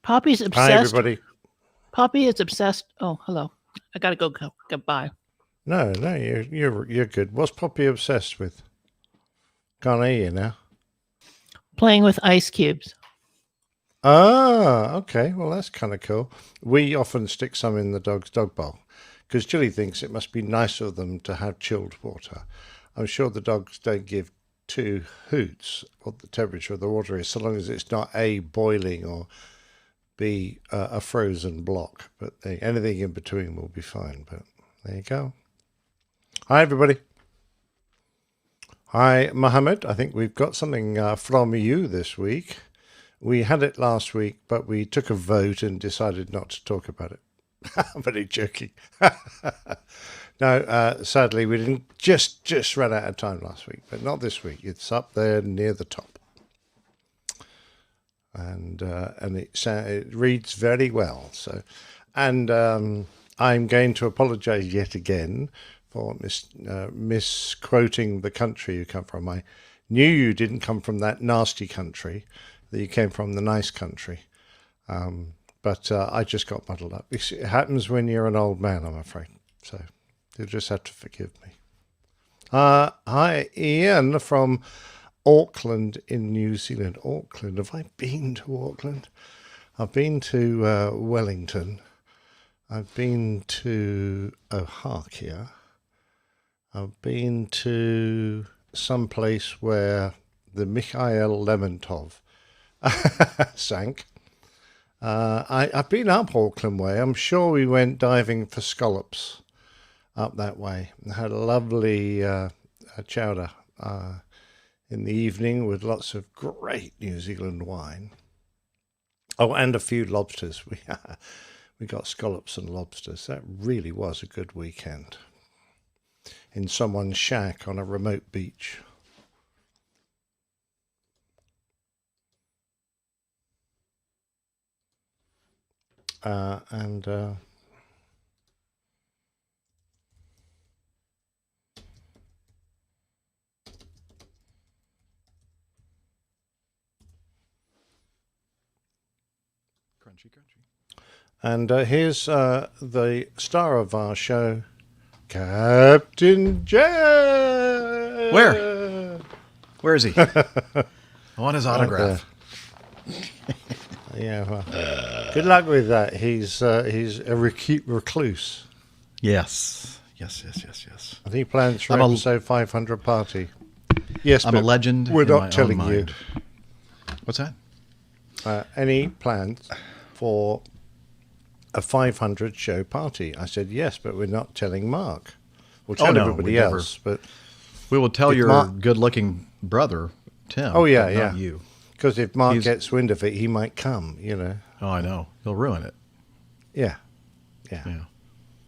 Poppy's Hi, obsessed. everybody. Poppy is obsessed. Oh, hello. I gotta go. Goodbye. No, you're good. What's Poppy obsessed with? Can't hear you now. Playing with ice cubes. Ah, okay. Well, that's kind of cool. We often stick some in the dog's dog bowl because Chili thinks it must be nice of them to have chilled water. I'm sure the dogs don't give two hoots what the temperature of the water is, so long as it's not A, boiling, or B, a frozen block. But anything in between will be fine. But there you go. Hi, everybody. Hi, Mohammed. I think we've got something from you this week. We had it last week, but we took a vote and decided not to talk about it. I'm very joking. No, sadly, we didn't just ran out of time last week, but not this week. It's up there near the top, and it reads very well. So, and I'm going to apologise yet again for misquoting the country you come from. I knew you didn't come from that nasty country, that you came from the nice country. But I just got muddled up. It happens when you're an old man, I'm afraid. So you'll just have to forgive me. Hi, Ian from Auckland in New Zealand. Auckland. Have I been to Auckland? I've been to Wellington. I've been to Ohakea. I've been to some place where the Mikhail Lermontov sank. I've been up Auckland way. I'm sure we went diving for scallops up that way. I had a lovely chowder in the evening with lots of great New Zealand wine. Oh, and a few lobsters. We got scallops and lobsters. That really was a good weekend in someone's shack on a remote beach. And here's the star of our show, Captain J. Where is he? I want his autograph. Yeah, well, good luck with that. He's a recluse. Yes. I think he plans for episode 500 party. Yes, I'm a legend. We're not telling you. What's that? Any plans for a 500 show party? I said yes, but we're not telling Mark. We'll tell everybody else, but we will tell your good-looking brother Tim. Oh yeah, not you. Because if Mark gets wind of it, he might come. You know. Oh, I know. He'll ruin it. Yeah.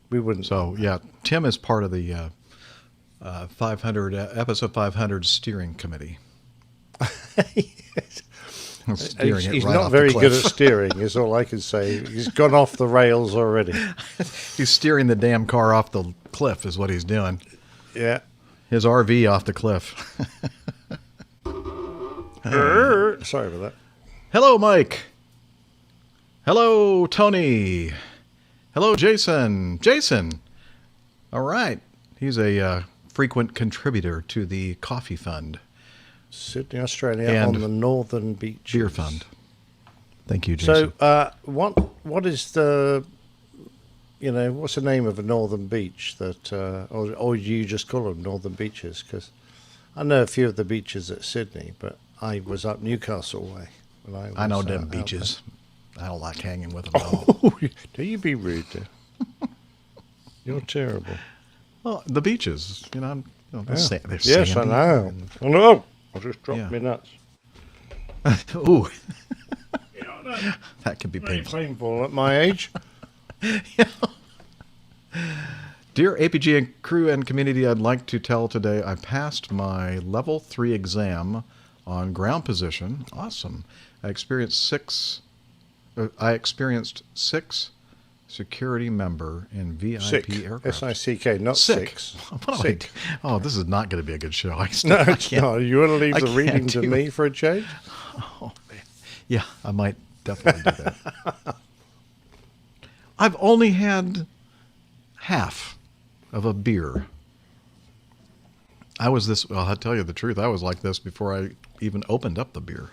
We wouldn't. So yeah, Tim is part of the 500 episode 500 steering committee. He's not very good at steering, is all I can say. He's gone off the rails already. He's steering the damn car off the cliff is what he's doing. Yeah. His RV off the cliff. Sorry about that. Hello, Mike. Hello, Tony. Hello, Jason. All right. He's a frequent contributor to the Coffee Fund. Sydney, Australia, and on the northern beaches. Beer Fund. Thank you, Jason. So, what is the, what's the name of a northern beach that, or do you just call them northern beaches? Because I know a few of the beaches at Sydney, but I was up Newcastle way. I know them beaches. I don't like hanging with them at all. Don't you be rude, dear. You're terrible. Well, the beaches, they're sandy. Yes, I know. I know. I just dropped me nuts. Ooh. That could be painful at my age. Dear APG and crew and community, I'd like to tell today I passed my level 3 exam on ground position. Awesome. I experienced six security member in VIP aircraft. S-I-C-K, not six. Sick. Oh, this is not going to be a good show. No, it's not. You want to leave the reading to me for a change? Oh, man. Yeah, I might definitely do that. I've only had half of a beer. I'll tell you the truth. I was like this before I even opened up the beer.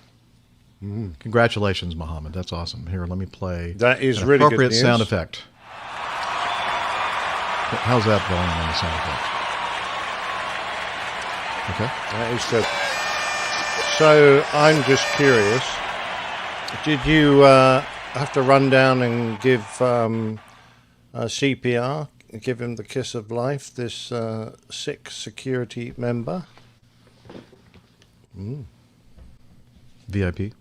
Congratulations, Muhammad. That's awesome. Here, let me play That is an really good appropriate news. sound effect. How's that volume on the sound effect? Okay. That is good. So I'm just curious. Did you have to run down and give CPR, give him the kiss of life, this sick security member? VIP.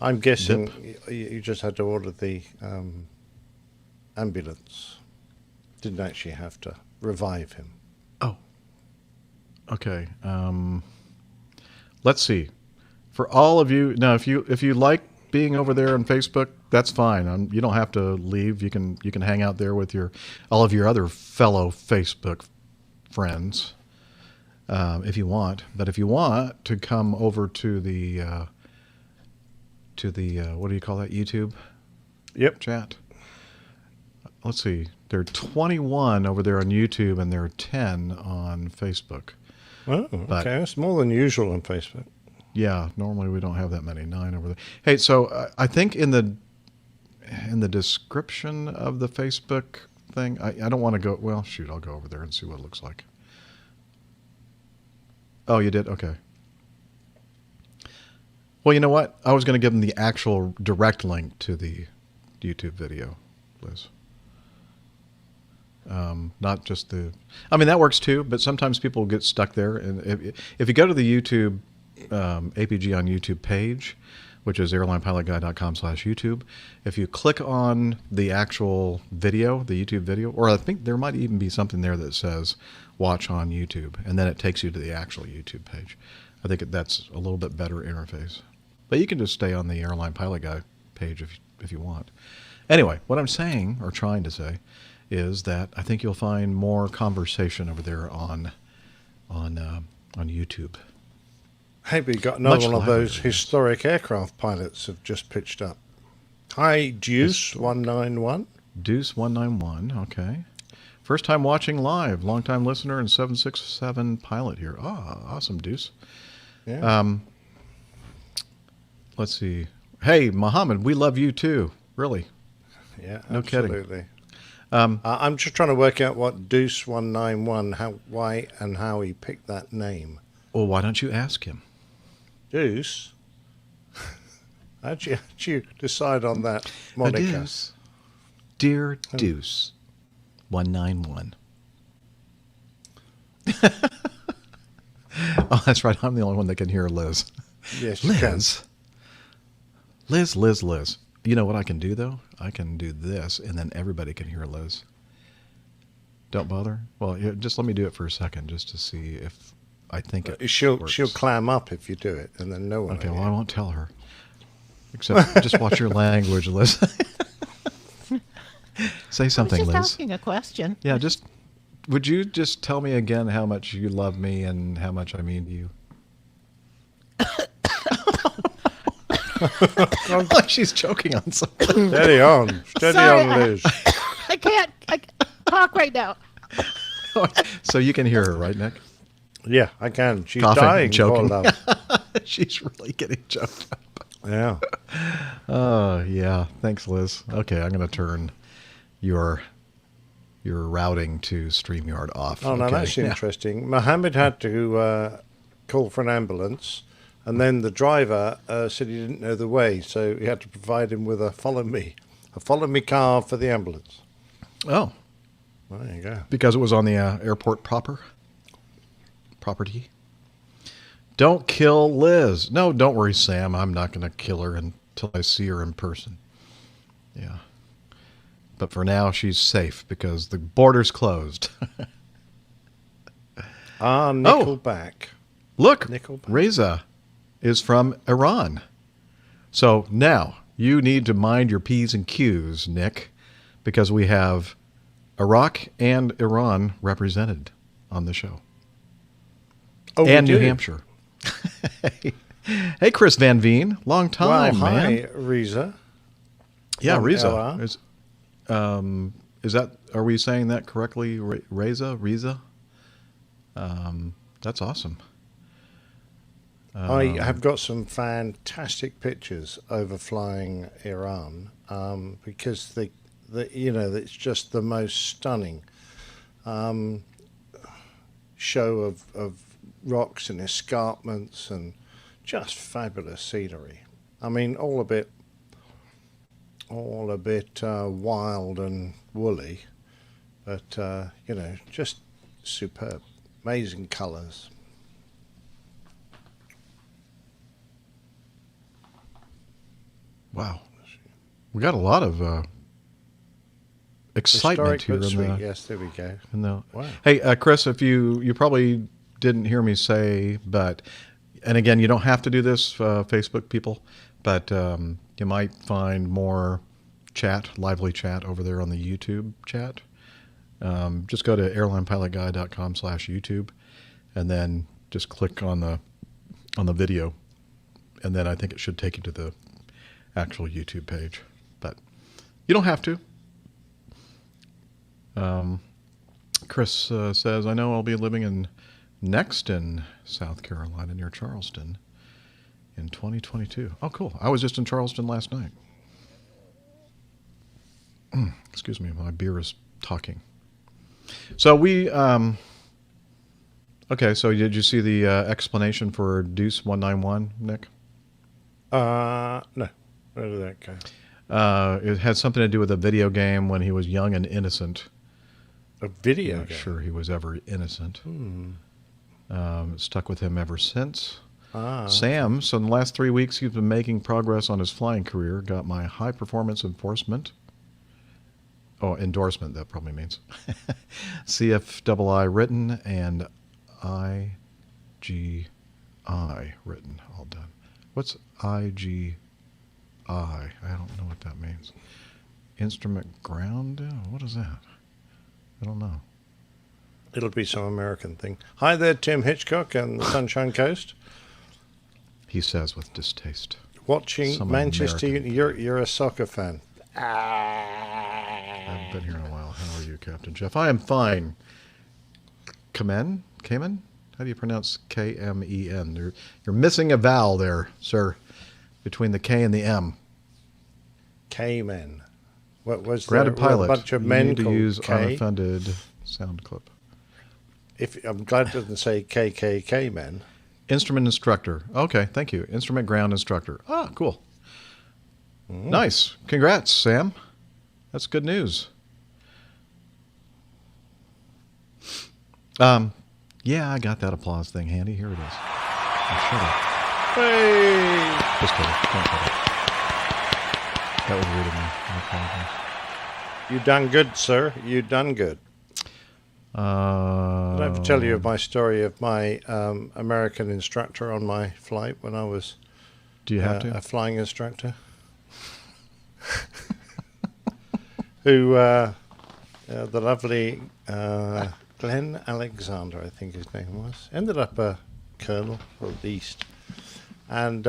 I'm guessing you just had to order the ambulance. Didn't actually have to revive him. Oh. Okay. Let's see. For all of you, now if you like being over there on Facebook, that's fine. You don't have to leave. You can hang out there with all of your other fellow Facebook friends if you want. But if you want to come over to the what do you call that, YouTube? Yep. Chat. Let's see. There are 21 over there on YouTube, and there are 10 on Facebook. Oh, okay. That's more than usual on Facebook. Yeah, normally we don't have that many. 9 over there. Hey, so I think in the description of the Facebook thing, I don't want to go. Well, shoot, I'll go over there and see what it looks like. Oh, you did? Okay. Well, you know what? I was going to give them the actual direct link to the YouTube video, Liz. Not just the... I mean, that works too, but sometimes people get stuck there. And if you go to the YouTube, APG on YouTube page, which is airlinepilotguy.com/YouTube, if you click on the actual video, the YouTube video, or I think there might even be something there that says watch on YouTube, and then it takes you to the actual YouTube page. I think that's a little bit better interface. But you can just stay on the Airline Pilot Guy page if you want. Anyway, what I'm saying, or trying to say, is that I think you'll find more conversation over there on YouTube. Hey, we got another Much one of livelier, those yes. historic aircraft pilots have just pitched up. Hi, Deuce 191. Deuce 191, okay. First time watching live, long time listener and 767 pilot here. Ah, awesome, Deuce. Yeah. Let's see. Hey, Muhammad, we love you too. Really. Yeah, No kidding. absolutely. I'm just trying to work out what Deuce 191, why and how he picked that name. Well, why don't you ask him? Deuce? How'd you decide on that moniker? Deuce. Dear Deuce 191. Oh, that's right. I'm the only one that can hear Liz. Yes, you can. Liz. You know what I can do, though? I can do this, and then everybody can hear Liz. Don't bother? Well, just let me do it for a second just to see if I think it She'll works. clam up if you do it, and then no one Okay, will well, hear. I won't tell her. Except just watch your language, Liz. Say something, I was just Liz. asking a question. Yeah, would you just tell me again how much you love me and how much I mean to you? Like she's choking on something. Steady on. Steady Sorry, on, Liz. I can't talk right now. So you can hear her, right, Nick? Yeah, I can. She's Coughing and dying choking. for love. She's really getting choked up. Yeah. Oh, yeah. Thanks, Liz. Okay, I'm going to turn your routing to StreamYard off. Oh, no, Okay. that's Yeah. interesting. Mohammed had to call for an ambulance, and then the driver said he didn't know the way, so he had to provide him with a follow me car for the ambulance. Oh, Well, there you go. because it was on the airport property. Don't kill Liz. No, don't worry, Sam. I'm not going to kill her until I see her in person. Yeah. But for now, she's safe because the border's closed. Nickelback. Look, Nickelback. Reza is from Iran. So now you need to mind your P's and Q's, Nick, because we have Iraq and Iran represented on the show. Oh, we and New do? Hampshire. Hey, Chris Van Veen. Long time, Well, hi, man. Reza. Yeah, from Reza. LR. Is that, are we saying that correctly? Reza? That's awesome. I have got some fantastic pictures overflying Iran because it's just the most stunning show of rocks and escarpments and just fabulous scenery. I mean, all a bit wild and woolly, but just superb, amazing colours. Wow. We got a lot of excitement Historic here but in sweet. the, Yes, there we go. Wow. Hey, Chris, if you probably didn't hear me say, but, and again, you don't have to do this, Facebook people, but you might find more lively chat over there on the YouTube chat. Just go to airlinepilotguy.com/YouTube, and then just click on the video, and then I think it should take you to the actual YouTube page, but you don't have to. Chris says, I know I'll be living in Nexton, South Carolina, near Charleston in 2022. Oh, cool. I was just in Charleston last night. Excuse me, my beer is talking. So okay, so did you see the explanation for Deuce 191, Nick? No. Where did that go? It had something to do with a video game when he was young and innocent. A video Not game? sure he was ever innocent. Stuck with him ever since. Sam, so in the last 3 weeks, he's been making progress on his flying career. Got my high performance endorsement. Oh, endorsement, that probably means. CFII written and IGI written. All done. What's IGI? I don't know what that means. Instrument ground? What is that? I don't know. It'll be some American thing. Hi there, Tim Hitchcock and the Sunshine Coast. He says with distaste. Watching Some Manchester American. You're a soccer fan. I haven't been here in a while. How are you, Captain Jeff? I am fine. Kamen? How do you pronounce Kmen? You're missing a vowel there, sir, between the K and the M. K-men. What was Grounded there? pilot. A bunch of You men need to called use K. unoffended sound clip. I'm glad it doesn't say KKK men. Instrument instructor. Okay, thank you. Instrument ground instructor. Ah, cool. Nice. Congrats, Sam. That's good news. Yeah, I got that applause thing handy. Here it is. Oh, shut up. Hey! Just kidding. Don't shut up. That was rude of me. I apologize. You done good, sir. You done good. Did I ever tell you of my story of my American instructor on my flight when I was Do you have to? a flying instructor? Who, the lovely Glenn Alexander, I think his name was, ended up a colonel, or at least. And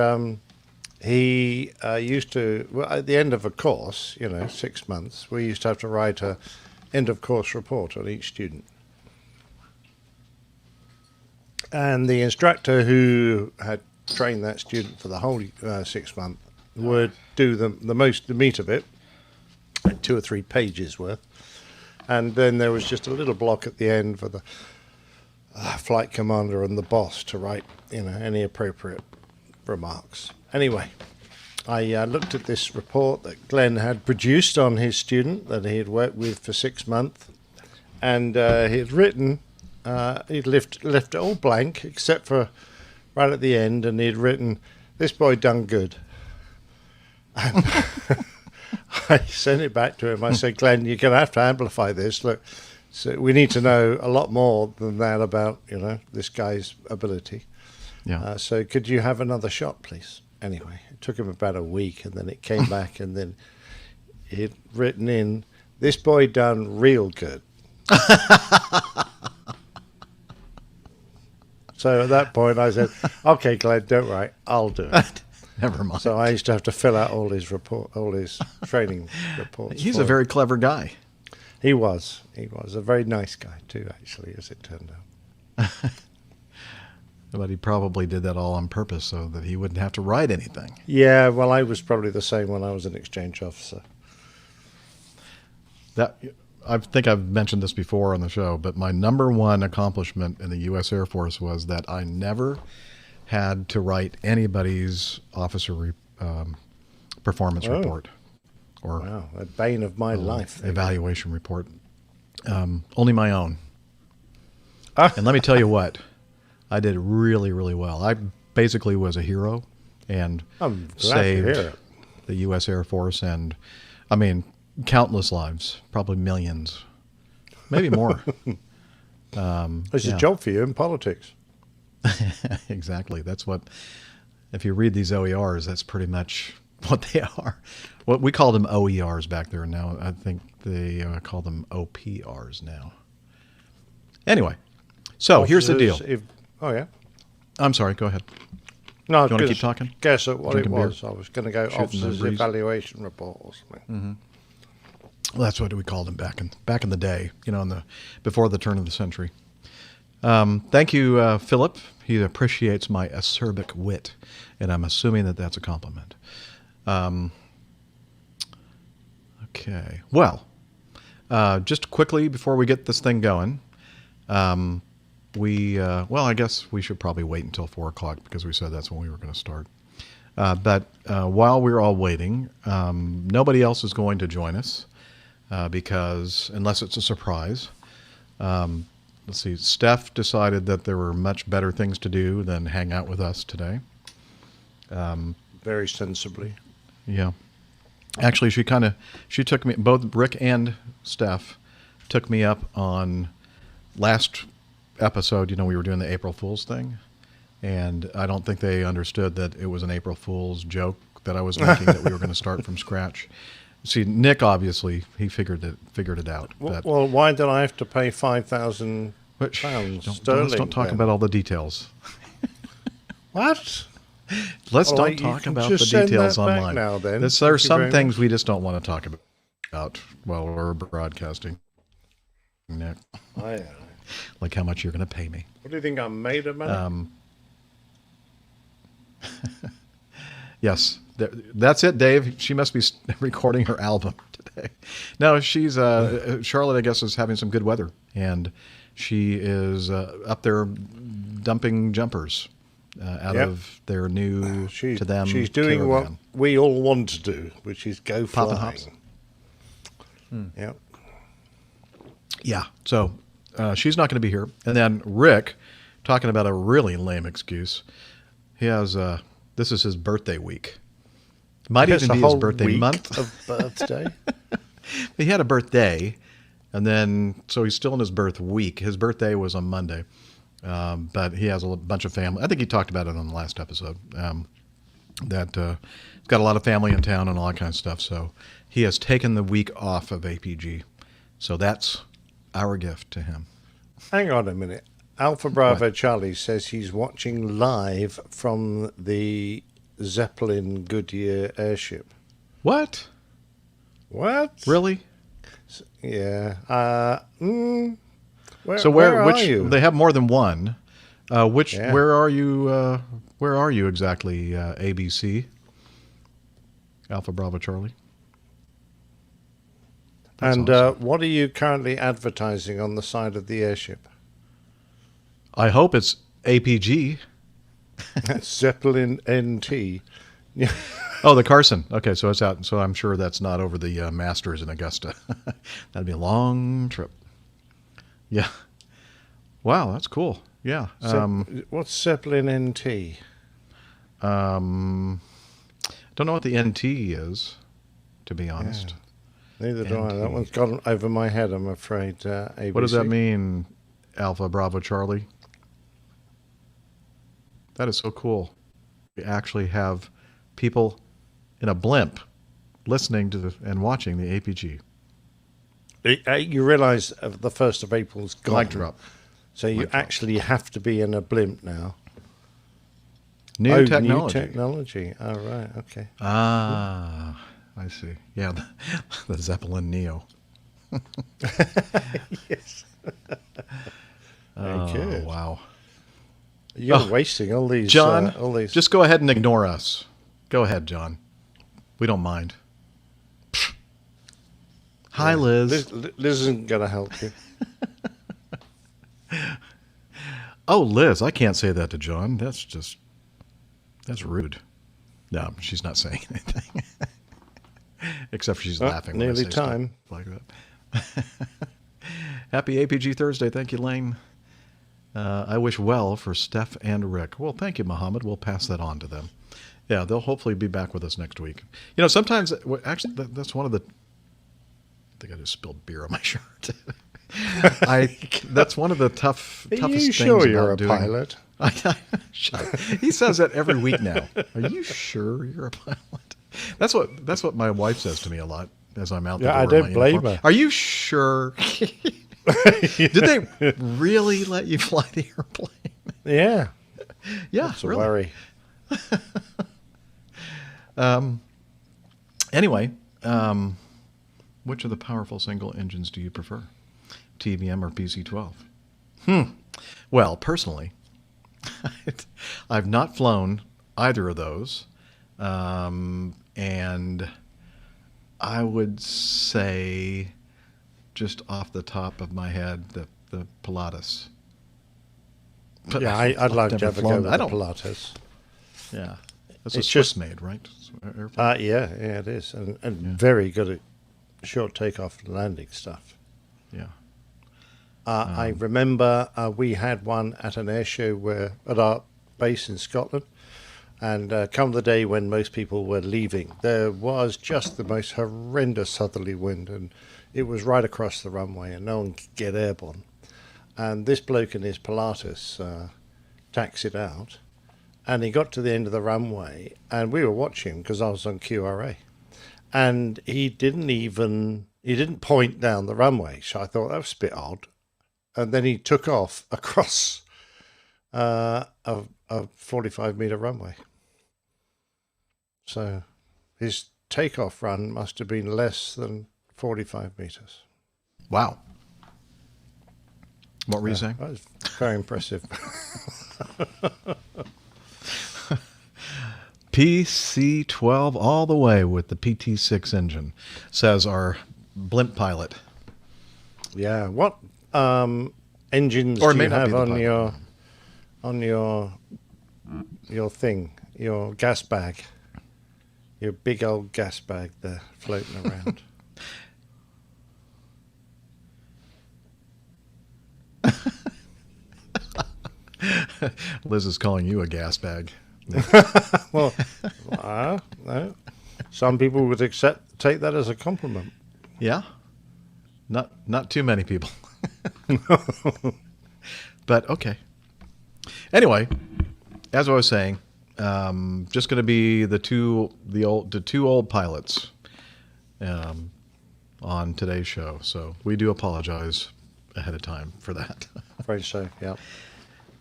he used to, well, at the end of a course, 6 months, we used to have to write a end of course report on each student. And the instructor who had trained that student for the whole 6 months would do the meat of it, like 2 or 3 pages worth. And then there was just a little block at the end for the flight commander and the boss to write, any appropriate remarks. Anyway, I looked at this report that Glenn had produced on his student that he had worked with for 6 months, and he had written, he'd left it all blank except for right at the end, and he'd written, "This boy done good." And I sent it back to him. I said, "Glenn, you're going to have to amplify this. Look, so we need to know a lot more than that about, this guy's ability. Yeah. So could you have another shot, please?" Anyway, it took him about a week, and then it came back, and then he'd written in, "This boy done real good." So at that point, I said, "Okay, Glenn, don't worry, I'll do it." Never mind. So I used to have to fill out all his training reports. He's for a him. very clever guy. He was a very nice guy too, actually, as it turned out. But he probably did that all on purpose so that he wouldn't have to write anything. Yeah, well, I was probably the same when I was an exchange officer. That I think I've mentioned this before on the show, but my number one accomplishment in the U.S. Air Force was that I never had to write anybody's officer performance report or Wow, a bane of my life. evaluation report. Only my own. Ah. And let me tell you what, I did really, really well. I basically was a hero and I'm glad to hear saved it. the U.S. Air Force and, I mean, countless lives, probably millions, maybe more. It's yeah. a job for you in politics. Exactly. That's what, if you read these OERs, that's pretty much what they are. What we called them OERs back there. Now I think they call them OPRs now. Anyway, so here's the deal. Oh, yeah. I'm sorry. Go ahead. No, I was You wanna gonna keep talking? Guess at what Drinking it beer? was. I was going to go Shooting the officer's breeze? evaluation report or something. Well, that's what we called them back in the day. You know, before the turn of the century. Thank you, Philip. He appreciates my acerbic wit, and I'm assuming that that's a compliment. Okay. Well, just quickly before we get this thing going, well, I guess we should probably wait until 4 o'clock because we said that's when we were going to start. But while we're all waiting, nobody else is going to join us because, unless it's a surprise, let's see, Steph decided that there were much better things to do than hang out with us today. Very sensibly. Yeah. Actually, she took me, both Rick and Steph took me up on last episode. You know, we were doing the April Fool's thing. And I don't think they understood that it was an April Fool's joke that I was making, that we were going to start from scratch. See, Nick, obviously, he figured it out. Well, why did I have to pay £5,000 sterling? Let's don't talk then? about all the details. What? Let's All don't right, you talk can about the just send details that back online. now, then. There are Thank you some very things much. we just don't want to talk about while we're broadcasting. Nick, like how much you're going to pay me. What do you think I'm made of, man? Yes, that's it, Dave. She must be recording her album today. No, she's Charlotte, I guess, is having some good weather, and she is up there dumping jumpers out of their new She's caravan. doing what we all want to do, which is go Pop and flying. hops. Yep. Yeah, so she's not going to be here. And then Rick, talking about a really lame excuse, he has this is his birthday week. Might It's even a be his whole birthday week month. of birthday. He had a birthday, and then so he's still in his birth week. His birthday was on Monday, but he has a bunch of family. I think he talked about it on the last episode. That he's got a lot of family in town and all that kind of stuff. So he has taken the week off of APG. So that's our gift to him. Hang on a minute. Alpha Bravo Charlie says he's watching live from the Zeppelin Goodyear airship. What? What? Really? Yeah. So where which are you? they have more than one. Which Yeah. where are you? Where are you exactly? ABC. Alpha Bravo Charlie. That's And awesome. what are you currently advertising on the side of the airship? I hope it's APG. Zeppelin NT. Oh, the Carson. Okay, so it's out. So I'm sure that's not over the Masters in Augusta. That'd be a long trip. Yeah. Wow, that's cool. Yeah. What's Zeppelin NT? Don't know what the NT is, to be honest. Neither do I. That NT. one's gone over my head, I'm afraid. ABC. What does that mean, Alpha Bravo Charlie? That is so cool. We actually have people in a blimp listening to and watching the APG. You realise the 1st of April's gone. Mic drop. So you actually have to be in a blimp now. New technology. New technology. Oh, right. Okay. Ah, I see. Yeah, the Zeppelin Neo. Yes. Very Oh, good. wow. You're wasting all these. John, all these. just go ahead and ignore us. Go ahead, John. We don't mind. Hi, Liz. Liz isn't going to help you. Oh, Liz, I can't say that to John. That's rude. No, she's not saying anything. Except for she's laughing. When Nearly I say stuff time. like that. Happy APG Thursday. Thank you, Lane. I wish well for Steph and Rick. Well, thank you, Mohammed. We'll pass that on to them. Yeah, they'll hopefully be back with us next week. You know, sometimes, actually, that's one of the... I think I just spilled beer on my shirt. That's one of the toughest things about doing... Are you sure you're a pilot? He says that every week now. Are you sure you're a pilot? That's what my wife says to me a lot as I'm out the door. I don't blame her. Are you sure? Did they really let you fly the airplane? Yeah. Yeah, That's a really. worry. Anyway, which of the powerful single engines do you prefer? TBM or PC-12? Well, personally, I've not flown either of those. And I would say, just off the top of my head, the Pilatus. But Yeah, I'd like to have a go with the don't. Pilatus. Yeah. It's It's Swiss just- made, right? Yeah, it is. And very good at short takeoff and landing stuff. Yeah. I remember we had one at an air show at our base in Scotland. And come the day when most people were leaving, there was just the most horrendous southerly wind, and it was right across the runway, and no one could get airborne. And this bloke in his Pilatus taxied out, and he got to the end of the runway, and we were watching because I was on QRA, and he didn't point down the runway, so I thought that was a bit odd. And then he took off across a 45-meter runway. So his takeoff run must have been less than 45 meters. Wow. What were you saying? That was very impressive. PC-12 all the way with the PT-6 engine, says our blimp pilot. Yeah. What engines Or it do may you not be have the on your thing, your gas bag? Your big old gas bag there floating around. Liz is calling you a gas bag. Well, no. Some people would take that as a compliment. Yeah? Not too many people. But okay. Anyway, as I was saying, just going to be the two old pilots on today's show. So we do apologize ahead of time for that. Afraid so, yeah.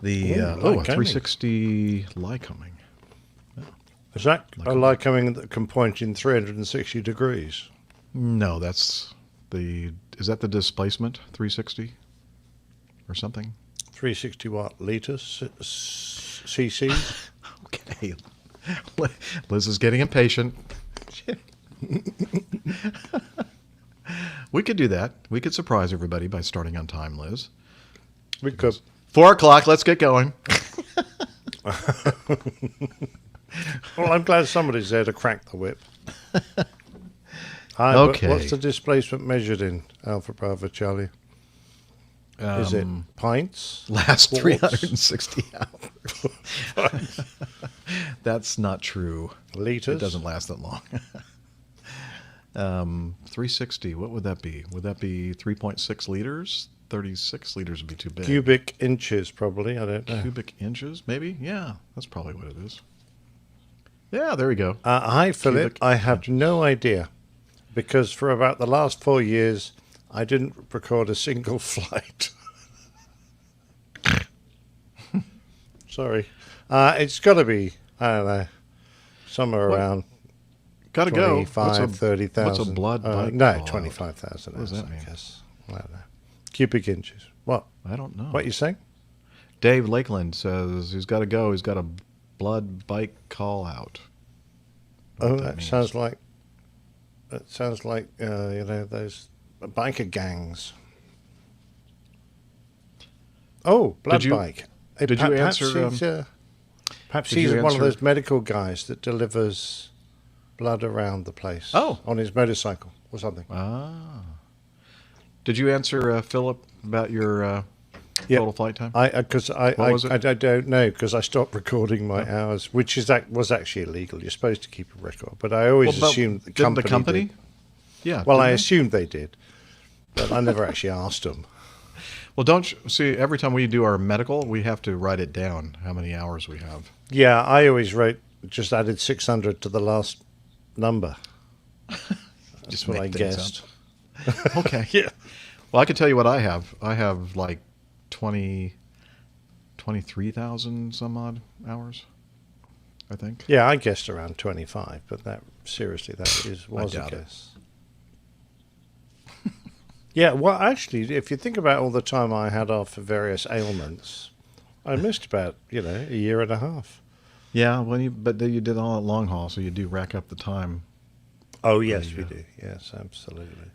The Ooh, a Lycoming. 360 Lycoming. Is that a Lycoming that can point in 360 degrees? No, is that the displacement 360 or something? 360 what? Liters? cc's? Okay. Liz is getting impatient. We could do that. We could surprise everybody by starting on time, Liz. We could. 4 o'clock. Let's get going. Well, I'm glad somebody's there to crack the whip. Hi, Okay. but what's the displacement measured in, Alpha Bravo Charlie? Is it pints? Last Quarts? 360 hours. That's not true. Liters? It doesn't last that long. 360, what would that be? Would that be 3.6 liters? 36 liters would be too big. Cubic inches, probably. I don't know. Cubic inches, maybe? Yeah, that's probably what it is. Yeah, there we go. Hi, Philip. Cubic I have no idea, because for about the last 4 years, I didn't record a single flight. Sorry. It's got to be, I don't know, somewhere around Got to go. 25, 30,000. What's a blood bike No, call-out? 25,000 What does that I mean? guess. I don't know. Cubic inches. What? I don't know. What are you saying? Dave Lakeland says he's got to go. He's got a blood bike call out. Oh, that sounds like those biker gangs. Oh, blood bike. Did you answer? Perhaps did he's you one of answer- those medical guys that delivers blood around the place. Oh. On his motorcycle or something. Did you answer Philip about your total flight time? Because I was it? I don't know because I stopped recording my hours, which was actually illegal. You're supposed to keep a record, but I always assumed the didn't company. Did. Yeah. Well, didn't I they? assumed they did, but I never actually asked them. Well, don't you, see, every time we do our medical, we have to write it down how many hours we have. Yeah, I always just added 600 to the last number. That's what I make things guessed. up. Okay. Yeah. Well, I can tell you what I have. I have like 23,000 some odd hours, I think. Yeah, I guessed around 25, but that was a doubt it. guess. Yeah, well, actually, if you think about all the time I had off for various ailments, I missed about, a year and a half. Yeah, but then you did all that long haul, so you do rack up the time. Oh, yes, we do. Yes, absolutely.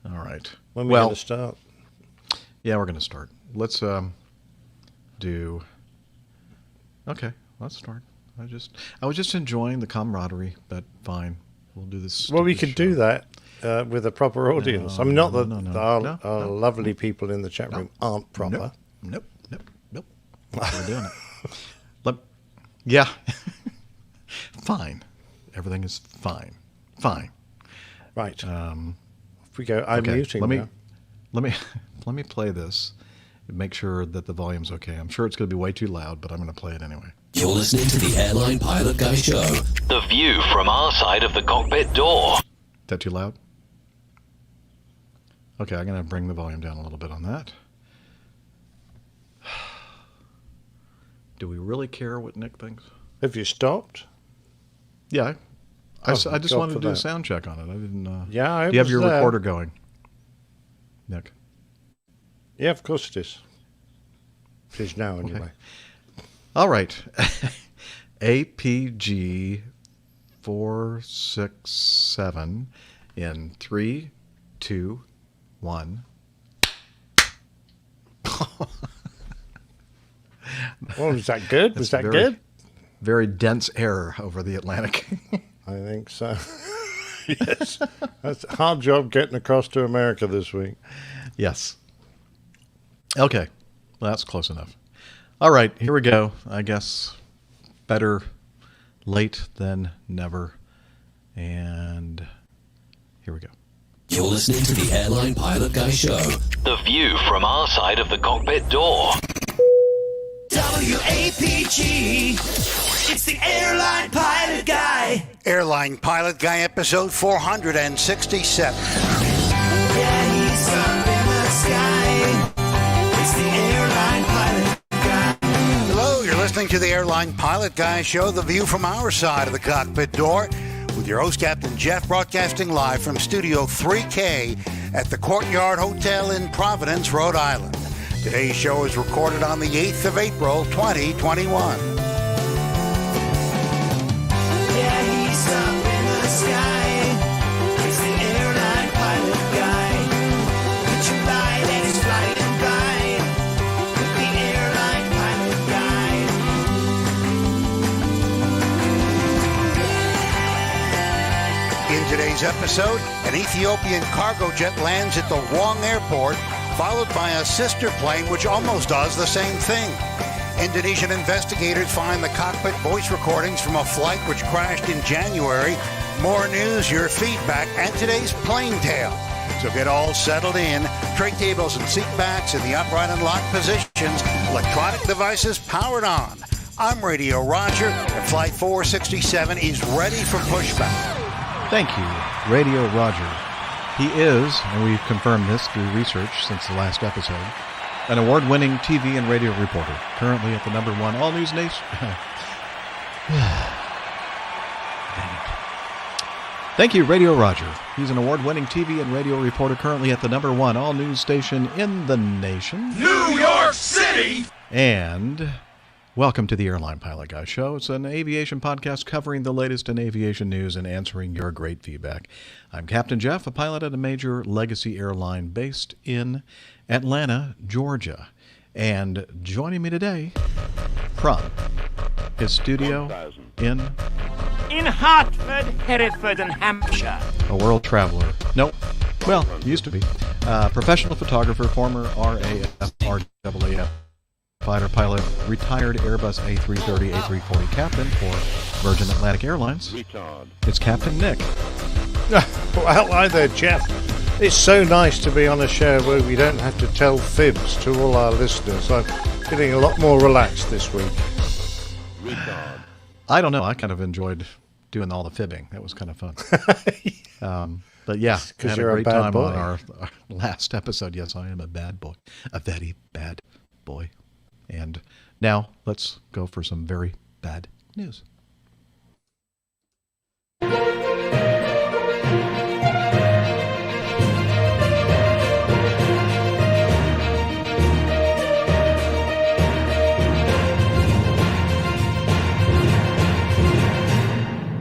All right. When we going to start? Yeah, we're going to start. Let's do. Okay, let's start. I was just enjoying the camaraderie, but fine. We'll do this. Well, we stupid could do show. that with a proper audience. No, I mean, not no, that no, our lovely people in the chat room aren't proper. Nope. We're doing it. Yeah. Fine. Everything is fine. Fine. Right. Off we go. I'm muting now. Let me play this and make sure that the volume's okay. I'm sure it's going to be way too loud, but I'm going to play it anyway. You're listening to the Airline Pilot Guy Show. The view from our side of the cockpit door. Is that too loud? Okay, I'm going to bring the volume down a little bit on that. Do we really care what Nick thinks? Have you stopped? Yeah. I just God wanted to do a that. sound check on it. I didn't. Yeah, I Do you have was your there. recorder going, Nick? Yeah, of course it is. It is now, anyway. All right. APG 467 in 3, 2, 1. Well, was that good? Was that very- good? Very dense air over the Atlantic. I think so. Yes. That's a hard job getting across to America this week. Yes. Okay. Well, that's close enough. All right. Here we go. I guess better late than never. And here we go. You're listening to the Airline Pilot Guy Show. The view from our side of the cockpit door. WAPG, it's the Airline Pilot Guy. Airline Pilot Guy, episode 467. Yeah, he's up in the sky. It's the Airline Pilot Guy. Hello, you're listening to the Airline Pilot Guy Show, the view from our side of the cockpit door, with your host, Captain Jeff, broadcasting live from Studio 3K at the Courtyard Hotel in Providence, Rhode Island. Today's show is recorded on the 8th of April, 2021. Yeah, he's up in the sky. It's the Airline Pilot Guy. Put your light and it's flying by. With the Airline Pilot Guy. In today's episode, an Ethiopian cargo jet lands at the wrong airport, followed by a sister plane which almost does the same thing. Indonesian investigators find the cockpit voice recordings from a flight which crashed in January. More news, your feedback, and today's plane tale. So get all settled in. Tray tables and seat backs in the upright and locked positions. Electronic devices powered on. I'm Radio Roger, and Flight 467 is ready for pushback. Thank you, Radio Roger. He is, and we've confirmed this through research since the last episode, an award-winning TV and radio reporter, currently at the #1 All News Nation. Thank you, Radio Roger. He's an award-winning TV and radio reporter, currently at the #1 All News station in the nation, New York City! And welcome to the Airline Pilot Guy Show. It's an aviation podcast covering the latest in aviation news and answering your great feedback. I'm Captain Jeff, a pilot at a major legacy airline based in Atlanta, Georgia. And joining me today from his studio in Hartford, Hereford, and Hampshire. a world traveler. Nope. Well, used to be. Professional photographer, former RAF, RAAF fighter pilot, retired Airbus A330, A340 captain for Virgin Atlantic Airlines. It's Captain Nick. Well, hi there, Jeff. It's so nice to be on a show where we don't have to tell fibs to all our listeners. I'm feeling a lot more relaxed this week. I don't know. I kind of enjoyed doing all the fibbing. That was kind of fun. But yeah, I had a you're a great bad time boy. on our last episode. Yes, I am a bad boy. A very bad boy. And now let's go for some very bad news.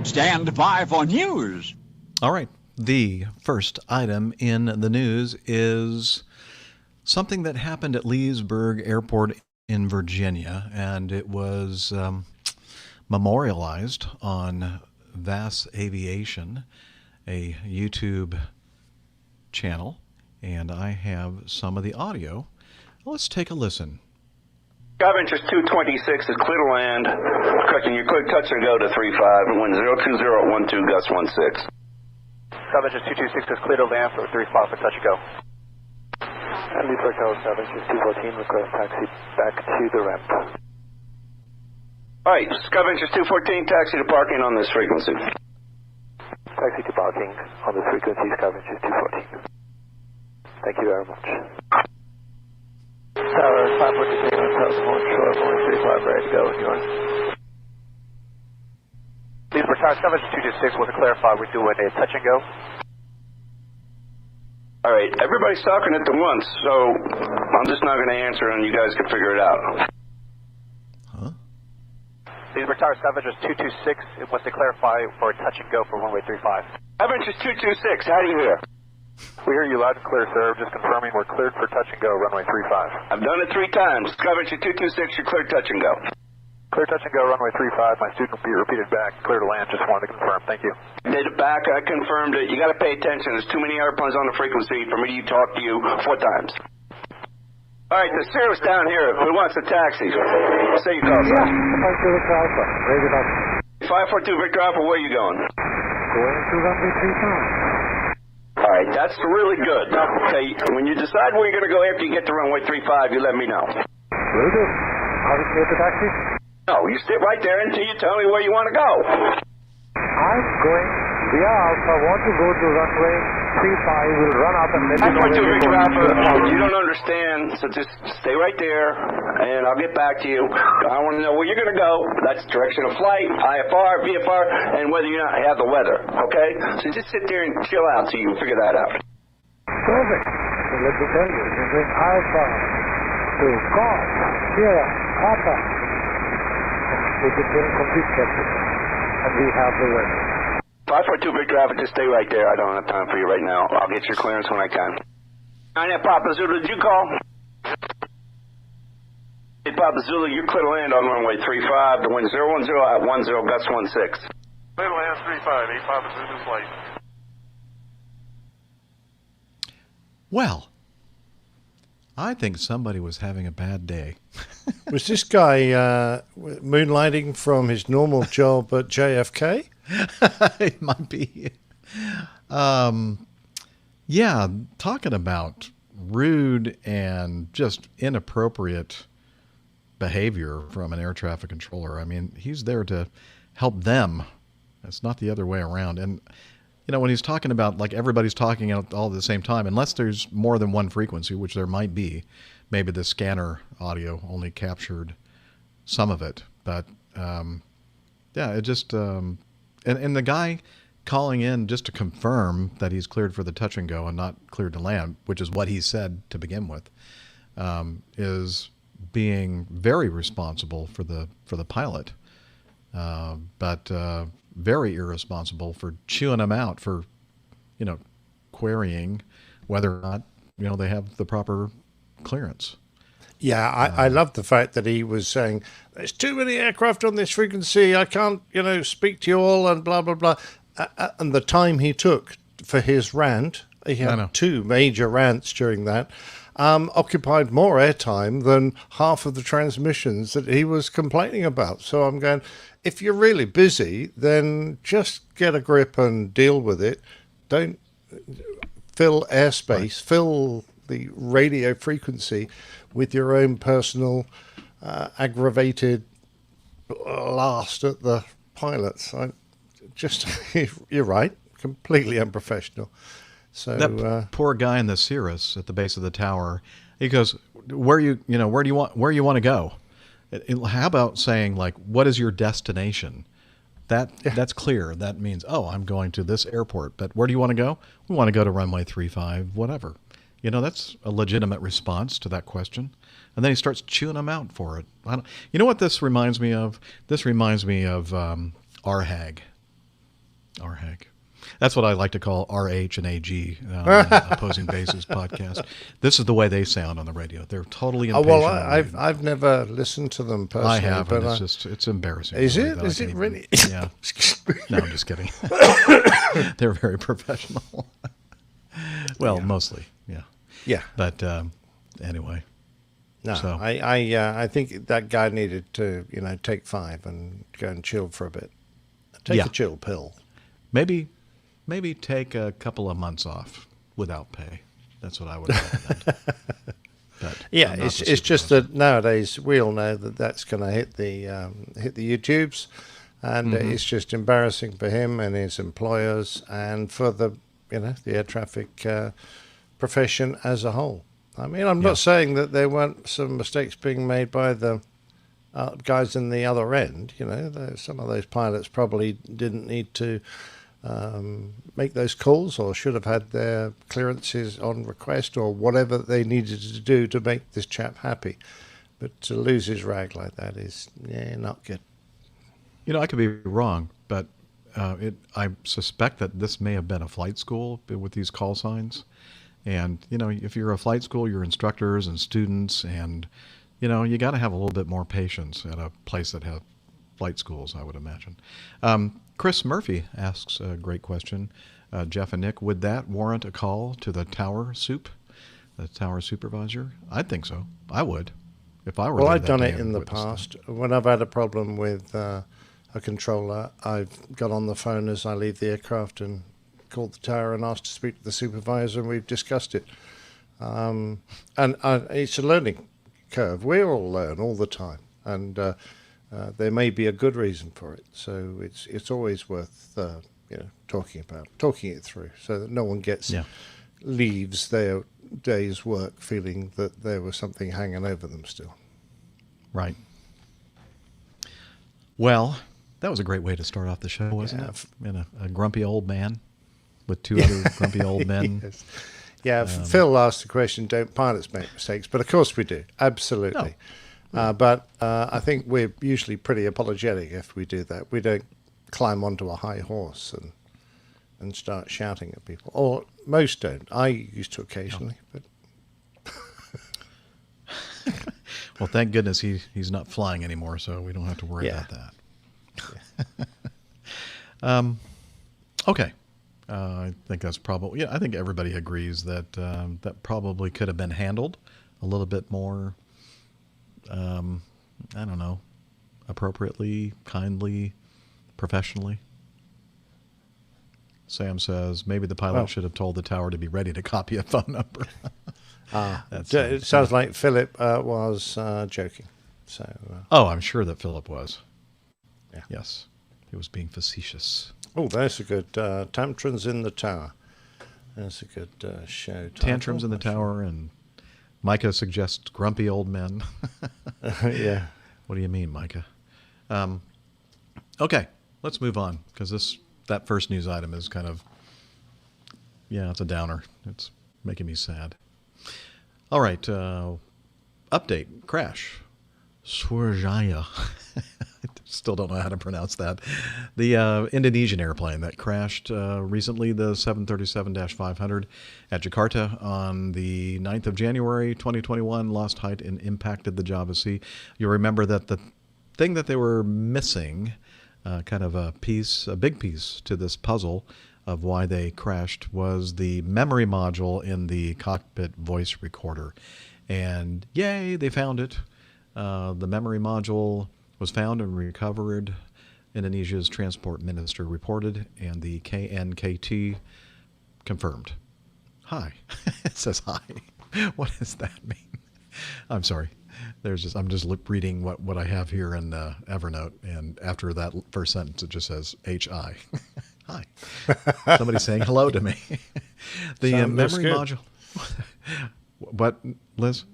Stand by for news. All right. The first item in the news is something that happened at Leesburg Airport in Virginia, and it was memorialized on VAS Aviation, a YouTube channel, and I have some of the audio. Let's take a listen. Skyventures 226 is clear to land. Correcting your clear touch and go to 35 and wind 020 at 12 gust 16. Skyventures 226 is clear to land for 35 for touch and go. And Leesburg Tower, Skyventures 214, request taxi back to the ramp. Alright, Skyventures 214, taxi to parking on this frequency. Taxi to parking on this frequency, Skyventures 214. Thank you very much. Tower 542, shore, going 35, ready to go, yours. Leesburg Tower, Skyventures 226, want to clarify, we're doing a touch and go. Alright, everybody's talking at the once, so I'm just not going to answer and you guys can figure it out. Huh? Leesburg Tower, Skyventures 226, it wants to clarify for a touch and go for runway 35. Skyventures 226, how do you hear? We hear you loud and clear, sir. Just confirming we're cleared for touch and go, runway 35. I've done it 3 times. Skyventures 226, you're clear touch and go. Clear touch and go, runway 35. My student will be repeated back. Clear to land. Just wanted to confirm. Thank you. Did it back, I confirmed it. You got to pay attention. There's too many airplanes on the frequency for me to talk to you 4 times. Alright, the Cirrus down here, who wants a taxi? Say your call, sir. 542 Victor Alpha, where are you going? Going to runway 35. Alright, that's really good. Okay, when you decide where you're going to go after you get to runway 35, you let me know. Will do. Are we clear for taxi? No, you sit right there until you tell me where you want to go. I'm going via Alpha. Want to go to runway 35. We'll run up and let you know. 542 Victor Alpha, you don't understand, so just stay right there, and I'll get back to you. I want to know where you're going to go. That's direction of flight, IFR, VFR, and whether or not you have the weather, okay? So just sit there and chill out till you figure that out. Perfect. So let me tell you, this is Alpha to call. Sierra, Alpha. We're just doing complete checking. And we have the weather. 542 Victor Alpha, just stay right there. I don't have time for you right now. I'll get your clearance when I can. 9 Papa Zulu, did you call? Hey, Papa Zulu, you're clear to land on runway 35. The wind 010 at 10 gust 16. Clear to land 35, 8 Papa Zulu flight. Well, I think somebody was having a bad day. Was this guy moonlighting from his normal job at JFK? It might be. Yeah, talking about rude and just inappropriate behavior from an air traffic controller. I mean, he's there to help them. It's not the other way around. And when he's talking about like everybody's talking out all at the same time, unless there's more than one frequency, which there might be, maybe the scanner audio only captured some of it. But it just and the guy calling in just to confirm that he's cleared for the touch and go and not cleared to land, which is what he said to begin with, is being very responsible for the pilot, but very irresponsible for chewing him out for, querying whether or not they have the proper clearance. Yeah, I love the fact that he was saying, there's too many aircraft on this frequency, I can't, speak to you all, and blah, blah, blah. And the time he took for his rant, he had 2 major rants during that, occupied more airtime than half of the transmissions that he was complaining about. So I'm going, if you're really busy, then just get a grip and deal with it. Don't fill airspace, fill the radio frequency with your own personal aggravated blast at the pilots. You're right, completely unprofessional. So that poor guy in the Cirrus at the base of the tower, he goes, where do you want to go? How about saying, like, what is your destination? That's clear. That means, I'm going to this airport. But where do you want to go? We want to go to runway 35, whatever. That's a legitimate response to that question. And then he starts chewing them out for it. You know what this reminds me of? This reminds me of RHAG. RHAG. That's what I like to call RH and AG, Opposing Bases podcast. This is the way they sound on the radio. They're totally impatient. I've never listened to them personally. I have, and it's embarrassing. Is it? Is it really? Yeah. No, I'm just kidding. They're very professional. Well, mostly, yeah. Yeah. But anyway. No, so. I think that guy needed to, take 5 and go and chill for a bit. Take a chill pill. Maybe take a couple of months off without pay. That's what I would recommend. Yeah, it's just that nowadays we all know that that's going to hit the YouTubes, and it's just embarrassing for him and his employers and for the the air traffic profession as a whole. I mean, I'm not saying that there weren't some mistakes being made by the guys in the other end. Some of those pilots probably didn't need to make those calls, or should have had their clearances on request, or whatever they needed to do to make this chap happy. But to lose his rag like that is not good. I could be wrong, but I suspect that this may have been a flight school with these call signs. And, if you're a flight school, you're instructors and students, and, you got to have a little bit more patience at a place that has flight schools, I would imagine. Chris Murphy asks a great question. Jeff and Nick, would that warrant a call to the tower the tower supervisor? I'd think so. I would. If I were Well, I've done it in the past. When I've had a problem with a controller, I've got on the phone as I leave the aircraft and called the tower and asked to speak to the supervisor, and we've discussed it. And it's a learning curve. We all learn all the time, and there may be a good reason for it. So it's always worth talking it through, so that no one leaves their day's work feeling that there was something hanging over them still. Right. Well, that was a great way to start off the show, wasn't it? And a grumpy old man with 2 other grumpy old men. Yes. Yeah, Phil asked the question, don't pilots make mistakes? But of course we do, absolutely. No. But I think we're usually pretty apologetic if we do that. We don't climb onto a high horse and start shouting at people. Or most don't. I used to occasionally. But well, thank goodness he's not flying anymore, so we don't have to worry about that. Yeah. Okay. I think that's probably, I think everybody agrees that that probably could have been handled a little bit more, I don't know, appropriately, kindly, professionally. Sam says maybe the pilot should have told the tower to be ready to copy a phone number. It sounds like Philip was joking. So. I'm sure that Philip was. Yeah. Yes, he was being facetious. Oh, there's a good Tantrums in the Tower. That's a good show title. Tantrums in the Tower, and Micah suggests grumpy old men. Yeah. What do you mean, Micah? Okay, let's move on, because that first news item is kind of, it's a downer. It's making me sad. All right, update, crash. Swarjaya. I still don't know how to pronounce that. The Indonesian airplane that crashed recently, the 737-500 at Jakarta on the 9th of January, 2021, lost height and impacted the Java Sea. You'll remember that the thing that they were missing, kind of a big piece to this puzzle of why they crashed, was the memory module in the cockpit voice recorder. And yay, they found it. The memory module was found and recovered, Indonesia's transport minister reported, and the KNKT confirmed. Hi. It says hi. What does that mean? I'm sorry. I'm just reading what I have here in Evernote, and after that first sentence, it just says HI. Hi. Somebody's saying hello to me. The memory module. What, Liz?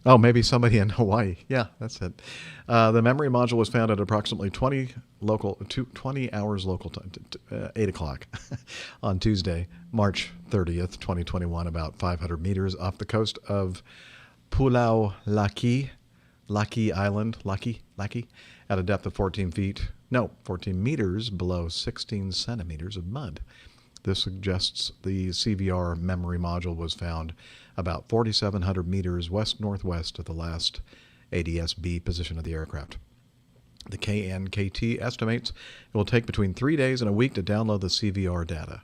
Oh, maybe somebody in Hawaii. Yeah, that's it. The memory module was found at approximately 20 hours local time, 8 o'clock on Tuesday, March 30th, 2021, about 500 meters off the coast of Pulau Laki Island, Laki, at a depth of 14 meters below 16 centimeters of mud. This suggests the CVR memory module was found about 4,700 meters west-northwest of the last ADS-B position of the aircraft. The KNKT estimates it will take between 3 days and a week to download the CVR data.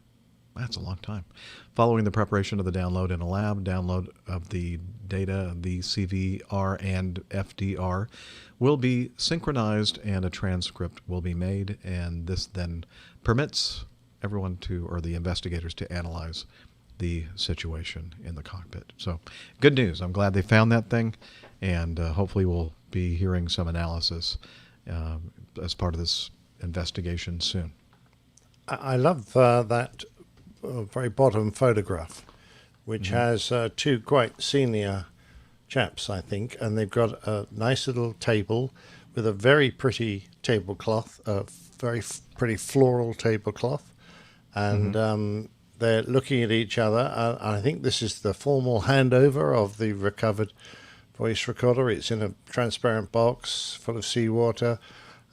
That's a long time. Following the preparation of the download in a lab, download of the data, the CVR and FDR, will be synchronized and a transcript will be made, and this then permits everyone the investigators to analyze the situation in the cockpit. So good news. I'm glad they found that thing, and hopefully we'll be hearing some analysis as part of this investigation soon. I love that very bottom photograph, which has two quite senior chaps, I think, and they've got a nice little table with a very pretty tablecloth, a very pretty floral tablecloth, and they're looking at each other. I think this is the formal handover of the recovered voice recorder. It's in a transparent box full of seawater,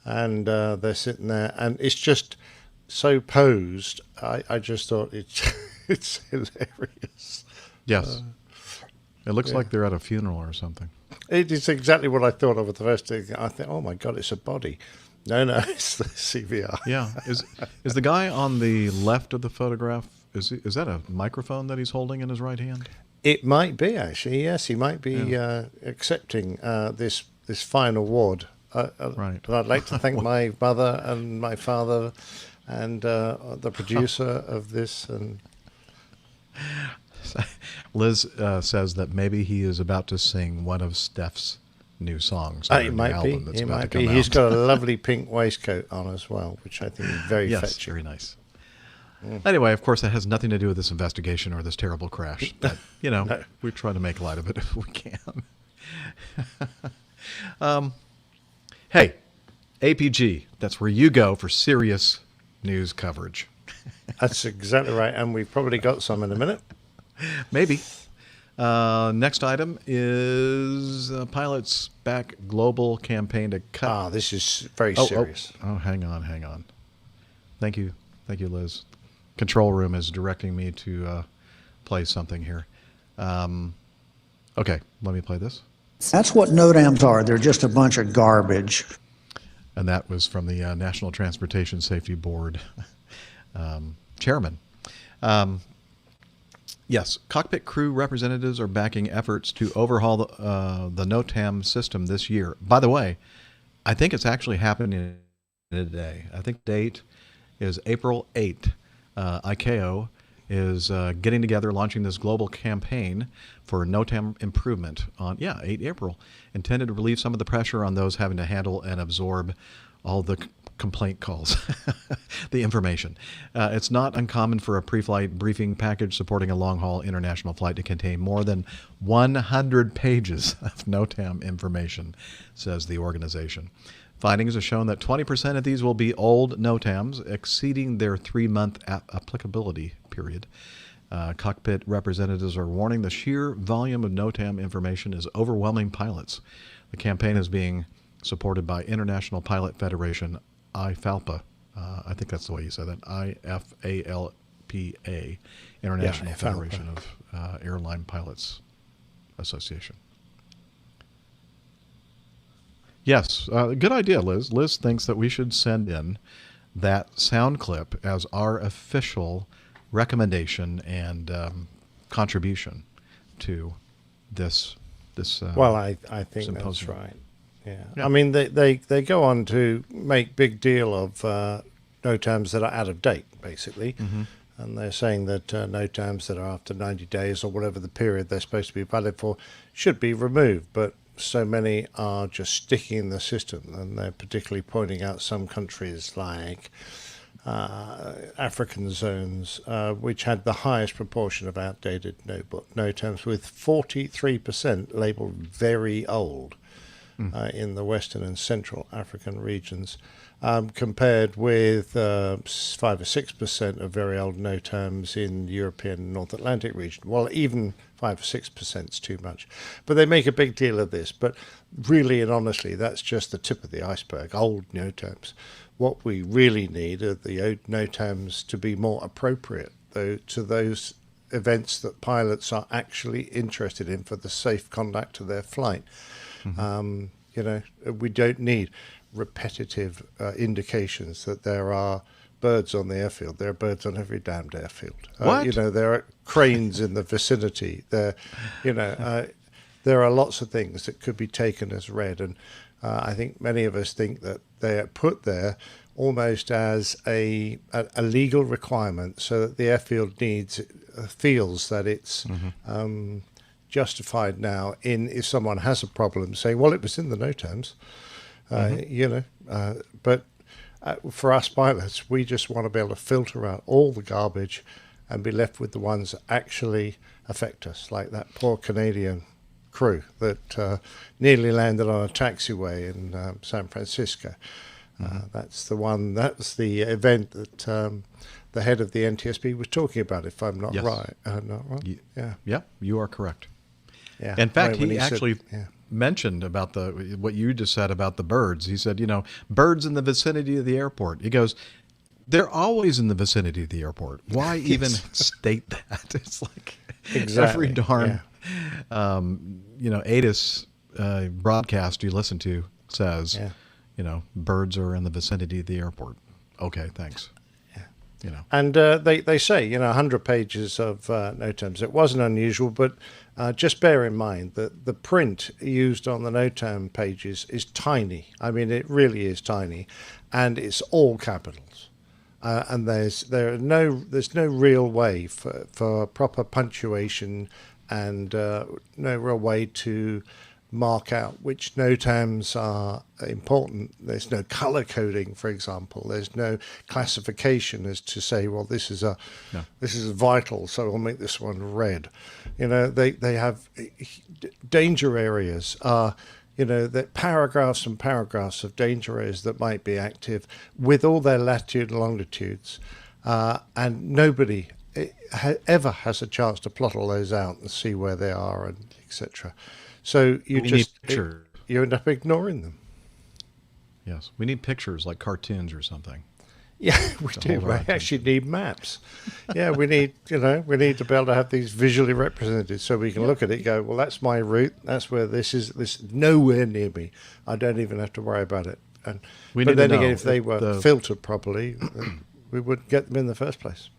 and they're sitting there, and it's just so posed. I just thought it's hilarious. Yes. It looks like they're at a funeral or something. It is exactly what I thought of at the first thing. I think, oh my God, it's a body. No, it's the CVR. Yeah. Is the guy on the left of the photograph, is that a microphone that he's holding in his right hand? It might be, actually. Yes, he might be accepting this fine award. Right. And I'd like to thank my mother and my father and the producer of this. And Liz says that maybe he is about to sing one of Steph's new songs. It might be. He might be. He's got a lovely pink waistcoat on as well, which I think is very fetching. Very nice. Anyway, of course, that has nothing to do with this investigation or this terrible crash. But, No. we try to make light of it if we can. Hey, APG, that's where you go for serious news coverage. That's exactly right. And we've probably got some in a minute. Maybe. Next item is pilots back global campaign to cut. This is very serious. Oh, hang on. Thank you, Liz. Control room is directing me to play something here. Okay, let me play this. That's what NOTAMs are. They're just a bunch of garbage. And that was from the National Transportation Safety Board chairman. Yes, cockpit crew representatives are backing efforts to overhaul the NOTAM system this year. By the way, I think it's actually happening today. I think the date is April 8th. ICAO is getting together, launching this global campaign for NOTAM improvement on 8 April, intended to relieve some of the pressure on those having to handle and absorb all the complaint calls, the information. It's not uncommon for a pre-flight briefing package supporting a long-haul international flight to contain more than 100 pages of NOTAM information, says the organization. Findings have shown that 20% of these will be old NOTAMs, exceeding their 3-month applicability period. Cockpit representatives are warning the sheer volume of NOTAM information is overwhelming pilots. The campaign is being supported by International Pilot Federation, IFALPA. I think that's the way you said that. IFALPA, International Federation of Airline Pilots Association. Yes, good idea, Liz. Liz thinks that we should send in that sound clip as our official recommendation and contribution to this. Well, I think symposium. that's right. Yeah. I mean, they go on to make big deal of NOTAMs that are out of date, basically. Mm-hmm. And they're saying that NOTAMs that are after 90 days or whatever the period they're supposed to be valid for should be removed. But so many are just sticking in the system, and they're particularly pointing out some countries like African zones, which had the highest proportion of outdated NOTAMs, with 43% labelled very old in the Western and Central African regions, compared with 5 or 6% of very old NOTAMs in the European and North Atlantic region. Well, even 5 or 6% is too much. But they make a big deal of this. But really and honestly, that's just the tip of the iceberg, old NOTAMs. What we really need are the old NOTAMs to be more appropriate to those events that pilots are actually interested in for the safe conduct of their flight. Mm-hmm. We don't need repetitive indications that there are birds on the airfield. There are birds on every damned airfield. What? There are cranes in the vicinity. There are lots of things that could be taken as read, and I think many of us think that they are put there almost as a legal requirement, so that the airfield feels that it's justified now in if someone has a problem saying, well, it was in the NOTAMs, but for us pilots, we just want to be able to filter out all the garbage and be left with the ones that actually affect us, like that poor Canadian crew that nearly landed on a taxiway in San Francisco. That's the one. That's the event that the head of the NTSB was talking about. If I'm not right, not wrong. Yeah, you are correct. Yeah. In fact, when he actually mentioned about what you just said about the birds. He said, birds in the vicinity of the airport. He goes, they're always in the vicinity of the airport. Why even state that? It's like every darn ATIS broadcast you listen to says, birds are in the vicinity of the airport. Okay, thanks. And they say, 100 pages of NOTAMs. It wasn't unusual, but just bear in mind that the print used on the NOTAM pages is tiny. I mean, it really is tiny, and it's all capitals. And there's no real way for proper punctuation, and no real way to mark out which NOTAMs are important. There's no color coding, for example. There's no classification as to say, well, this is vital, so we'll make this one red. They have danger areas. That paragraphs and paragraphs of danger areas that might be active with all their latitude and longitudes, and nobody ever has a chance to plot all those out and see where they are, and etc. So you end up ignoring them. Yes, we need pictures like cartoons or something. Yeah, we do. We actually need maps. Yeah, we need to be able to have these visually represented, so we can look at it and go, well, that's my route. That's where this is. This is nowhere near me. I don't even have to worry about it. But then again, if they were filtered properly, we wouldn't get them in the first place.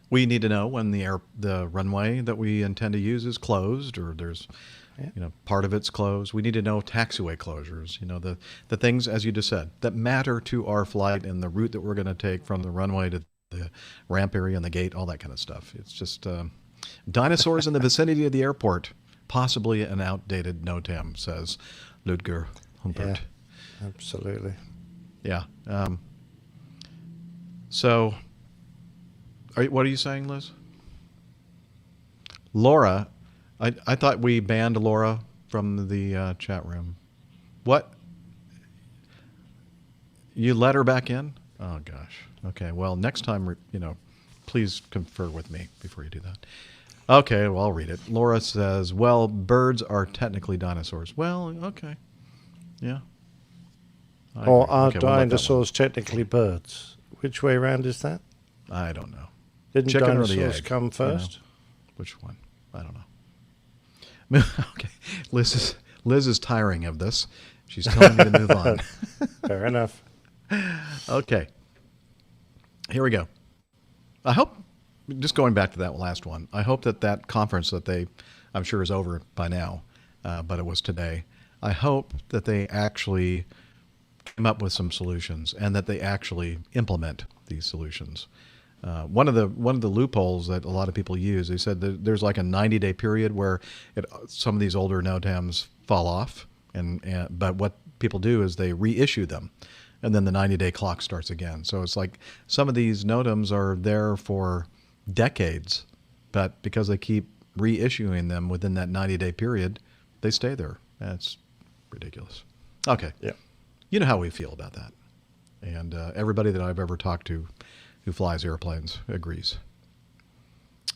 We need to know when the runway that we intend to use is closed, or there's part of it's closed. We need to know taxiway closures, the things, as you just said, that matter to our flight and the route that we're going to take from the runway to the ramp area and the gate, all that kind of stuff. It's just dinosaurs in the vicinity of the airport, possibly an outdated NOTAM, says Ludger Humpert. Yeah, absolutely. Yeah. So, what are you saying, Liz? Laura, I thought we banned Laura from the chat room. What? You let her back in? Oh, gosh. Okay, well, next time, please confer with me before you do that. Okay, well, I'll read it. Laura says, well, birds are technically dinosaurs. Well, okay. Yeah. Or are dinosaurs technically birds? Which way around is that? I don't know. Didn't Chicken or the dinosaurs egg, come first? Which one? I don't know. Okay. Liz is tiring of this. She's telling me to move on. Fair enough. Okay. Here we go. I hope, just going back to that last one, I hope that conference that I'm sure is over by now, but it was today. I hope that they actually come up with some solutions and that they actually implement these solutions. One of the loopholes that a lot of people use, they said that there's like a 90-day period where some of these older NOTAMs fall off, but what people do is they reissue them, and then the 90-day clock starts again. So it's like some of these NOTAMs are there for decades, but because they keep reissuing them within that 90-day period, they stay there. That's ridiculous. Okay. Yeah. You know how we feel about that. And everybody that I've ever talked to who flies airplanes agrees.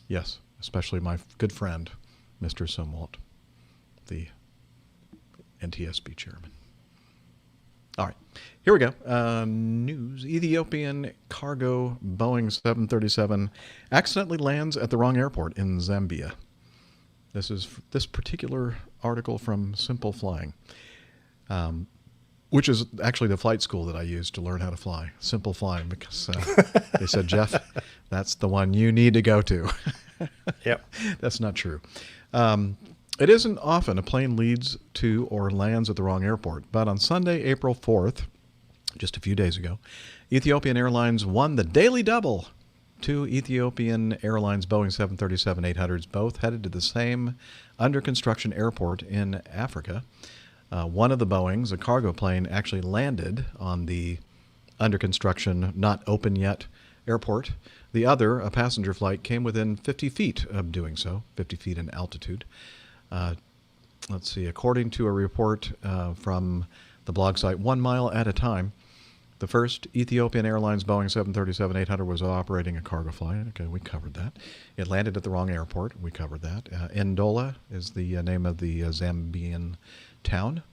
Yes, especially my good friend, Mr. Sumwalt, the NTSB chairman. All right, here we go. News. Ethiopian cargo Boeing 737 accidentally lands at the wrong airport in Zambia. This is this particular article from Simple Flying, which is actually the flight school that I used to learn how to fly. Simple Flying, because they said, Jeff, that's the one you need to go to. Yep. That's not true. It isn't often a plane leads to or lands at the wrong airport, but on Sunday, April 4th, just a few days ago, Ethiopian Airlines won the daily double. Two Ethiopian Airlines Boeing 737-800s both headed to the same under-construction airport in Africa. One of the Boeings, a cargo plane, actually landed on the under-construction, not open yet airport. The other, a passenger flight, came within 50 feet of doing so, 50 feet in altitude. Let's see, according to a report from the blog site 1 Mile at a Time, the first Ethiopian Airlines Boeing 737-800 was operating a cargo flight. Okay, we covered that. It landed at the wrong airport. We covered that. Ndola is the name of the Zambian town.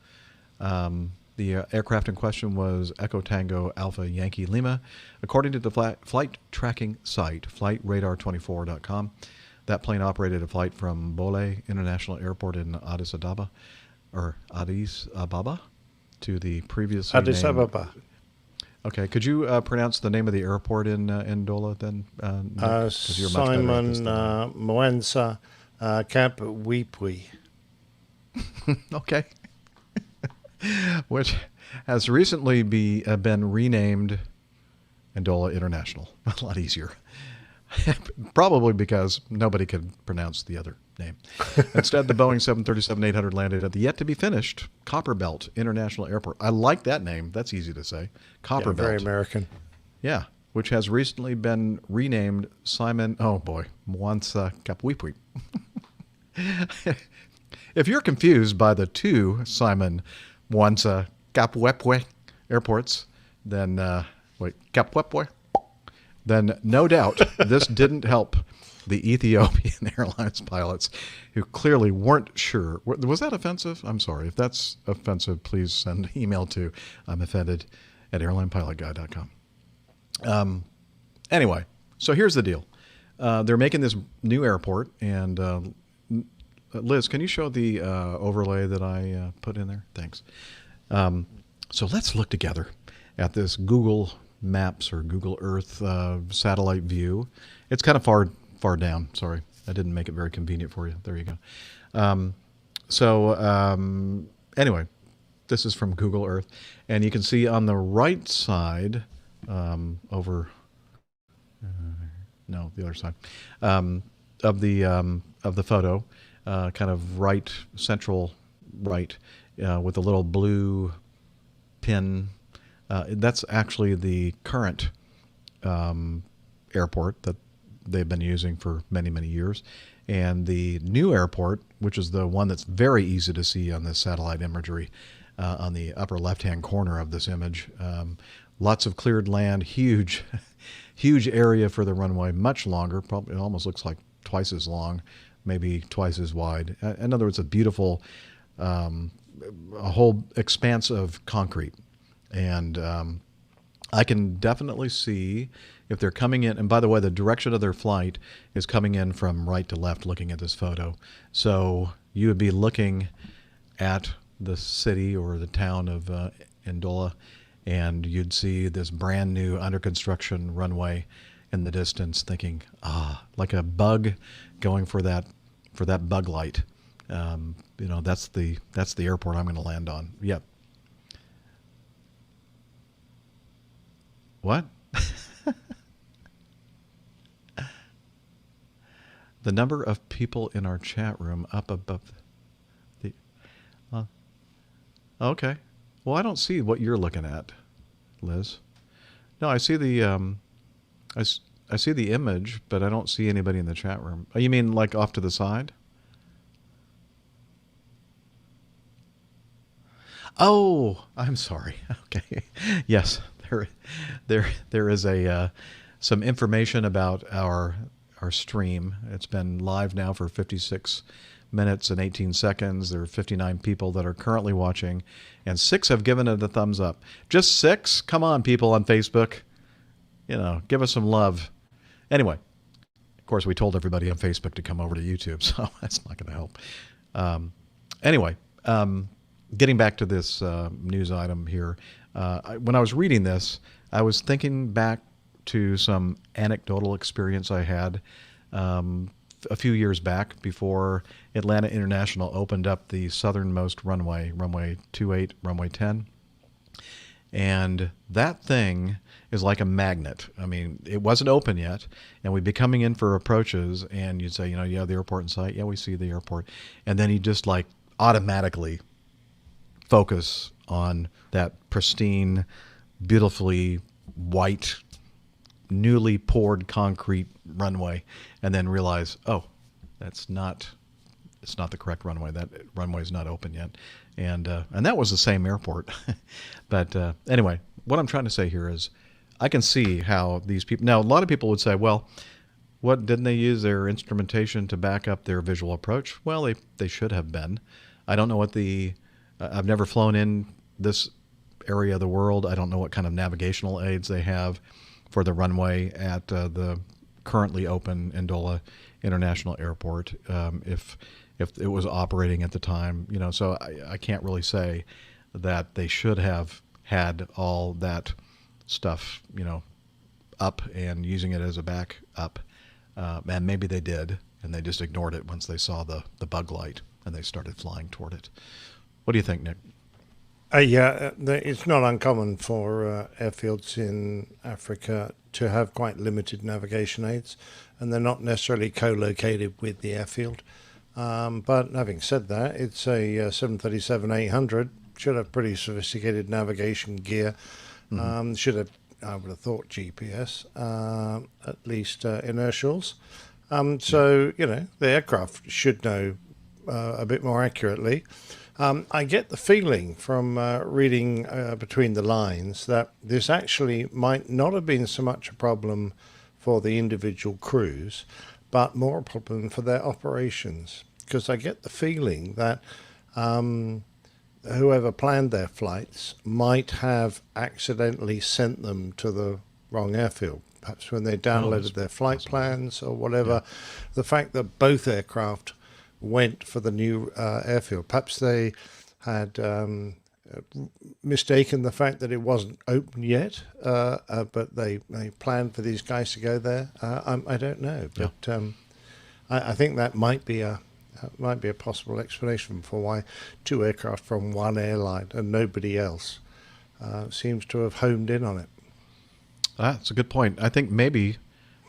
The aircraft in question was Echo Tango Alpha Yankee Lima. According to the flight tracking site, flightradar24.com, that plane operated a flight from Bole International Airport in Addis Ababa to the previously Addis named... Ababa. Okay, could you pronounce the name of the airport in Ndola then? Nick? 'Cause you're much better at this than I am. Mwensa Cap Weepwe. Okay. Which has recently been renamed Ndola International. A lot easier. Probably because nobody could pronounce the other name. Instead, the Boeing 737-800 landed at the yet-to-be-finished Copperbelt International Airport. I like that name. That's easy to say. Copperbelt. Yeah, very American. Yeah, which has recently been renamed Mwanza Kapwipwi. If you're confused by the two Simon Mwanza Kapwepwe airports, then, Kapwepwe, then no doubt this didn't help the Ethiopian Airlines pilots who clearly weren't sure. Was that offensive? I'm sorry. If that's offensive, please send an email to I'mOffended@airlinepilotguy.com. Anyway, so here's the deal. They're making this new airport, and Liz, can you show the overlay that I put in there? Thanks. So let's look together at this Google Maps or Google Earth satellite view. It's kind of far down. Sorry, I didn't make it very convenient for you. There you go. Anyway, this is from Google Earth, and you can see on the right side, the other side of the photo, kind of right, central right, with a little blue pin. That's actually the current airport that they've been using for many, many years. And the new airport, which is the one that's very easy to see on this satellite imagery on the upper left-hand corner of this image. Lots of cleared land, huge, huge area for the runway, much longer. Probably it almost looks like twice as long, maybe twice as wide. In other words, a beautiful, a whole expanse of concrete. And I can definitely see if they're coming in, and by the way, the direction of their flight is coming in from right to left looking at this photo. So you would be looking at the city or the town of Ndola, and you'd see this brand new under construction runway in the distance, thinking, like a bug going for that bug light. That's the airport I'm going to land on. Yep. What? The number of people in our chat room up above the... okay. Well, I don't see what you're looking at, Liz. No, I see the I see the image, but I don't see anybody in the chat room. Oh, you mean like off to the side? Oh, I'm sorry. Okay. Yes, there is some information about our stream. It's been live now for 56 minutes and 18 seconds. There are 59 people that are currently watching, and 6 have given it a thumbs up. Just 6? Come on, people on Facebook. Give us some love. Anyway, of course, we told everybody on Facebook to come over to YouTube, so that's not going to help. Anyway, getting back to this news item here, when I was reading this, I was thinking back to some anecdotal experience I had a few years back before Atlanta International opened up the southernmost runway, runway 28, runway 10. And that thing is like a magnet. I mean, it wasn't open yet, and we'd be coming in for approaches, and you'd say, you have the airport in sight? Yeah, we see the airport. And then he'd just like automatically focus on that pristine, beautifully white, newly poured concrete runway, and then realize, it's not the correct runway. That runway is not open yet. And that was the same airport. But anyway, what I'm trying to say here is I can see how these people... Now, a lot of people would say, well, didn't they use their instrumentation to back up their visual approach? Well, they should have been. I don't know what I've never flown in this area of the world. I don't know what kind of navigational aids they have for the runway at the currently open Ndola International Airport. If it was operating at the time, so I can't really say that they should have had all that stuff, up and using it as a backup. And maybe they did, and they just ignored it once they saw the bug light and they started flying toward it. What do you think, Nick? It's not uncommon for airfields in Africa to have quite limited navigation aids, and they're not necessarily co-located with the airfield. But having said that, it's a 737-800, should have pretty sophisticated navigation gear, should have, I would have thought, GPS, at least inertials. So, the aircraft should know a bit more accurately. I get the feeling from reading between the lines that this actually might not have been so much a problem for the individual crews, but more a problem for their operations. Because I get the feeling that whoever planned their flights might have accidentally sent them to the wrong airfield. Perhaps when they downloaded their flight plans or whatever. Yeah. The fact that both aircraft went for the new airfield. Perhaps they had mistaken the fact that it wasn't open yet, but they planned for these guys to go there. I don't know, but I think that might be a possible explanation for why 2 aircraft from one airline and nobody else seems to have homed in on it. That's a good point. I think maybe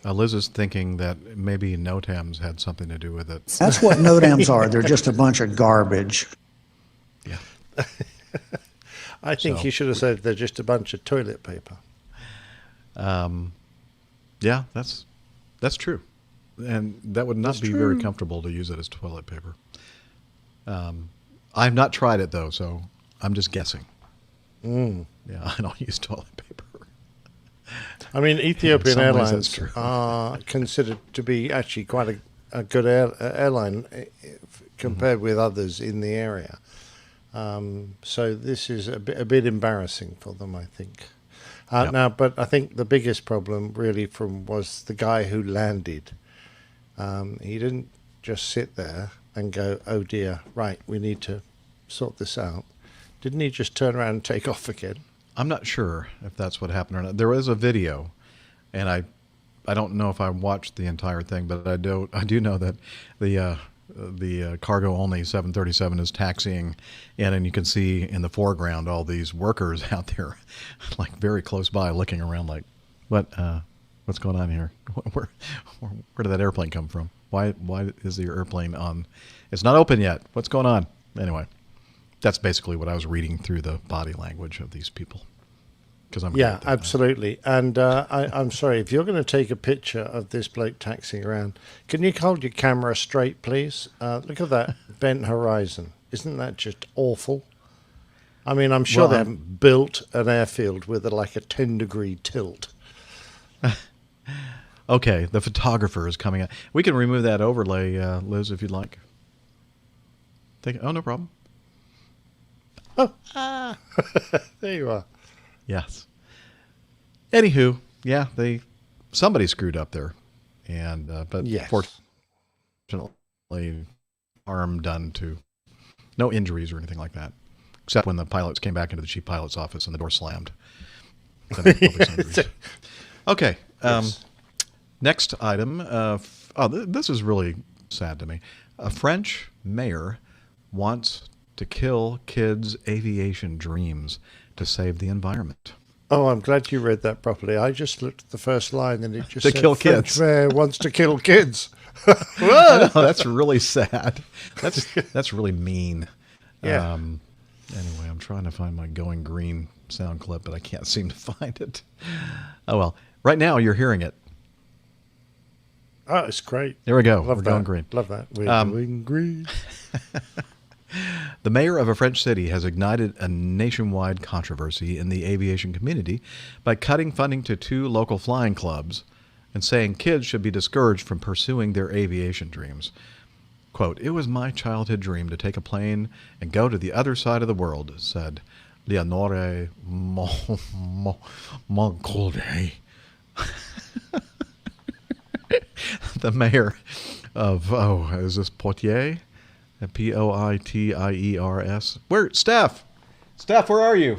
Liz is thinking that maybe NOTAMs had something to do with it. That's what NOTAMs are. They're just a bunch of garbage. Yeah. I think you should have said they're just a bunch of toilet paper. Yeah, that's true. And that would not be very comfortable to use it as toilet paper. I've not tried it, though, so I'm just guessing. Yeah, I don't use toilet paper. I mean, Ethiopian In some ways, Airlines that's true. are considered to be actually quite a good airline compared with others in the area. So this is a bit embarrassing for them, I think. Now, but I think the biggest problem really was the guy who landed. He didn't just sit there and go, oh dear, right, we need to sort this out. Didn't he just turn around and take off again? I'm not sure if that's what happened or not. There is a video, and I don't know if I watched the entire thing, but I do know that the cargo only 737 is taxiing in, and you can see in the foreground all these workers out there, like very close by, looking around like, what's going on here? Where did that airplane come from? Why is the airplane on? It's not open yet. What's going on? Anyway, that's basically what I was reading through the body language of these people. Yeah, absolutely. And I'm sorry, if you're going to take a picture of this bloke taxiing around, can you hold your camera straight, please? Look at that bent horizon. Isn't that just awful? I mean, I'm sure they haven't built an airfield with like a 10-degree tilt. Okay, the photographer is coming out. We can remove that overlay, Liz, if you'd like. Oh, no problem. Oh, there you are. Yes. Anywho, yeah, somebody screwed up there, and but yes. Fortunately, harm done to, no injuries or anything like that, except when the pilots came back into the chief pilot's office and the door slammed. Okay. Yes. Next item. This is really sad to me. A French mayor wants to kill kids' aviation dreams to save the environment. Oh, I'm glad you read that properly. I just looked at the first line and it just said kill French kids. mayor wants to kill kids. I know, that's really sad. That's really mean. Yeah. Anyway, I'm trying to find my Going Green sound clip, but I can't seem to find it. Oh, well. Right now, you're hearing it. Oh, it's great. There we go. Love We're that. going green. Love that. We're going green. The mayor of a French city has ignited a nationwide controversy in the aviation community by cutting funding to 2 local flying clubs and saying kids should be discouraged from pursuing their aviation dreams. Quote, "It was my childhood dream to take a plane and go to the other side of the world," said Leonore Moncolde, the mayor of, is this Poitiers? Poitiers. Where, Steph, where are you?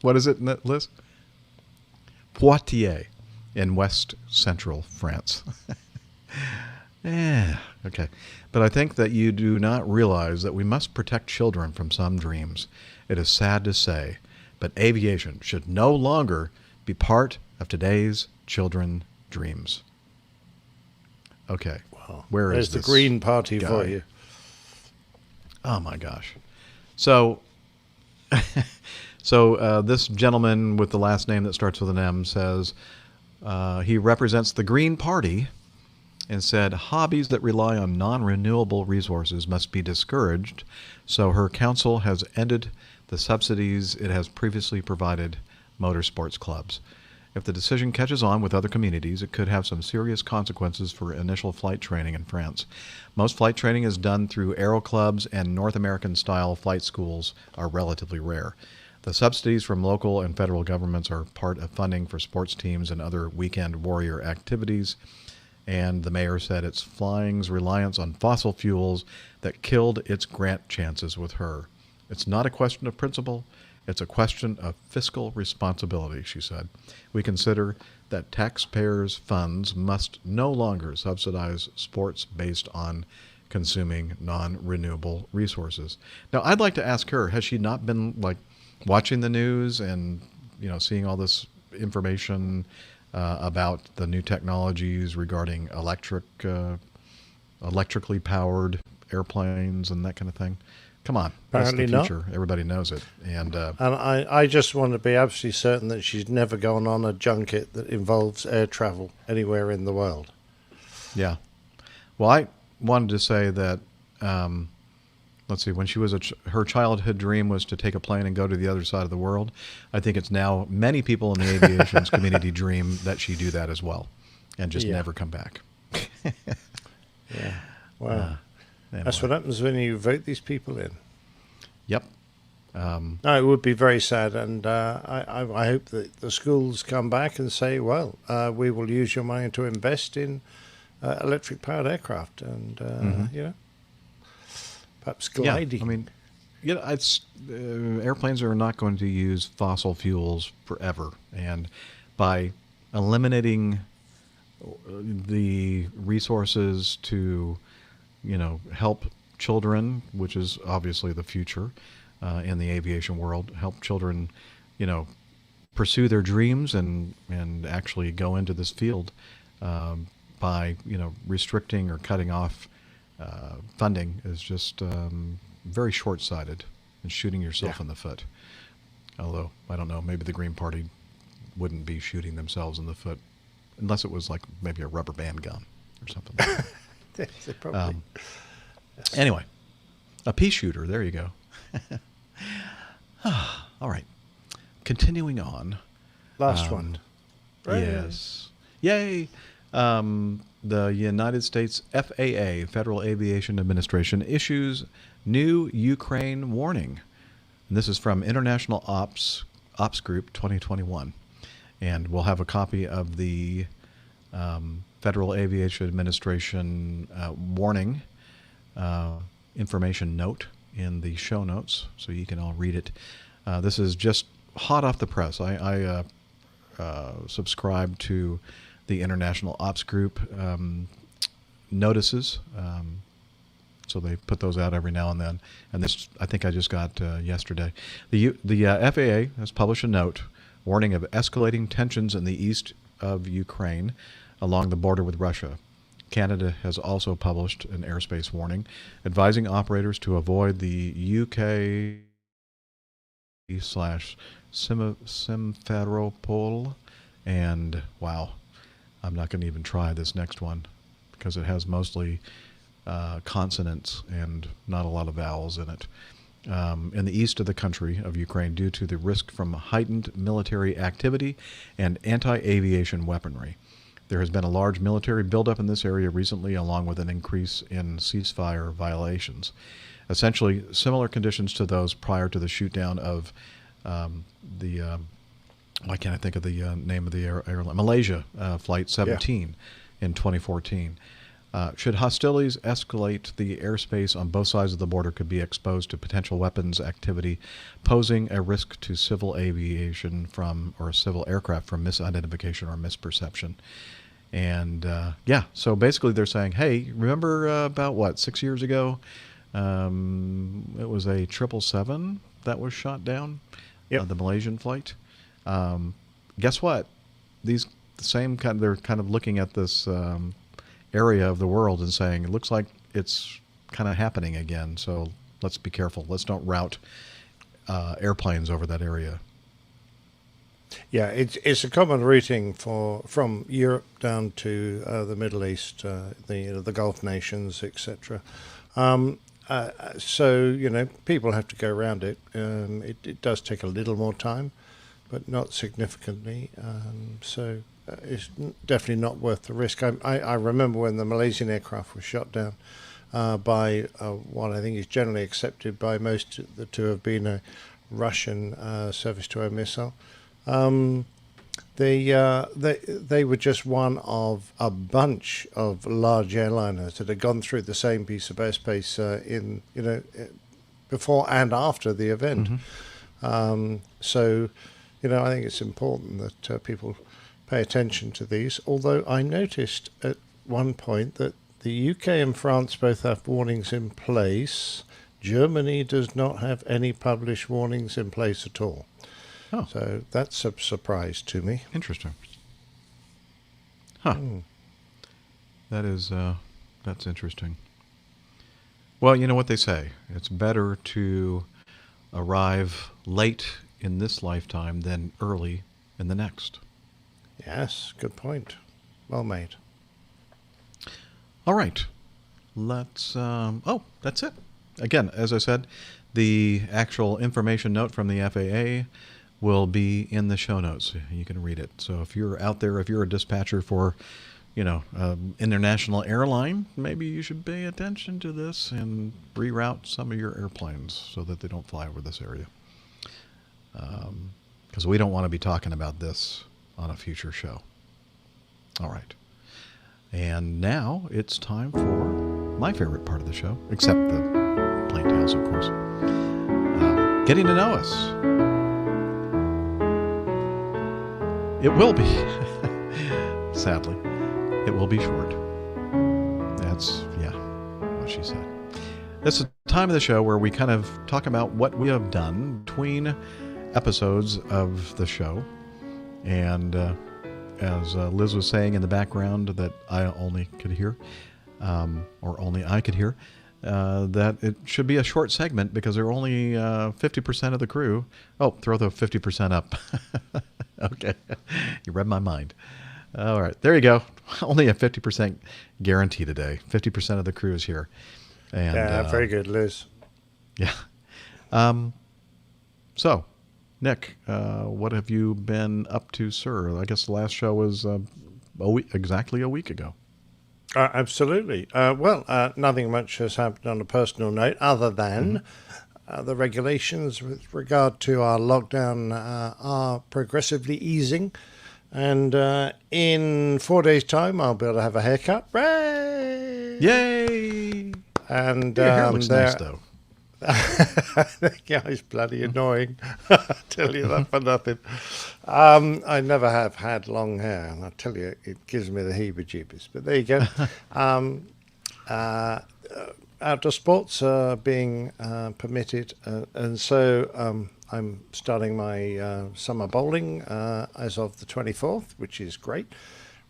What is it, Liz? Poitiers in west central France. Yeah, okay. But I think that you do not realize that we must protect children from some dreams. It is sad to say, but aviation should no longer be part of today's children's dreams. Okay. Wow. Where is There's this the Green Party guy? for you. Oh my gosh. So this gentleman with the last name that starts with an M says he represents the Green Party and said hobbies that rely on non-renewable resources must be discouraged, so her council has ended the subsidies it has previously provided motorsports clubs. If the decision catches on with other communities, it could have some serious consequences for initial flight training in France. Most flight training is done through aero clubs, and North American-style flight schools are relatively rare. The subsidies from local and federal governments are part of funding for sports teams and other weekend warrior activities. And the mayor said it's flying's reliance on fossil fuels that killed its grant chances with her. It's not a question of principle. It's a question of fiscal responsibility, she said. We consider that taxpayers' funds must no longer subsidize sports based on consuming non-renewable resources. Now, I'd like to ask her, has she not been like watching the news and, seeing all this information about the new technologies regarding electrically powered airplanes and that kind of thing? Come on, Apparently that's the not. future. Everybody knows it. And And I just want to be absolutely certain that she's never gone on a junket that involves air travel anywhere in the world. yeah. Well, I wanted to say that, let's see, when she was her childhood dream was to take a plane and go to the other side of the world. I think it's now many people in the aviation community dream that she do that as well and just never come back. Yeah. Wow. Anyway. That's what happens when you vote these people in. Yep. No, it would be very sad, and I hope that the schools come back and say, well, we will use your money to invest in electric-powered aircraft, and, you know, perhaps gliding. Yeah, I mean, it's airplanes are not going to use fossil fuels forever, and by eliminating the resources to, help children, which is obviously the future in the aviation world, help children, pursue their dreams and actually go into this field by, restricting or cutting off funding is just very short-sighted and shooting yourself in the foot. Although, I don't know, maybe the Green Party wouldn't be shooting themselves in the foot unless it was like maybe a rubber band gun or something like that. Probably. Anyway, a pea shooter. There you go. All right. Continuing on. Last one. Right. Yes. Yay. The United States FAA, Federal Aviation Administration, issues new Ukraine warning. And this is from International Ops Group 2021. And we'll have a copy of the Federal Aviation Administration warning information note in the show notes, so you can all read it. This is just hot off the press. I subscribe to the International Ops Group notices, so they put those out every now and then. And this, I think I just got yesterday. The FAA has published a note warning of escalating tensions in the east of Ukraine along the border with Russia. Canada has also published an airspace warning advising operators to avoid the UK/Simferopol. And wow, I'm not going to even try this next one because it has mostly consonants and not a lot of vowels in it. In the east of the country of Ukraine due to the risk from heightened military activity and anti-aviation weaponry. There has been a large military buildup in this area recently, along with an increase in ceasefire violations. Essentially, similar conditions to those prior to the shootdown of why can't I think of the name of the airline? Malaysia Flight 17 in 2014. Should hostilities escalate, the airspace on both sides of the border could be exposed to potential weapons activity, posing a risk to civil aviation or civil aircraft from misidentification or misperception. And so basically they're saying, hey, remember about 6 years ago, it was a 777 that was shot down, the Malaysian flight. Guess what? They're kind of looking at this area of the world and saying, it looks like it's kind of happening again. So let's be careful. Let's don't route airplanes over that area. Yeah, it's a common routing from Europe down to the Middle East, the Gulf nations, etc. So people have to go around it. It does take a little more time, but not significantly. So it's definitely not worth the risk. I remember when the Malaysian aircraft was shot down by what I think is generally accepted by most to have been a Russian surface-to-air missile. They were just one of a bunch of large airliners that had gone through the same piece of airspace before and after the event. So I think it's important that people pay attention to these. Although I noticed at one point that the UK and France both have warnings in place. Germany does not have any published warnings in place at all. Oh. So that's a surprise to me. Interesting. Huh. That is, that's interesting. Well, you know what they say. It's better to arrive late in this lifetime than early in the next. Yes, good point. Well made. All right. Let's... that's it. Again, as I said, the actual information note from the FAA will be in the show notes. You can read it. So if you're out there, if you're a dispatcher for, international airline, maybe you should pay attention to this and reroute some of your airplanes so that they don't fly over this area. Because we don't want to be talking about this on a future show. All right. And now it's time for my favorite part of the show, except the plain tales, of course. Getting to know us. It will be, sadly, it will be short. That's, what she said. This is the time of the show where we kind of talk about what we have done between episodes of the show. And as Liz was saying in the background that I only could hear, or only I could hear, that it should be a short segment because there are only 50% of the crew. Oh, throw the 50% up. Okay. You read my mind. All right. There you go. Only a 50% guarantee today. 50% of the crew is here. And, very good, Liz. Yeah. So, Nick, what have you been up to, sir? I guess the last show was exactly a week ago. Absolutely. Nothing much has happened on a personal note other than the regulations with regard to our lockdown are progressively easing. And in 4 days' time, I'll be able to have a haircut. Hooray! Yay! And your hair looks nice, though. Yeah, it's bloody annoying. I tell you that for nothing. I never have had long hair, and I tell you, it gives me the heebie-jeebies. But there you go. Outdoor sports are being permitted, and so I'm starting my summer bowling as of the 24th, which is great.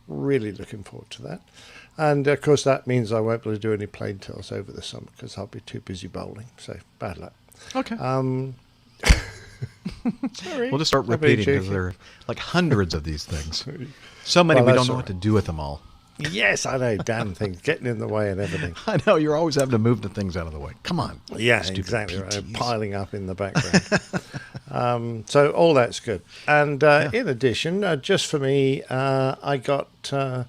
Really looking forward to that. And, of course, that means I won't be able to do any plain tales over the summer because I'll be too busy bowling. So, bad luck. Okay. Sorry. We'll just start repeating because there are like hundreds of these things. So many we don't know what to do with them all. Yes, I know. Damn things getting in the way and everything. I know. You're always having to move the things out of the way. Come on. Yeah, exactly. Right. Piling up in the background. So all that's good. And in addition, just for me, I got a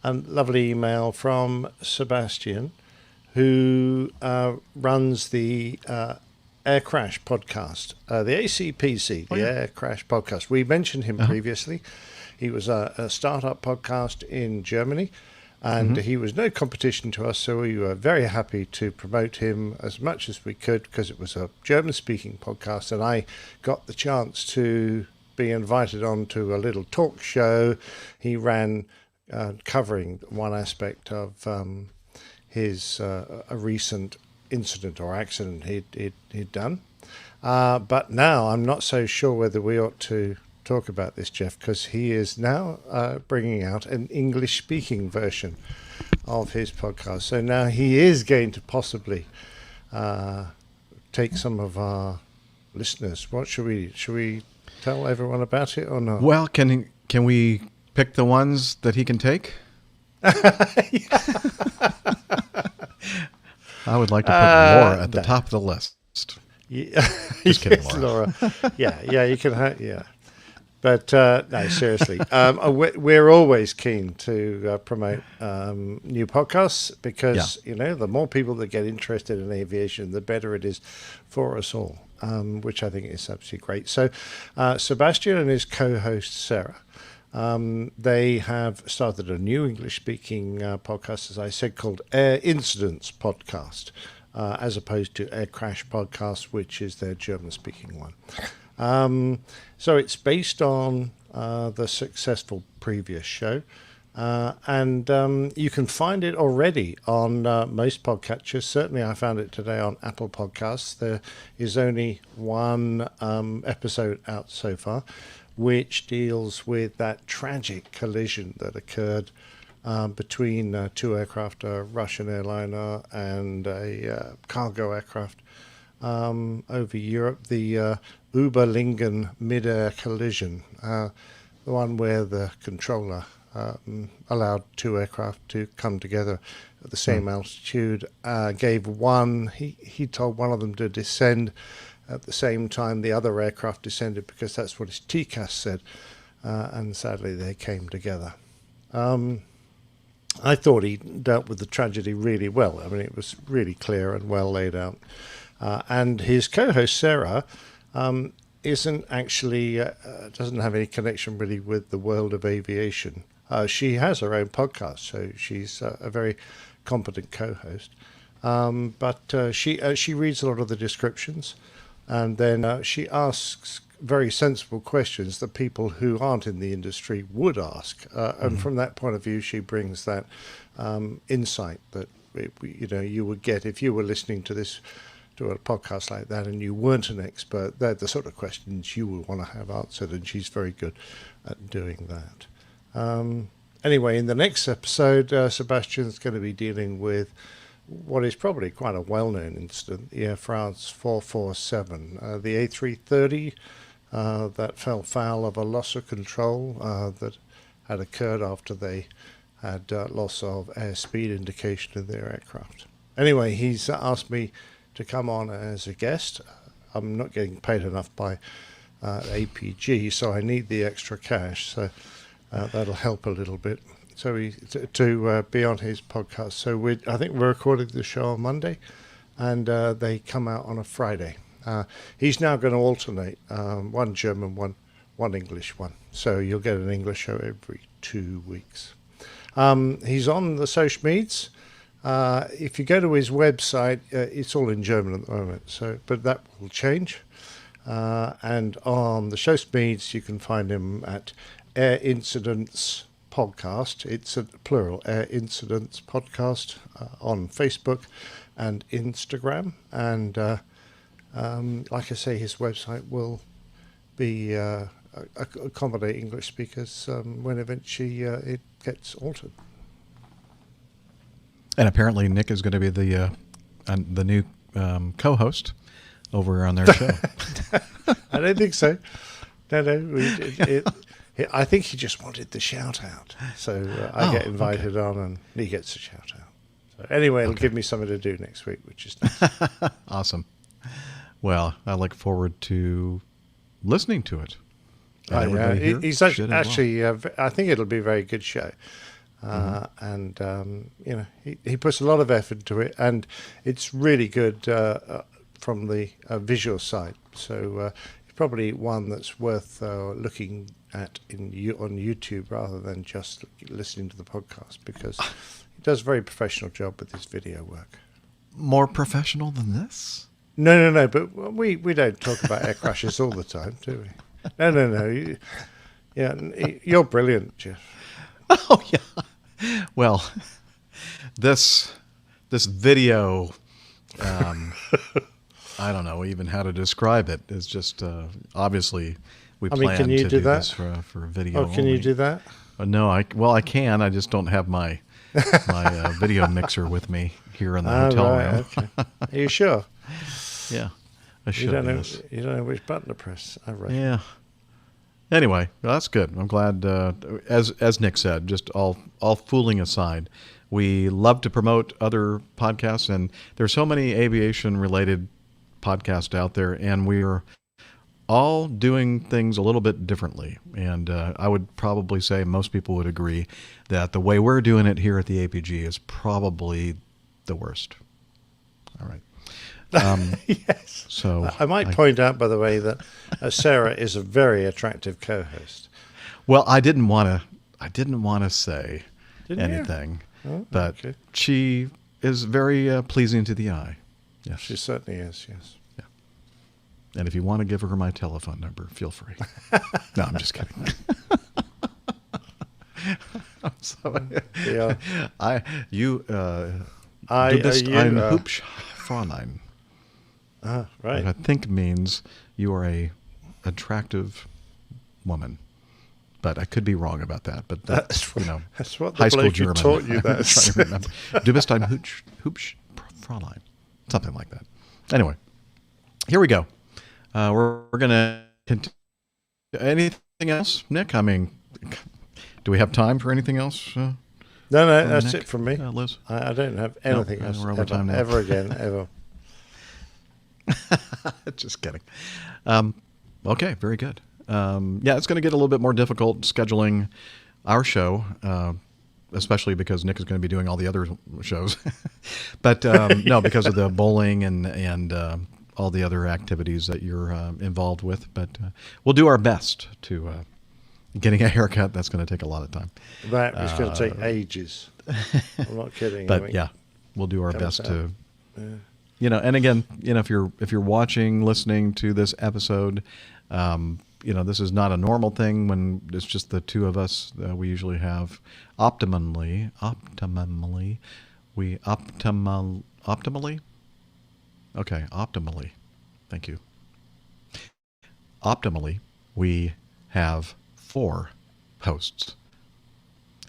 lovely email from Sebastian, who runs the Air Crash podcast, the ACPC, Air Crash podcast. We mentioned him previously. He was a startup podcast in Germany, and he was no competition to us, so we were very happy to promote him as much as we could because it was a German-speaking podcast, and I got the chance to be invited on to a little talk show he ran covering one aspect of his a recent incident or accident he'd done. But now I'm not so sure whether we ought to talk about this, Jeff, because he is now bringing out an English-speaking version of his podcast. So now he is going to possibly take some of our listeners. What should we tell everyone about it or not? Well, can we pick the ones that he can take? I would like to put Laura at the top of the list. Yeah. Just kidding, Laura. Yeah, you can. Yeah. But no, seriously, we're always keen to promote new podcasts because, the more people that get interested in aviation, the better it is for us all, which I think is absolutely great. So Sebastian and his co-host, Sarah, they have started a new English-speaking podcast, as I said, called Air Incidents Podcast, as opposed to Air Crash Podcast, which is their German-speaking one. So it's based on the successful previous show, and you can find it already on most podcatchers. Certainly I found it today on Apple Podcasts. There is only one episode out so far, which deals with that tragic collision that occurred between two aircraft, a Russian airliner and a cargo aircraft over Europe. The Überlingen mid-air collision, the one where the controller allowed two aircraft to come together at the same altitude, gave one, he told one of them to descend at the same time the other aircraft descended, because that's what his TCAS said, and sadly they came together. I thought he dealt with the tragedy really well. I mean, it was really clear and well laid out. And his co-host, Sarah, isn't actually, doesn't have any connection really with the world of aviation. She has her own podcast, so she's a very competent co-host. But she reads a lot of the descriptions, and then she asks very sensible questions that people who aren't in the industry would ask. And from that point of view, she brings that insight that you would get if you were listening to a podcast like that and you weren't an expert. They're the sort of questions you would want to have answered, and she's very good at doing that. Anyway, in the next episode, Sebastian's going to be dealing with what is probably quite a well-known incident, the Air France 447, the A330 that fell foul of a loss of control that had occurred after they had loss of airspeed indication in their aircraft. Anyway, he's asked me to come on as a guest. I'm not getting paid enough by APG, so I need the extra cash, so that'll help a little bit. So to be on his podcast. So I think we're recording the show on Monday, and they come out on a Friday. He's now going to alternate one German, one English one. So you'll get an English show every 2 weeks. He's on the social medias. If you go to his website, it's all in German at the moment. But that will change. And on the show medias, you can find him at Air Incidents Podcast. It's a plural, Air Incidents Podcast, on Facebook and Instagram. And like I say, his website will be accommodate English speakers when eventually it gets altered. And apparently Nick is going to be the new co-host over on their show. I don't think so. No. I think he just wanted the shout out. So I get invited on and he gets a shout out. So anyway, it'll give me something to do next week, which is nice. Awesome. Well, I look forward to listening to it. He's actually I think it'll be a very good show. And he puts a lot of effort into it, and it's really good from the visual side. So it's probably one that's worth looking at on YouTube rather than just listening to the podcast, because he does a very professional job with his video work. More professional than this? No. But we don't talk about air crashes all the time, do we? No. You're brilliant, Jeff. Oh yeah. Well, this video, I don't know even how to describe it. It's just obviously we plan can you to do that? This for video. Oh, can only. you do that? No, I can. I just don't have my video mixer with me here in the hotel room. Okay. Are you sure? Yeah, I should. You don't know which button to press. I reckon. Yeah. Anyway, well, that's good. I'm glad. As Nick said, just all fooling aside, we love to promote other podcasts, and there's so many aviation-related podcasts out there, and we're all doing things a little bit differently. And I would probably say most people would agree that the way we're doing it here at the APG is probably the worst. All right. Yes. So I might point out, by the way, that Sarah is a very attractive co-host. Well, I didn't want to say anything, but she is very pleasing to the eye. Yes, she certainly is. Yes. Yeah. And if you want to give her my telephone number, feel free. No, I'm just kidding. I'm sorry. Yeah. Du bist ein hübsch Fräulein. Right. Which I think means you are a attractive woman. but I could be wrong about that. But that's that's what the high school bloke who German taught you I'm that trying to remember. Du bist ein Hübsch Fräulein, something like that. Anyway, here we go. We're going to continue. Anything else, Nick? I mean, do we have time for anything else? No, that's Nick? it from me. Liz? I don't have anything else we're over time now. ever again, ever. Just kidding. Okay, very good. It's going to get a little bit more difficult scheduling our show, especially because Nick is going to be doing all the other shows. But no, because of the bowling and all the other activities that you're involved with. But we'll do our best to getting a haircut. That's going to take a lot of time. That is going to take ages. I'm not kidding. But we'll do our best to. And again, if you're watching, listening to this episode, this is not a normal thing when it's just the two of us. We usually have optimally. Thank you. Optimally, we have 4 hosts.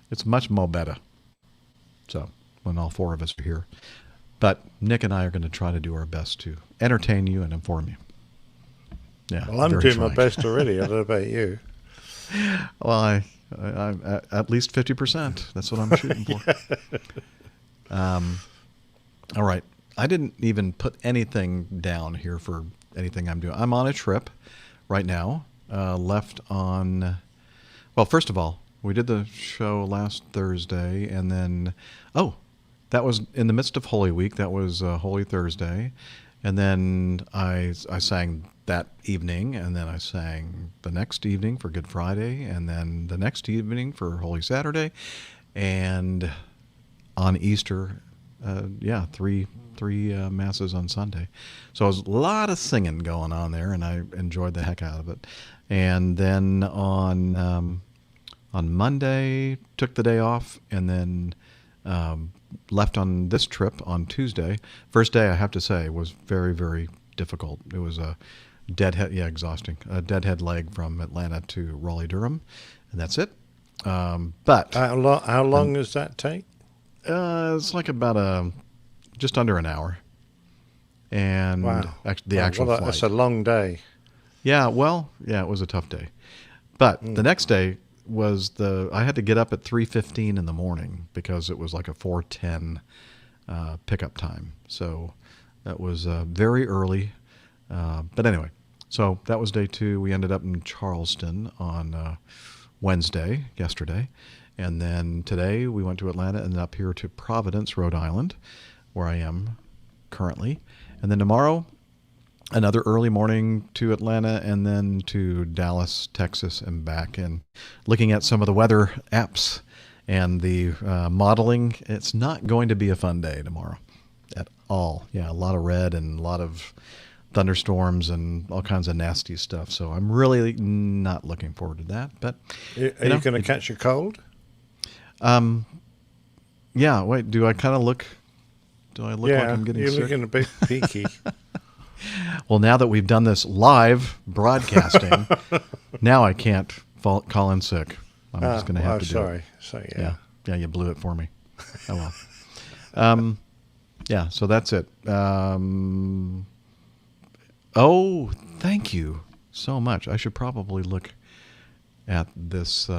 It's much more better. So when all 4 of us are here. But Nick and I are going to try to do our best to entertain you and inform you. Yeah. Well, I'm doing my best already. I don't know about you. Well, I'm at least 50%. That's what I'm shooting for. All right. I didn't even put anything down here for anything I'm doing. I'm on a trip right now. Left on. Well, first of all, we did the show last Thursday, and then that was in the midst of Holy Week. That was Holy Thursday. And then I sang that evening, and then I sang the next evening for Good Friday, and then the next evening for Holy Saturday. And on Easter, three masses on Sunday. So it was a lot of singing going on there, and I enjoyed the heck out of it. And then on Monday, took the day off, and then left on this trip on Tuesday. First day, I have to say, was very, very difficult. It was a exhausting. A deadhead leg from Atlanta to Raleigh-Durham, and that's it. But how long does that take? It's like about just under an hour. And wow. The actual flight. That's a long day. Yeah, well, it was a tough day. But the next day was I had to get up at 3:15 in the morning because it was like a 4:10 pickup time. So that was very early. But anyway, so that was day 2. We ended up in Charleston on Wednesday, yesterday. And then today we went to Atlanta and up here to Providence, Rhode Island, where I am currently. And then tomorrow, another early morning to Atlanta and then to Dallas, Texas, and back. And looking at some of the weather apps and the modeling, it's not going to be a fun day tomorrow at all. Yeah, a lot of red and a lot of thunderstorms and all kinds of nasty stuff. So I'm really not looking forward to that. But are you going to catch a cold? Yeah. Wait. Do I kind of look? Do I look like I'm getting sick? You're looking a bit peaky. Well, now that we've done this live broadcasting, now I can't call in sick. I'm just going to have to do it. Sorry. Yeah. You blew it for me. Oh well. Yeah. So that's it. Oh, thank you so much. I should probably look at this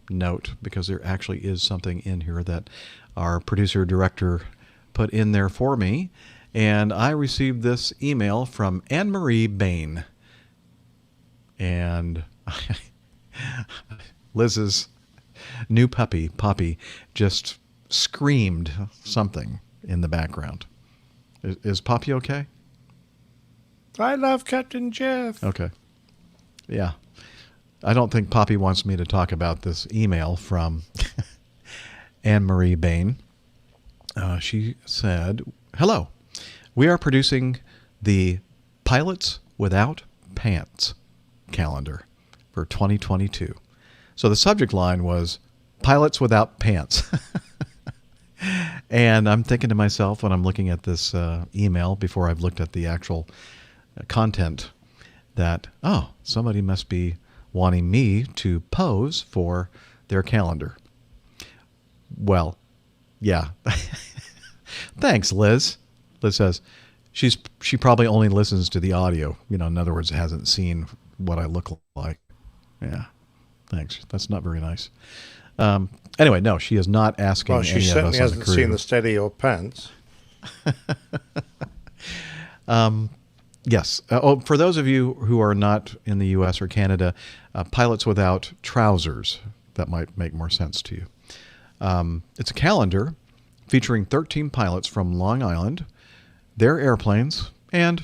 note because there actually is something in here that our producer-director put in there for me. And I received this email from Anne-Marie Bain. And Liz's new puppy, Poppy, just screamed something in the background. Is Poppy okay? I love Captain Jeff. Okay. Yeah. I don't think Poppy wants me to talk about this email from Anne-Marie Bain. She said, "Hello. We are producing the Pilots Without Pants calendar for 2022. So the subject line was Pilots Without Pants. And I'm thinking to myself when I'm looking at this email before I've looked at the actual content that, somebody must be wanting me to pose for their calendar. Well, yeah. Thanks, Liz. Liz says she probably only listens to the audio. In other words, hasn't seen what I look like. Yeah. Thanks. That's not very nice. Anyway, no, she is not asking Well, she any of us certainly on the hasn't crew. seen the steady or pants. Yes. For those of you who are not in the U.S. or Canada, pilots without trousers, that might make more sense to you. It's a calendar featuring 13 pilots from Long Island, their airplanes, and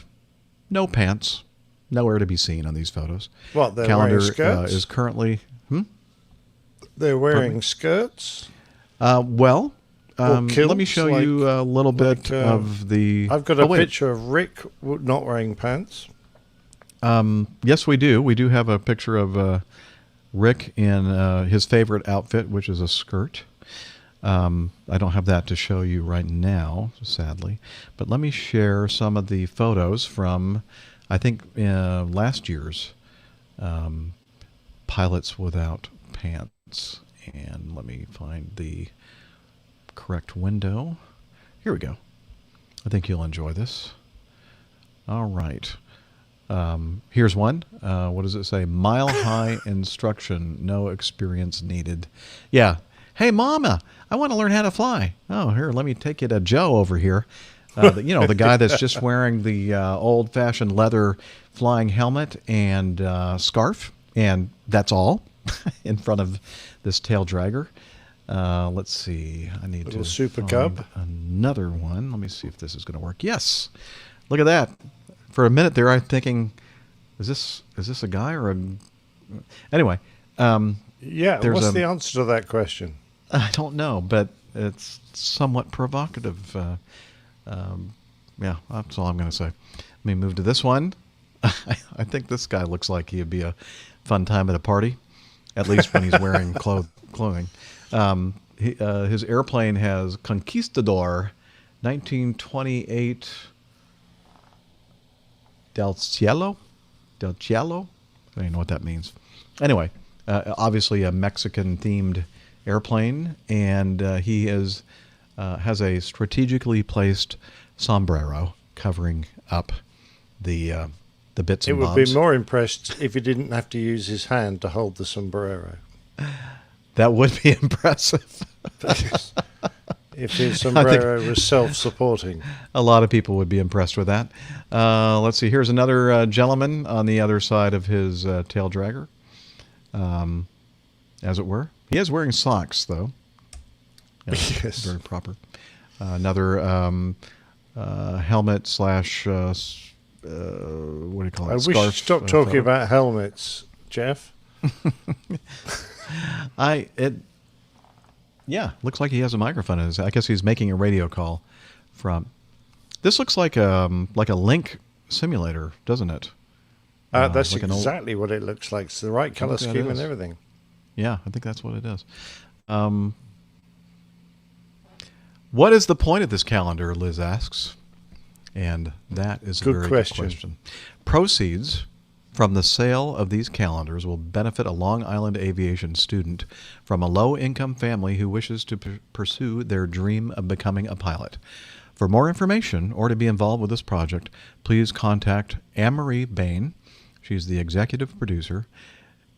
no pants, nowhere to be seen on these photos. What, they're calendar wearing skirts? Is currently... They're wearing skirts? Well, let me kilts, show you a little bit of the... I've got a picture of Rick not wearing pants. Yes, we do. We do have a picture of Rick in his favorite outfit, which is a skirt. I don't have that to show you right now, sadly. But let me share some of the photos from, I think, last year's Pilots Without Pants. And let me find the correct window. Here we go. I think you'll enjoy this. All right. Here's one. What does it say? Mile high instruction, no experience needed. Yeah. Hey, Mama, I want to learn how to fly. Oh, here, let me take you to Joe over here. The guy that's just wearing the old-fashioned leather flying helmet and scarf, and that's all in front of this tail dragger. Let's see. I need Little to Super find Cub. another one. Let me see if this is going to work. Yes. Look at that. For a minute there, I'm thinking, is this a guy or a... Anyway. Yeah, what's the answer to that question? I don't know, but it's somewhat provocative. Yeah, that's all I'm going to say. Let me move to this one. I think this guy looks like he'd be a fun time at a party, at least when he's wearing clothing. His airplane has Conquistador 1928 Del Cielo. I don't even know what that means. Anyway, obviously a Mexican-themed airplane, and he has a strategically placed sombrero covering up the bits and bobs. It would be more impressed if he didn't have to use his hand to hold the sombrero. That would be impressive. If his sombrero was self-supporting. A lot of people would be impressed with that. Let's see. Here's another gentleman on the other side of his tail dragger, as it were. He is wearing socks, though. Yeah, yes. Very proper. Another helmet slash, what do you call it? I Scarf, wish you'd stop talking about helmets, Jeff. Yeah, looks like he has a microphone. I guess he's making a radio call from. This looks like a Link simulator, doesn't it? That's like exactly what it looks like. It's the right color scheme and everything. Yeah, I think that's what it is. What is the point of this calendar, Liz asks. And that is a very good question. Proceeds from the sale of these calendars will benefit a Long Island Aviation student from a low-income family who wishes to pursue their dream of becoming a pilot. For more information or to be involved with this project, please contact Anne-Marie Bain. She's the executive producer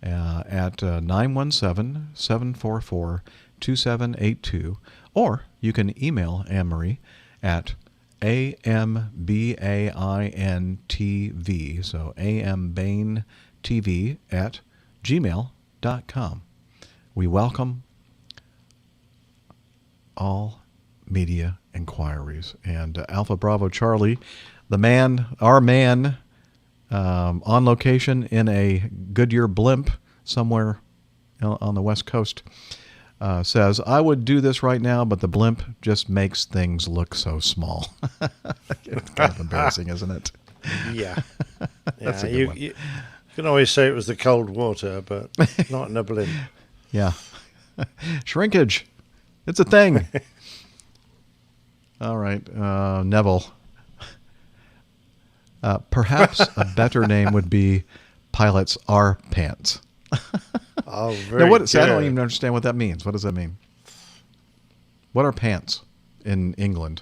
at 917-744-2782, or you can email Anne-Marie at AMBAINTV, so AMBainTV at gmail.com. We welcome all media inquiries. And Alpha Bravo Charlie, our man, on location in a Goodyear blimp somewhere on the West Coast, says, I would do this right now, but the blimp just makes things look so small. It's kind of embarrassing, isn't it? Yeah. That's a you, good one. you can always say it was the cold water, but not in a blimp. Yeah. Shrinkage. It's a thing. All right. Neville. Perhaps a better name would be Pilots Are Pants. Oh, very now, good. I don't even understand what that means. What does that mean? What are pants in England?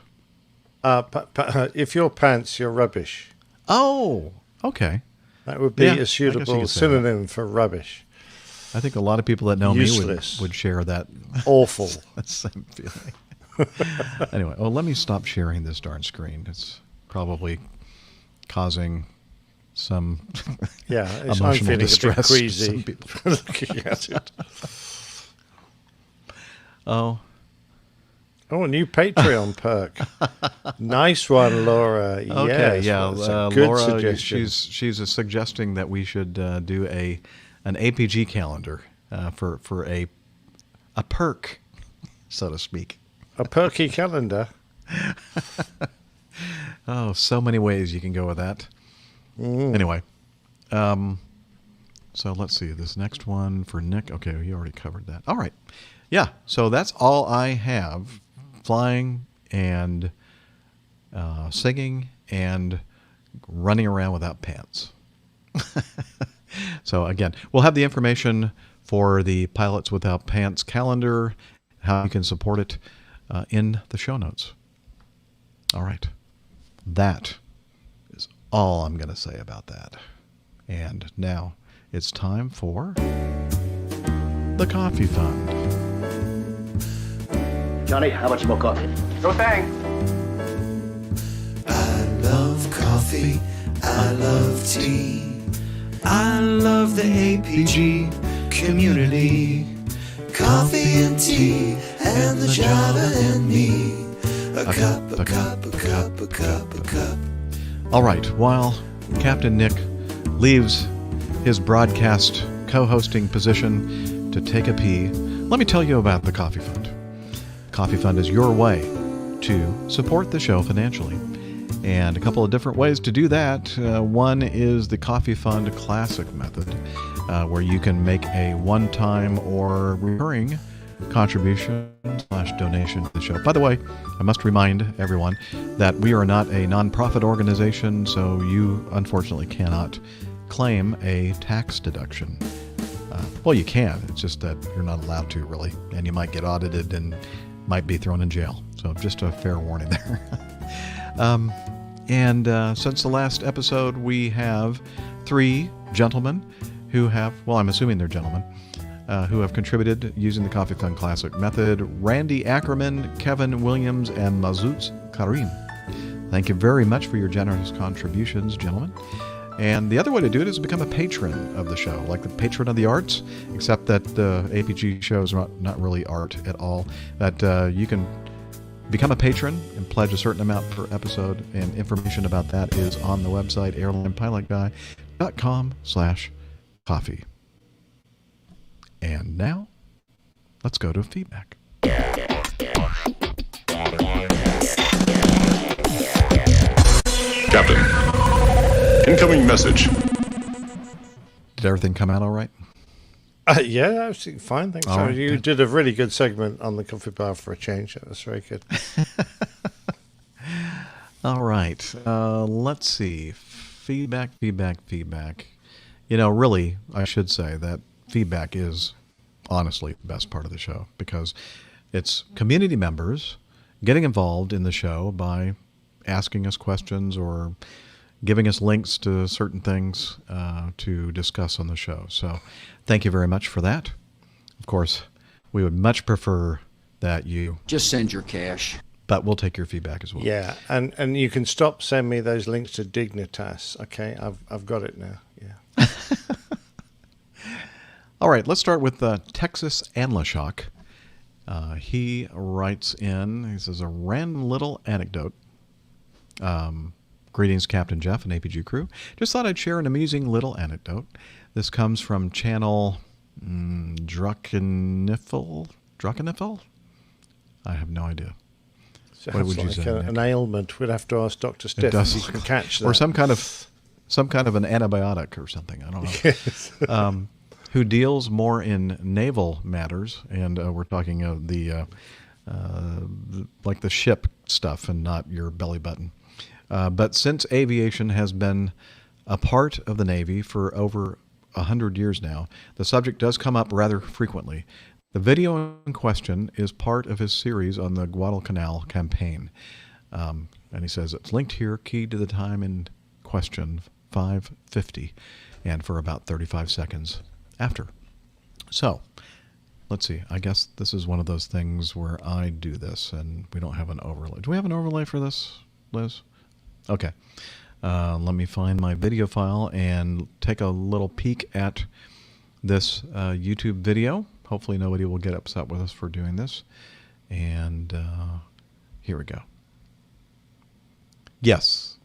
If you're pants, you're rubbish. Oh, okay. That would be Yeah, I a guess suitable you could say synonym for rubbish. I think a lot of people that know Useless. me would share that. Awful. That same feeling. Anyway, let me stop sharing this darn screen. It's probably causing some I'm emotional feeling distress a bit to some queasy people. looking at it. Oh, a new Patreon perk. Nice one, Laura. okay, Yes, yeah. that's a good Laura, suggestion. she's suggesting that we should do an APG calendar for a perk, so to speak. A perky calendar. Oh, so many ways you can go with that. Anyway, so let's see. This next one for Nick. Okay, you already covered that. All right. Yeah, so that's all I have. Flying and singing and running around without pants. So again, we'll have the information for the Pilots Without Pants calendar, how you can support it in the show notes. All right. That is all I'm going to say about that. And now it's time for the Coffee Fund. Johnny, how much more coffee? No thanks. I love coffee, I love tea, I love the APG community. Coffee and tea, and the Java and me. A cup. All right, while Captain Nick leaves his broadcast co-hosting position to take a pee, let me tell you about the Coffee Fund. Coffee Fund is your way to support the show financially. And a couple of different ways to do that. One is the Coffee Fund Classic method, where you can make a one-time or recurring contribution/donation to the show. By the way, I must remind everyone that we are not a nonprofit organization, so you unfortunately cannot claim a tax deduction. Well, you can. It's just that you're not allowed to, really, and you might get audited and might be thrown in jail. So just a fair warning there. Since the last episode, we have 3 gentlemen who have, well, I'm assuming they're gentlemen, who have contributed using the Coffee Fund Classic method: Randy Ackerman, Kevin Williams, and Mazuz Karim. Thank you very much for your generous contributions, gentlemen. And the other way to do it is become a patron of the show, like the patron of the arts, except that the APG show is not really art at all. That you can become a patron and pledge a certain amount per episode, and information about that is on the website airlinepilotguy.com/coffee. And now, let's go to feedback. Captain, incoming message. Did everything come out all right? Yeah, absolutely fine. Thanks. All right, You good. did a really good segment on the coffee bar for a change. That was very good. All right. Let's see. Feedback. You know, really, I should say that feedback is honestly the best part of the show, because it's community members getting involved in the show by asking us questions or giving us links to certain things to discuss on the show. So thank you very much for that. Of course, we would much prefer that you Just send your cash. but we'll take your feedback as well. Yeah, and you can stop sending me those links to Dignitas. Okay, I've got it now. Yeah. All right, let's start with Texas Anlashock. He writes in, he says, a random little anecdote. Greetings, Captain Jeff and APG crew. Just thought I'd share an amusing little anecdote. This comes from channel Druckeniffel? I have no idea. What would you say, Nick? An ailment. We'd have to ask Dr. Steph if he can catch that. Or some kind of an antibiotic or something. I don't know. Yes. Who deals more in naval matters, and we're talking of like the ship stuff and not your belly button. But since aviation has been a part of the Navy for over 100 years now, the subject does come up rather frequently. The video in question is part of his series on the Guadalcanal campaign. And he says, it's linked here, keyed to the time in question, 5:50, and for about 35 seconds after. So, let's see. I guess this is one of those things where I do this, and we don't have an overlay. Do we have an overlay for this, Liz? Okay. Let me find my video file and take a little peek at this YouTube video. Hopefully nobody will get upset with us for doing this. And here we go. Yes.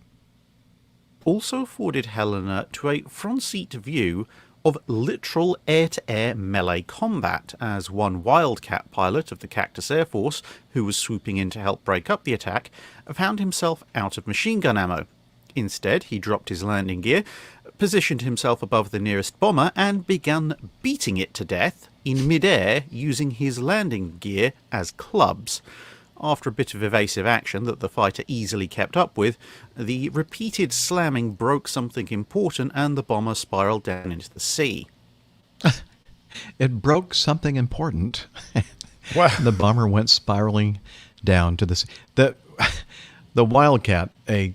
Also afforded Helena to a front-seat view of literal air-to-air melee combat as one Wildcat pilot of the Cactus Air Force, who was swooping in to help break up the attack, found himself out of machine gun ammo. Instead, he dropped his landing gear, positioned himself above the nearest bomber, and began beating it to death in mid-air using his landing gear as clubs. After a bit of evasive action that the fighter easily kept up with, the repeated slamming broke something important and the bomber spiraled down into the sea. It broke something important. Wow. The bomber went spiraling down to the sea. The Wildcat, a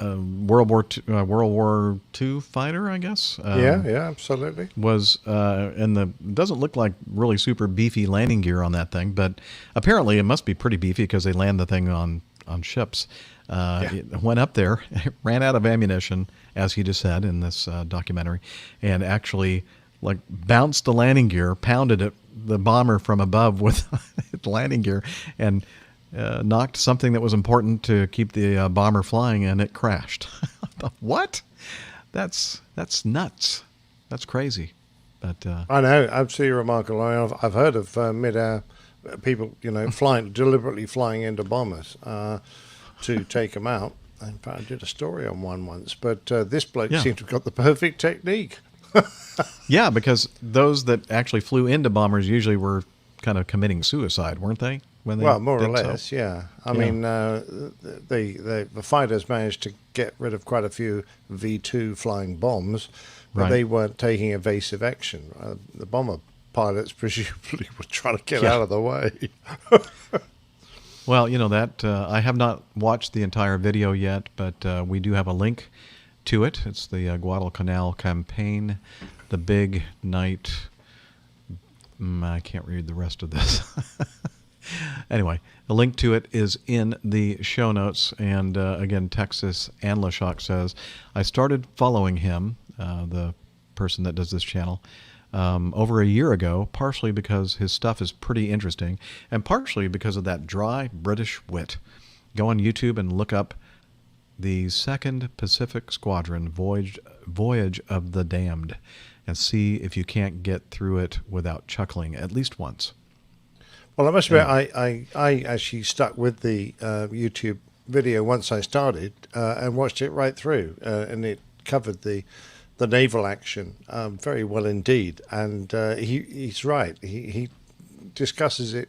World War II fighter, I guess. Yeah, absolutely. Was doesn't look like really super beefy landing gear on that thing, but apparently it must be pretty beefy because they land the thing on ships. It went up there, ran out of ammunition, as he just said in this documentary, and actually like bounced the landing gear, pounded the bomber from above with the landing gear, and knocked something that was important to keep the bomber flying, and it crashed. What? That's nuts. That's crazy. But I know, absolutely remarkable. I've heard of mid-air people, deliberately flying into bombers to take them out. In fact, I did a story on one once, but this bloke seemed to have got the perfect technique. Yeah, because those that actually flew into bombers usually were kind of committing suicide, weren't they? Well, more or less, yeah. I mean, the fighters managed to get rid of quite a few V2 flying bombs, but they weren't taking evasive action. The bomber pilots presumably were trying to get out of the way. Well, that I have not watched the entire video yet, but we do have a link to it. It's the Guadalcanal campaign, the big night. I can't read the rest of this. Anyway, the link to it is in the show notes. And again, Texas Anlashock says, I started following him, the person that does this channel, over a year ago, partially because his stuff is pretty interesting, and partially because of that dry British wit. Go on YouTube and look up the 2nd Pacific Squadron Voyage of the Damned and see if you can't get through it without chuckling at least once. Well, I must admit, I actually stuck with the YouTube video once I started and watched it right through, and it covered the naval action very well indeed. And he's right. He discusses it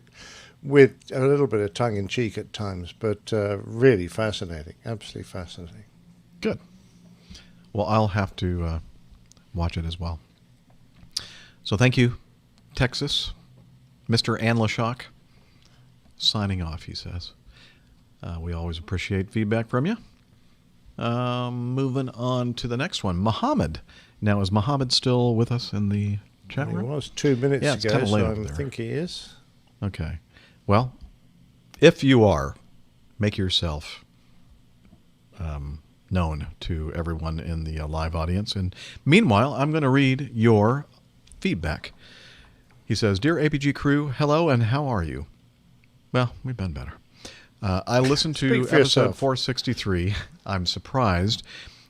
with a little bit of tongue-in-cheek at times, but really fascinating, absolutely fascinating. Good. Well, I'll have to watch it as well. So thank you, Texas. Mr. Anlashock, signing off, he says. We always appreciate feedback from you. Moving on to the next one. Muhammad. Now, is Muhammad still with us in the chat room? He was 2 minutes it's ago, kind of late so up I think he is. Okay. Well, if you are, make yourself known to everyone in the live audience. And meanwhile, I'm going to read your feedback. He says, Dear APG crew, hello and how are you? Well, we've been better. I listened to episode 463. I'm surprised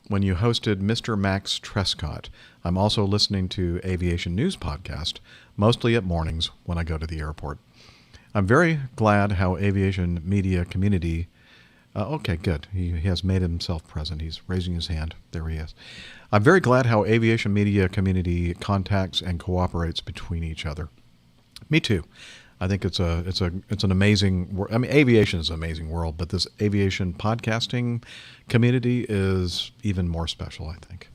when you hosted Mr. Max Trescott. I'm also listening to Aviation News Podcast, mostly at mornings when I go to the airport. I'm very glad how Aviation Media Community... okay, good. He has made himself present. He's raising his hand. There he is. I'm very glad how Aviation Media Community contacts and cooperates between each other. Me too. I think it's an amazing. I mean, aviation is an amazing world, but this aviation podcasting community is even more special, I think.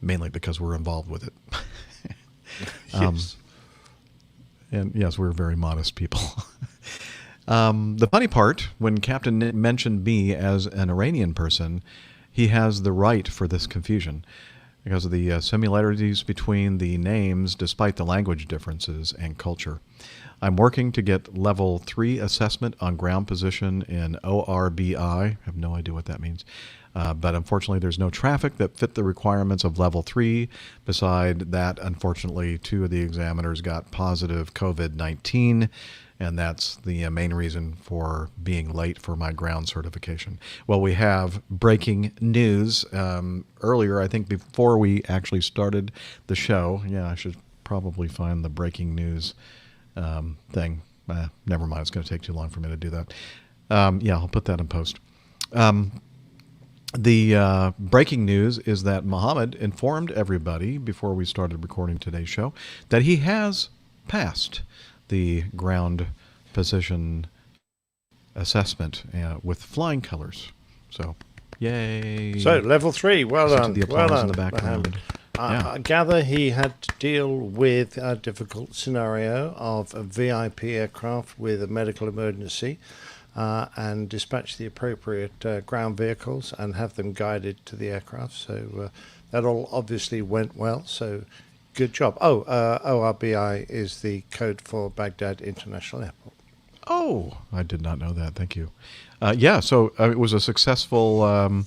mainly because we're involved with it. Yes. And yes, we're very modest people. The funny part, when Captain mentioned me as an Iranian person, he has the right for this confusion because of the similarities between the names despite the language differences and culture. I'm working to get level 3 assessment on ground position in ORBI. I have no idea what that means. But unfortunately, there's no traffic that fit the requirements of level 3. Beside that, unfortunately, 2 of the examiners got positive COVID-19, and that's the main reason for being late for my ground certification. Well, we have breaking news. Earlier, I think before we actually started the show, I should probably find the breaking news thing. Never mind, it's going to take too long for me to do that. I'll put that in post. The breaking news is that Mohammed informed everybody before we started recording today's show that he has passed the ground position assessment with flying colors. So, yay. So, level 3, well Listen done. to the applause well done, in the background. I gather he had to deal with a difficult scenario of a VIP aircraft with a medical emergency and dispatch the appropriate ground vehicles and have them guided to the aircraft. So that all obviously went well. So good job. ORBI is the code for Baghdad International Airport. Oh, I did not know that. Thank you. So it was a successful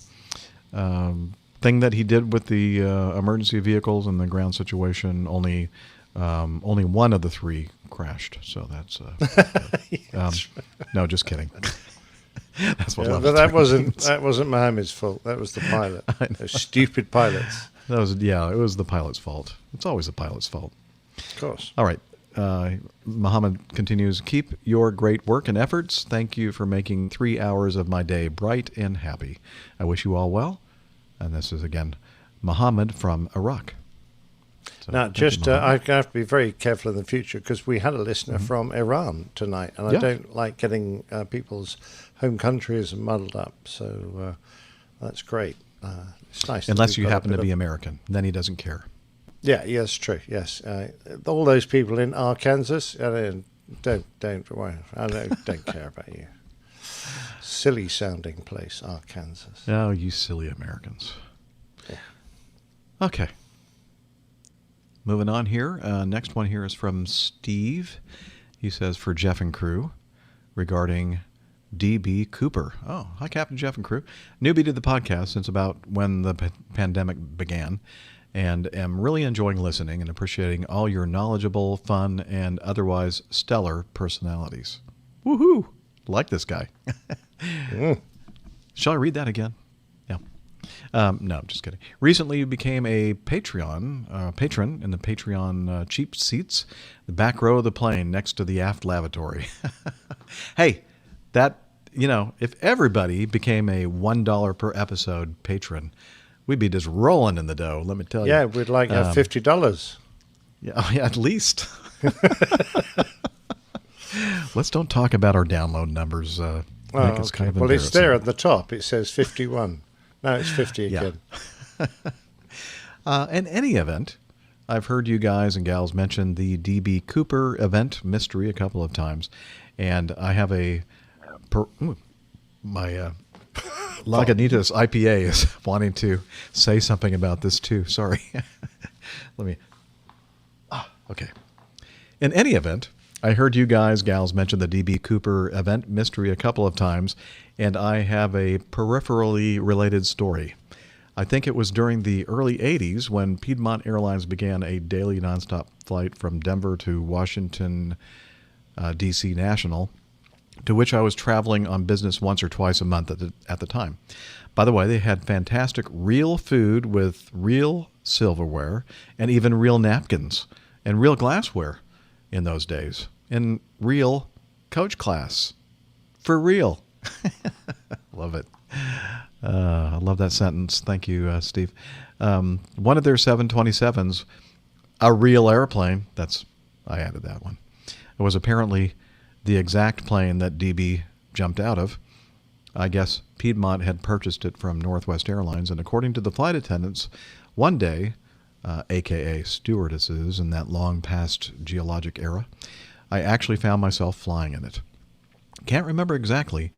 thing that he did with the emergency vehicles and the ground situation. Only one of the 3 crashed, so that's no, just kidding. That's what. But that wasn't Mohammed's fault. That was the pilot. Those stupid pilots. It was the pilot's fault. It's always the pilot's fault. Of course. All right. Mohammed continues, keep your great work and efforts. Thank you for making 3 hours of my day bright and happy. I wish you all well. And this is, again, Mohammed from Iraq. So, now, just I have to be very careful in the future because we had a listener from Iran tonight, and I don't like getting people's home countries muddled up. So that's great. It's nice. Unless you happen to be American, then he doesn't care. Yeah, yes, true. Yes, all those people in Arkansas, don't worry. I don't care about you. Silly sounding place, Arkansas. Oh, you silly Americans. Yeah. Okay. Moving on here. Next one here is from Steve. He says, for Jeff and crew, regarding D.B. Cooper. Oh, hi, Captain Jeff and crew. Newbie to the podcast since about when the pandemic began, and am really enjoying listening and appreciating all your knowledgeable, fun, and otherwise stellar personalities. Woohoo! Like this guy. Shall I read that again? Yeah. No, I'm just kidding. Recently, you became a patron in the Patreon cheap seats, the back row of the plane next to the aft lavatory. Hey, if everybody became a $1 per episode patron, we'd be just rolling in the dough, let me tell you. Yeah, we'd like $50. Yeah, at least. Let's don't talk about our download numbers. It's kind of well, it's there at the top. It says 51. No, it's 50 again. In any event, I've heard you guys and gals mention the D.B. Cooper event mystery a couple of times, and I have my Lagunitas IPA is wanting to say something about this too. Sorry. Okay. In any event, I heard you guys, gals, mention the D.B. Cooper event mystery a couple of times, and I have a peripherally related story. I think it was during the early 80s when Piedmont Airlines began a daily nonstop flight from Denver to Washington, D.C. National, to which I was traveling on business once or twice a month at the time. By the way, they had fantastic real food with real silverware and even real napkins and real glassware in those days. In real coach class. For real. Love it. I love that sentence. Thank you, Steve. One of their 727s, a real airplane, I added that one. It was apparently the exact plane that DB jumped out of. I guess Piedmont had purchased it from Northwest Airlines, and according to the flight attendants, one day aka stewardesses, in that long past geologic era, I actually found myself flying in it. Can't remember exactly,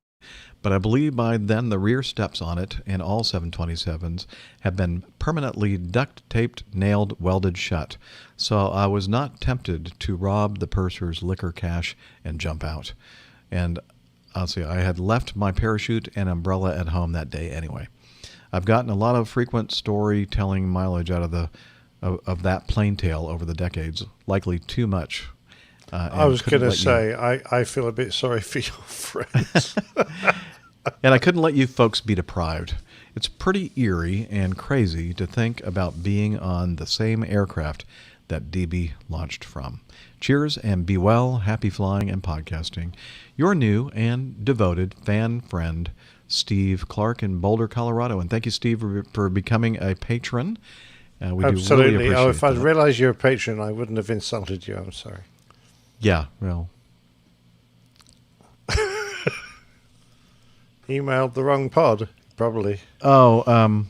but I believe by then the rear steps on it and all 727s have been permanently duct taped, nailed, welded shut, so I was not tempted to rob the purser's liquor cache and jump out. And I'll see, I had left my parachute and umbrella at home that day anyway. I've gotten a lot of frequent storytelling mileage out of that plane tale over the decades, likely too much. I was going to say, I feel a bit sorry for your friends. And I couldn't let you folks be deprived. It's pretty eerie and crazy to think about being on the same aircraft that DB launched from. Cheers and be well, happy flying and podcasting. Your new and devoted fan friend, Steve Clark in Boulder, Colorado. And thank you, Steve, for becoming a patron. We Absolutely. do really appreciate If I'd that. realised you're a patron, I wouldn't have insulted you. I'm sorry. Yeah, well. Emailed the wrong pod, probably. Oh,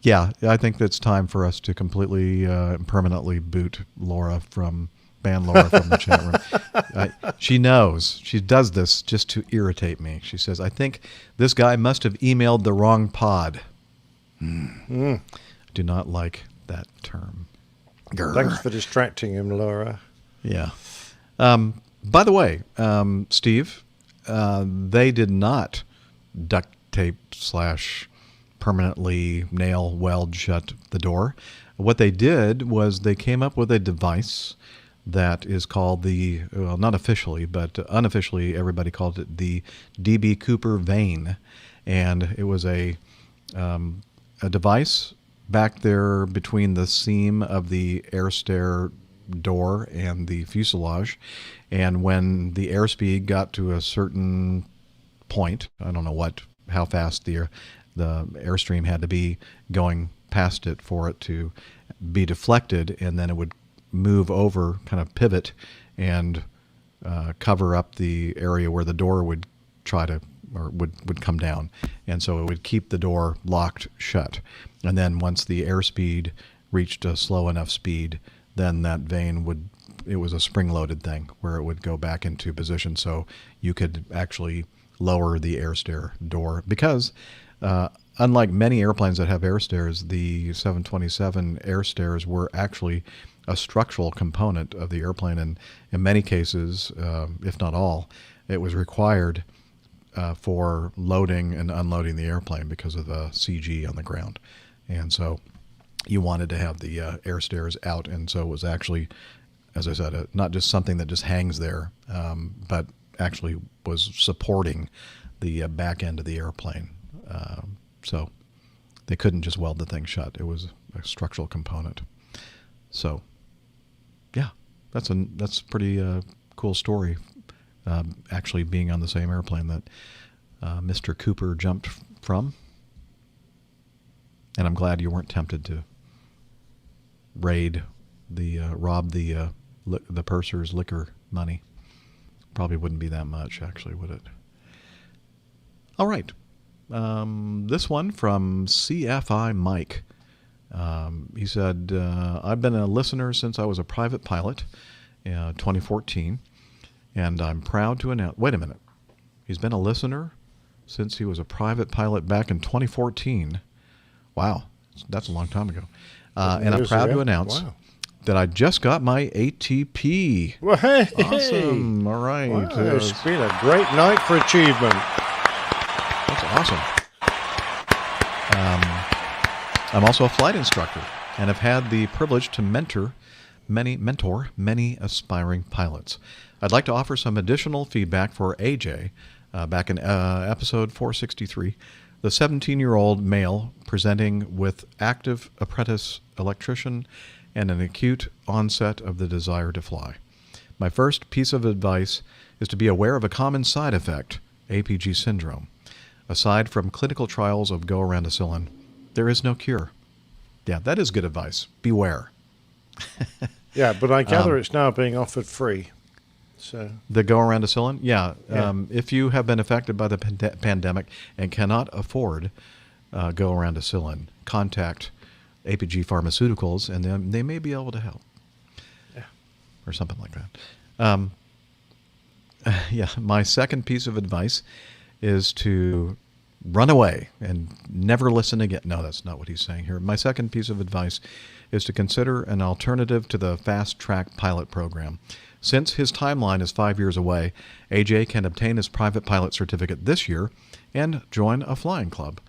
yeah, I think it's time for us to completely permanently boot Laura from the chat room. She knows. She does this just to irritate me. She says, I think this guy must have emailed the wrong pod. Do not like that term. Grr. Thanks for distracting him, Laura. Yeah. By the way, Steve, they did not duct tape / permanently nail weld shut the door. What they did was they came up with a device that is called not officially, but unofficially everybody called it the DB Cooper vane. And it was a device back there between the seam of the air stair door and the fuselage. And when the airspeed got to a certain point, I don't know how fast the airstream had to be going past it for it to be deflected, and then it would move over, kind of pivot, and cover up the area where the door would would come down, and so it would keep the door locked shut. And then once the airspeed reached a slow enough speed, then that vane it was a spring-loaded thing where it would go back into position, so you could actually lower the air stair door. Because unlike many airplanes that have air stairs, the 727 air stairs were actually a structural component of the airplane, and in many cases, if not all, it was required for loading and unloading the airplane because of the CG on the ground. And so you wanted to have the air stairs out, and so it was actually, as I said, not just something that just hangs there, but actually was supporting the back end of the airplane. So they couldn't just weld the thing shut. It was a structural component. So, yeah, that's a pretty cool story, actually being on the same airplane that Mr. Cooper jumped from. And I'm glad you weren't tempted to rob the purser's liquor money. Probably wouldn't be that much, actually, would it? All right. This one from CFI Mike. He said, I've been a listener since I was a private pilot, 2014, and I'm proud to announce... Wait a minute. He's been a listener since he was a private pilot back in 2014. Wow. That's a long time ago. And I'm proud to announce that I just got my ATP. Well, hey, awesome. All right. Wow, it's been a great night for achievement. That's awesome. I'm also a flight instructor and have had the privilege to mentor many aspiring pilots. I'd like to offer some additional feedback for AJ. Back in episode 463, the 17-year-old male presenting with active apprentice electrician and an acute onset of the desire to fly. My first piece of advice is to be aware of a common side effect, APG syndrome. Aside from clinical trials of go-around-acillin, there is no cure. Yeah, that is good advice. Beware. Yeah, but I gather it's now being offered free. So the go-around-acillin? Yeah. If you have been affected by the pandemic and cannot afford go-around-acillin, contact APG Pharmaceuticals, and they may be able to help. Yeah. Or something like that. Yeah, my second piece of advice is to run away and never listen again. No, that's not what he's saying here. My second piece of advice is to consider an alternative to the fast-track pilot program. Since his timeline is 5 years away, AJ can obtain his private pilot certificate this year and join a flying club.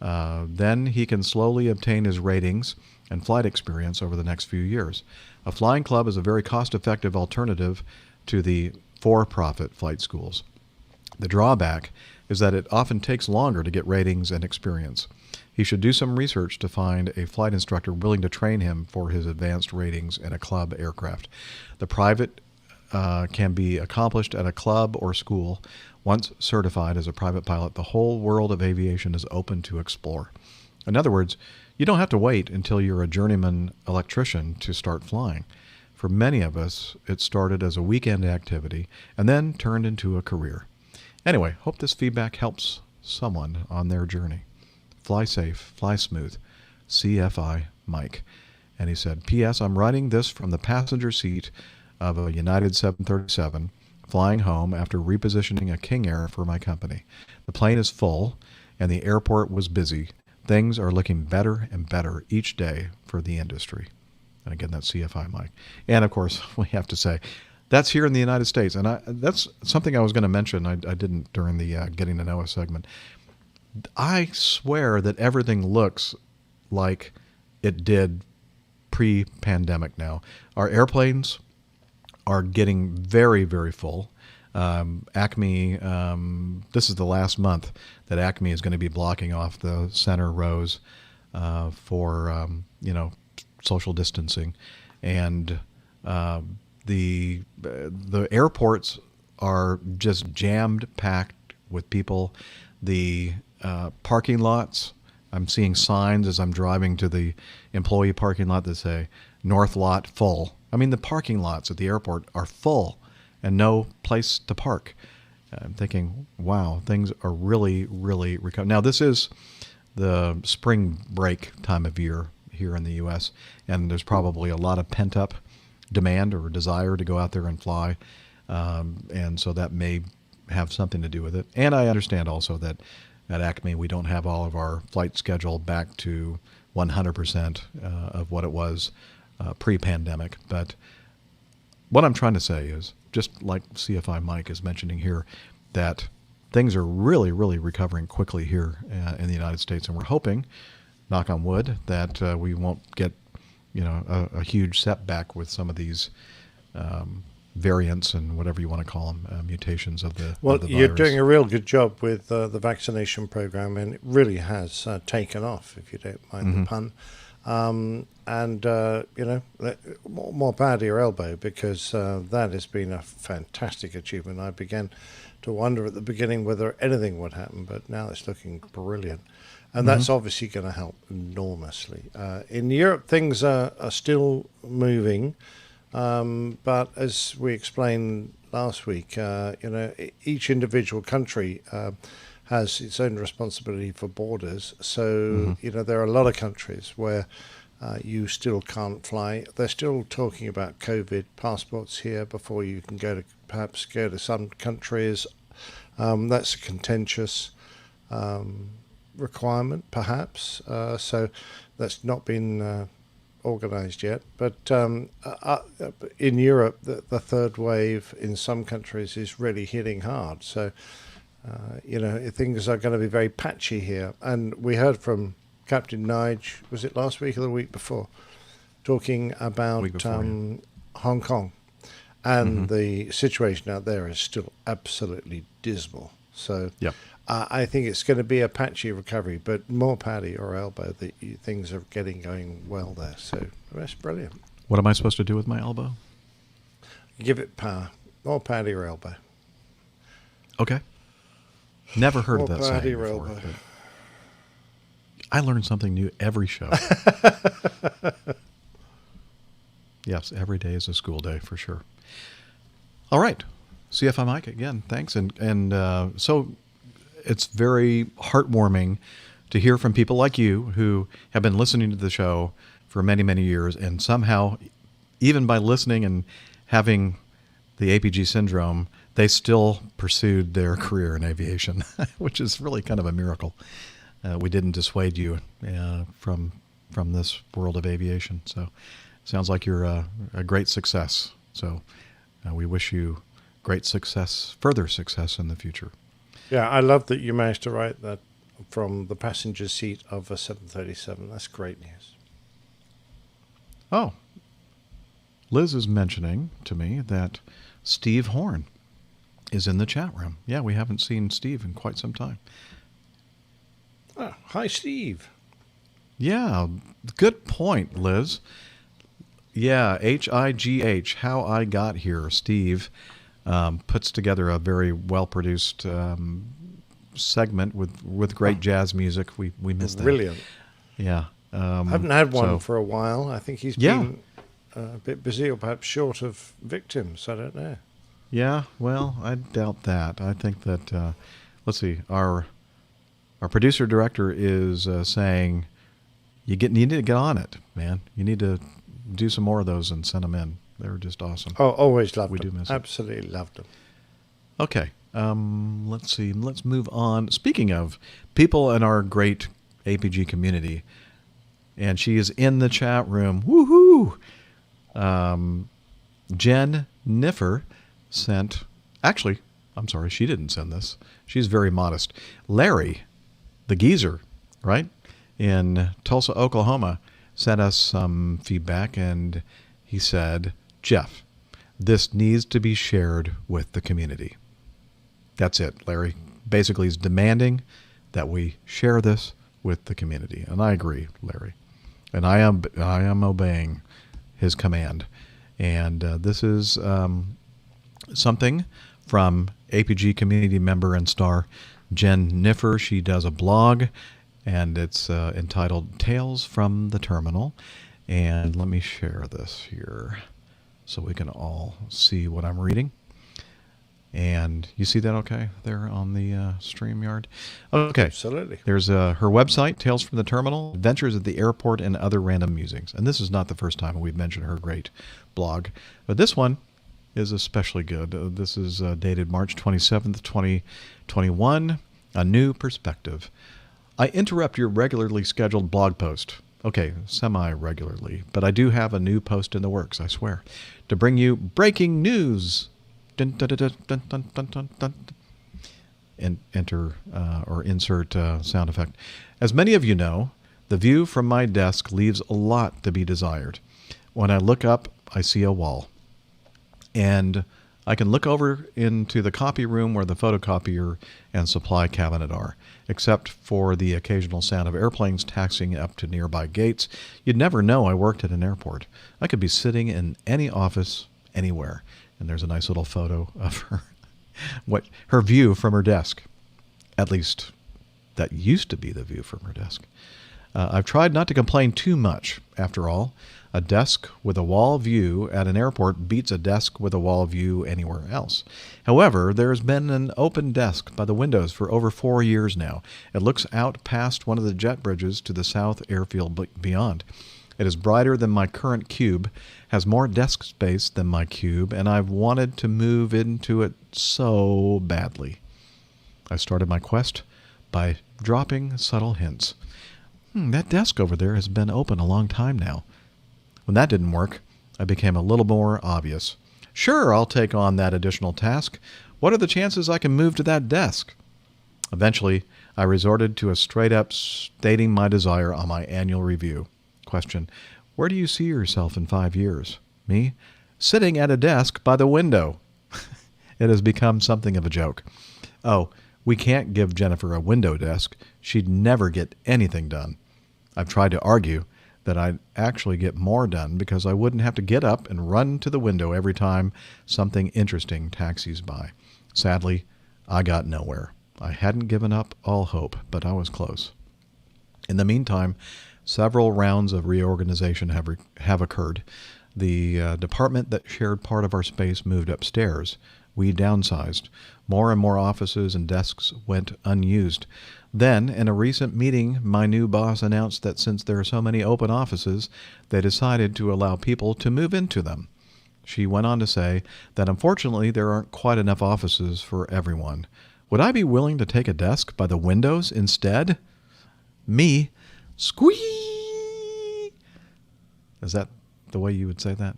Then he can slowly obtain his ratings and flight experience over the next few years. A flying club is a very cost-effective alternative to the for-profit flight schools. The drawback is that it often takes longer to get ratings and experience. He should do some research to find a flight instructor willing to train him for his advanced ratings in a club aircraft. The private can be accomplished at a club or school. Once certified as a private pilot, the whole world of aviation is open to explore. In other words, you don't have to wait until you're a journeyman electrician to start flying. For many of us, it started as a weekend activity and then turned into a career. Anyway, hope this feedback helps someone on their journey. Fly safe, fly smooth. CFI Mike. And he said, P.S. I'm writing this from the passenger seat of a United 737 flying home after repositioning a King Air for my company. The plane is full and the airport was busy. Things are looking better and better each day for the industry. And again, that's CFI Mike. And of course, we have to say, that's here in the United States. And that's something I was going to mention. I didn't during the Getting to Know Us segment. I swear that everything looks like it did pre-pandemic now. Our airplanes are getting very, very full. Acme, this is the last month that Acme is going to be blocking off the center rows for, social distancing. And the airports are just jammed packed with people. The parking lots, I'm seeing signs as I'm driving to the employee parking lot that say North Lot full. I mean, the parking lots at the airport are full and no place to park. I'm thinking, wow, things are really, really recovering. Now, this is the spring break time of year here in the U.S., and there's probably a lot of pent-up demand or desire to go out there and fly, and so that may have something to do with it. And I understand also that at Acme we don't have all of our flight schedule back to 100% of what it was pre-pandemic. But what I'm trying to say is, just like CFI Mike is mentioning here, that things are really, really recovering quickly here in the United States, and we're hoping, knock on wood, that we won't get a huge setback with some of these variants and whatever you want to call them, mutations of the Well, of the you're virus. doing a real good job with the vaccination program, and it really has taken off, if you don't mind the pun. More power to your elbow, because that has been a fantastic achievement. I began to wonder at the beginning whether anything would happen, but now it's looking brilliant. And that's obviously going to help enormously. In Europe, things are still moving, but as we explained last week, each individual country has its own responsibility for borders. So, there are a lot of countries where you still can't fly. They're still talking about COVID passports here before you can go to some countries. That's a contentious requirement, perhaps. So that's not been organised yet. But in Europe, the third wave in some countries is really hitting hard. So, things are going to be very patchy here. And we heard from Captain Nige, was it last week or the week before, talking about Hong Kong. And the situation out there is still absolutely dismal. So I think it's going to be a patchy recovery, but more power to your elbow that things are going well there. So that's brilliant. What am I supposed to do with my elbow? Give it power. More power to your elbow. Okay. Never heard of that More power to saying your before. elbow. I learn something new every show. Yes, every day is a school day for sure. All right. CFI Mike, again, thanks. And so it's very heartwarming to hear from people like you who have been listening to the show for many, many years, and somehow, even by listening and having the APG syndrome, they still pursued their career in aviation, which is really kind of a miracle. We didn't dissuade you from this world of aviation. So sounds like you're a great success. So we wish you great success, further success in the future. Yeah, I love that you managed to write that from the passenger seat of a 737. That's great news. Oh, Liz is mentioning to me that Steve Horn is in the chat room. Yeah, we haven't seen Steve in quite some time. Oh, hi, Steve. Yeah, good point, Liz. Yeah, HIGH, How I Got Here. Steve puts together a very well-produced segment with great jazz music. We missed that. Brilliant. Yeah. I haven't had one for a while. I think he's been a bit busy, or perhaps short of victims. I don't know. Yeah, well, I doubt that. I think that, let's see, our producer director is saying, you need to get on it, man. You need to do some more of those and send them in. They're just awesome. Oh, always loved them. We do miss them. Absolutely loved them. Okay, let's see. Let's move on. Speaking of people in our great APG community, and she is in the chat room. Woohoo! Jen Niffer sent, actually, I'm sorry, she didn't send this. She's very modest. Larry, the geezer, right, in Tulsa, Oklahoma, sent us some feedback, and he said, Jeff, this needs to be shared with the community. That's it, Larry. Basically, he's demanding that we share this with the community, and I agree, Larry. And I am obeying his command. And this is something from APG community member and star Jen Niffer. She does a blog, and it's entitled Tales from the Terminal. And let me share this here so we can all see what I'm reading. And you see that okay there on the StreamYard? Okay. Absolutely. There's her website, Tales from the Terminal, Adventures at the Airport, and Other Random Musings. And this is not the first time we've mentioned her great blog. But this one is especially good. This is dated March 27th, 2021. A New Perspective. I interrupt your regularly scheduled blog post. Okay, semi-regularly. But I do have a new post in the works, I swear. To bring you breaking news. Dun, dun, dun, dun, dun, dun, dun, dun. And enter or insert sound effect. As many of you know, the view from my desk leaves a lot to be desired. When I look up, I see a wall. And I can look over into the copy room where the photocopier and supply cabinet are. Except for the occasional sound of airplanes taxiing up to nearby gates, you'd never know I worked at an airport. I could be sitting in any office, anywhere. And there's a nice little photo of her, her view from her desk. At least, that used to be the view from her desk. I've tried not to complain too much. After all, a desk with a wall view at an airport beats a desk with a wall view anywhere else. However, there has been an open desk by the windows for over 4 years now. It looks out past one of the jet bridges to the south airfield beyond. It is brighter than my current cube, has more desk space than my cube, and I've wanted to move into it so badly. I started my quest by dropping subtle hints. That desk over there has been open a long time now. When that didn't work, I became a little more obvious. Sure, I'll take on that additional task. What are the chances I can move to that desk? Eventually, I resorted to a straight-up stating my desire on my annual review. Question, where do you see yourself in 5 years? Me? Sitting at a desk by the window. It has become something of a joke. Oh, we can't give Jennifer a window desk. She'd never get anything done. I've tried to argue that I'd actually get more done because I wouldn't have to get up and run to the window every time something interesting taxis by. Sadly, I got nowhere. I hadn't given up all hope, but I was close. In the meantime, several rounds of reorganization have occurred. The department that shared part of our space moved upstairs, we downsized. More and more offices and desks went unused. Then, in a recent meeting, my new boss announced that since there are so many open offices, they decided to allow people to move into them. She went on to say that unfortunately there aren't quite enough offices for everyone. Would I be willing to take a desk by the windows instead? Me, squee. Is that the way you would say that?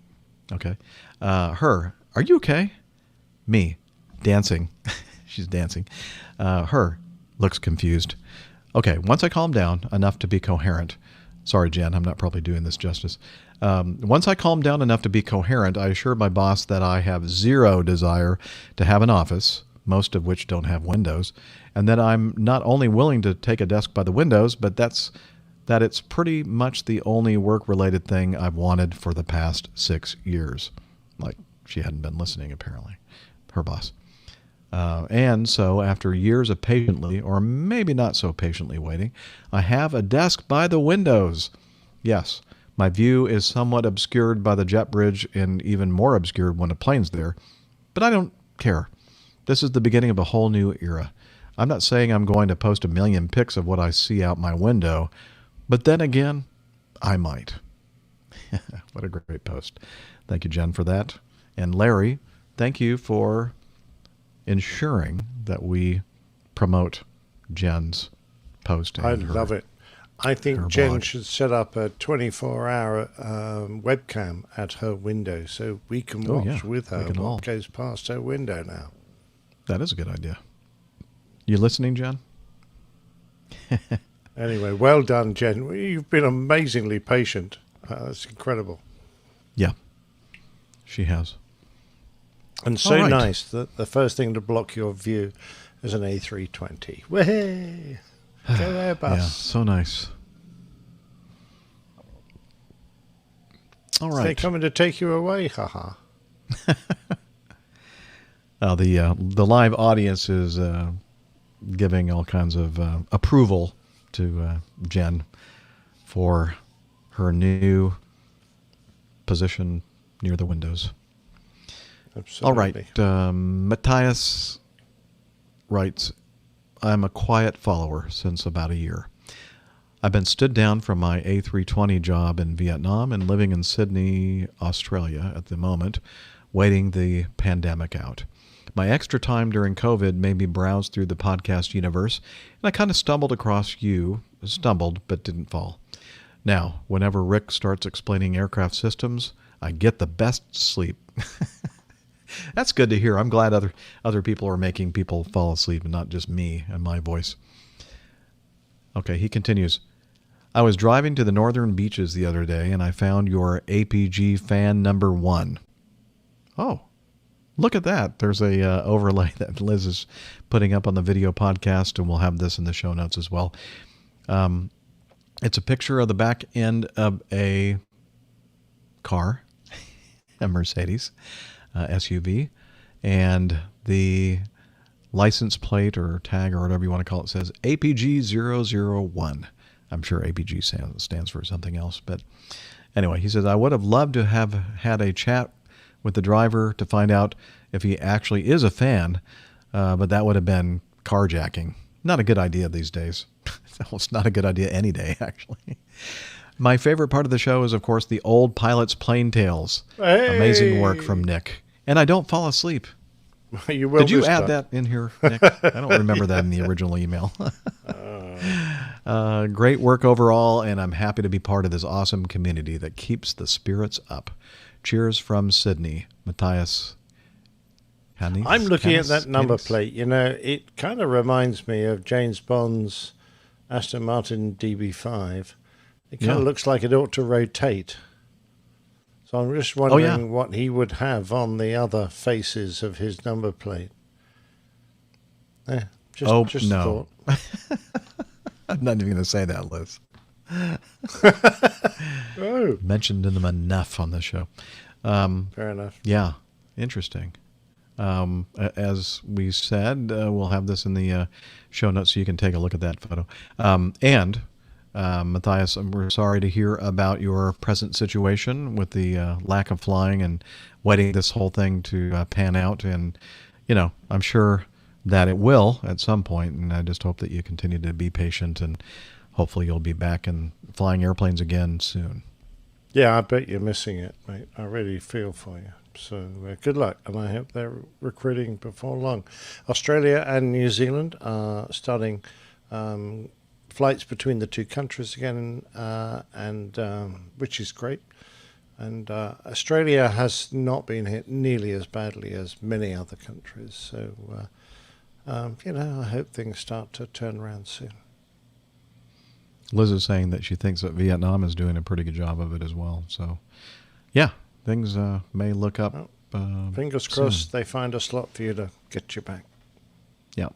Okay. Her, are you okay? Me, dancing. She's dancing. Her, looks confused. Okay, once I calm down enough to be coherent. Sorry, Jen, I'm not probably doing this justice. Once I calm down enough to be coherent, I assured my boss that I have zero desire to have an office, most of which don't have windows, and that I'm not only willing to take a desk by the windows, but that it's pretty much the only work-related thing I've wanted for the past 6 years. Like, she hadn't been listening, apparently, her boss. And so after years of patiently, or maybe not so patiently waiting, I have a desk by the windows. Yes, my view is somewhat obscured by the jet bridge and even more obscured when a plane's there, but I don't care. This is the beginning of a whole new era. I'm not saying I'm going to post 1 million pics of what I see out my window, but then again, I might. What a great post. Thank you, Jen, for that. And Larry, thank you for ensuring that we promote Jen's post. I love it. I think Jen should set up a 24-hour webcam at her window so we can watch with her what goes past her window now. That is a good idea. You listening, Jen? Anyway, well done, Jen. You've been amazingly patient. That's incredible. Yeah, she has. And so nice that the first thing to block your view is an A320. Way, go Airbus. Yeah, so nice. All right. They're coming to take you away, haha. The live audience is giving all kinds of approval to Jen for her new position near the windows. Absolutely. All right. Matthias writes, I'm a quiet follower since about a year. I've been stood down from my A320 job in Vietnam and living in Sydney, Australia at the moment, waiting the pandemic out. My extra time during COVID made me browse through the podcast universe, and I kind of stumbled across you. Stumbled, but didn't fall. Now, whenever Rick starts explaining aircraft systems, I get the best sleep. That's good to hear. I'm glad other people are making people fall asleep and not just me and my voice. Okay, he continues. I was driving to the northern beaches the other day, and I found your APG fan number 1. Oh, look at that. There's a overlay that Liz is putting up on the video podcast, and we'll have this in the show notes as well. It's a picture of the back end of a car, a Mercedes SUV, and the license plate or tag or whatever you want to call it says APG001. I'm sure APG stands for something else. But anyway, he says, I would have loved to have had a chat with the driver to find out if he actually is a fan, but that would have been carjacking. Not a good idea these days. It's not a good idea any day, actually. My favorite part of the show is, of course, the old pilot's plane tales. Hey! Amazing work from Nick. And I don't fall asleep. You will. Did you add that in here, Nick? I don't remember that in the original email. Great work overall, and I'm happy to be part of this awesome community that keeps the spirits up. Cheers from Sydney, Matthias. I'm looking at that number plate. You know, it kind of reminds me of James Bond's Aston Martin DB5. It kind of looks like it ought to rotate. So I'm just wondering what he would have on the other faces of his number plate. Just no. I'm not even going to say that, Liz. Mentioned them enough on the show. Fair enough. Yeah, interesting. As we said, we'll have this in the show notes so you can take a look at that photo. And Matthias, we're sorry to hear about your present situation with the lack of flying and waiting this whole thing to pan out. And I'm sure that it will at some point, and I just hope that you continue to be patient, and hopefully you'll be back and flying airplanes again soon. Yeah, I bet you're missing it, mate. I really feel for you. So good luck, and I hope they're recruiting before long. Australia and New Zealand are starting flights between the two countries again, and which is great. And Australia has not been hit nearly as badly as many other countries. So, I hope things start to turn around soon. Liz is saying that she thinks that Vietnam is doing a pretty good job of it as well. So, yeah, things may look up. Fingers crossed they find a slot for you to get you back. Yeah.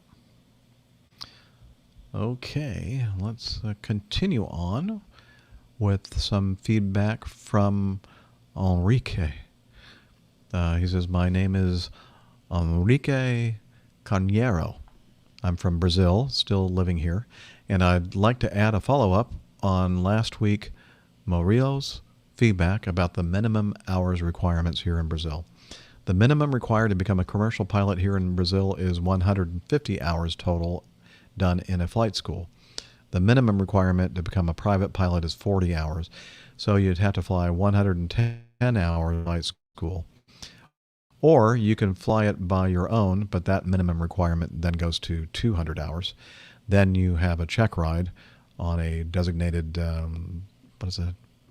Okay, let's continue on with some feedback from Enrique. He says, my name is Enrique Carneiro. I'm from Brazil, still living here, and I'd like to add a follow-up on last week Maurilio's feedback about the minimum hours requirements here in Brazil. The minimum required to become a commercial pilot here in Brazil is 150 hours total done in a flight school. The minimum requirement to become a private pilot is 40 hours, so you'd have to fly 110 hours flight school. Or you can fly it by your own, but that minimum requirement then goes to 200 hours. Then you have a check ride on a designated,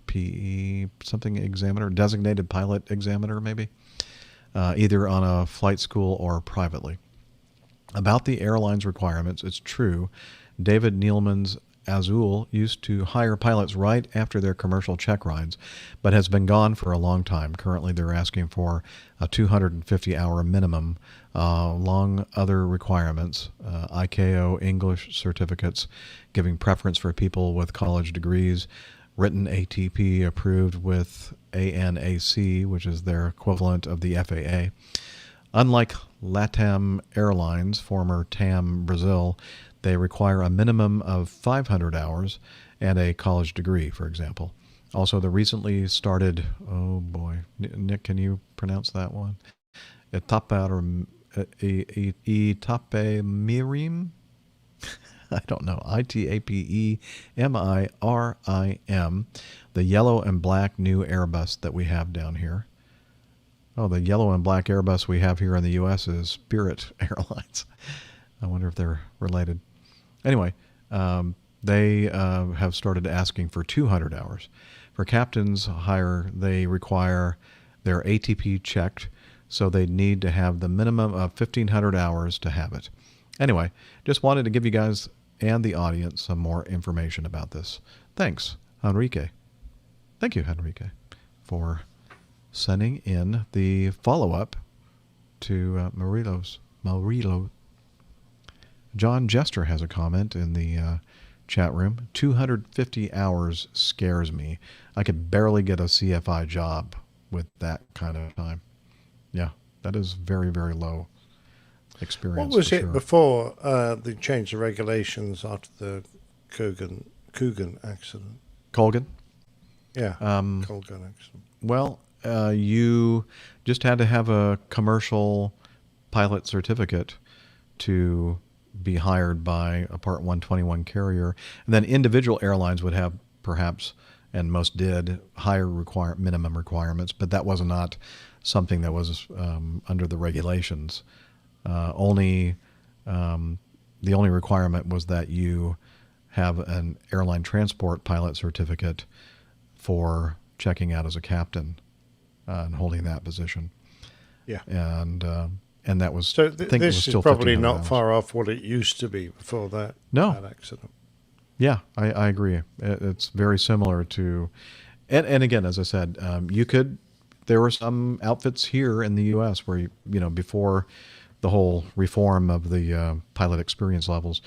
PE something examiner, designated pilot examiner maybe, either on a flight school or privately. About the airline's requirements, it's true. David Neilman's Azul used to hire pilots right after their commercial check rides, but has been gone for a long time. Currently, they're asking for a 250-hour minimum, along other requirements, ICAO English certificates, giving preference for people with college degrees, written ATP approved with ANAC, which is their equivalent of the FAA. Unlike LATAM Airlines, former TAM Brazil, they require a minimum of 500 hours and a college degree, for example. Also, the recently started, oh boy, Nick, can you pronounce that one? Itapemirim? I don't know. ITAPEMIRIM, the yellow and black new Airbus that we have down here. Oh, the yellow and black Airbus we have here in the U.S. is Spirit Airlines. I wonder if they're related. Anyway, they have started asking for 200 hours. For captain's hire, they require their ATP checked, so they need to have the minimum of 1,500 hours to have it. Anyway, just wanted to give you guys and the audience some more information about this. Thanks, Enrique. Thank you, Enrique, for sending in the follow-up to Maurilio. John Jester has a comment in the chat room. 250 hours scares me. I could barely get a CFI job with that kind of time. Yeah, that is very, very low experience. What was it before they changed the regulations after the Coogan accident? Colgan? Yeah, Colgan accident. Well, you just had to have a commercial pilot certificate to be hired by a Part 121 carrier. And then individual airlines would have perhaps, and most did, higher minimum requirements, but that was not something that was under the regulations. The only requirement was that you have an airline transport pilot certificate for checking out as a captain and holding that position. Yeah. And that was, so I think it was this still is probably 1,500 not hours. far off what it used to be before that, that accident. Yeah, I agree. It's very similar to, and again, as I said, there were some outfits here in the U.S. where, before the whole reform of the pilot experience levels,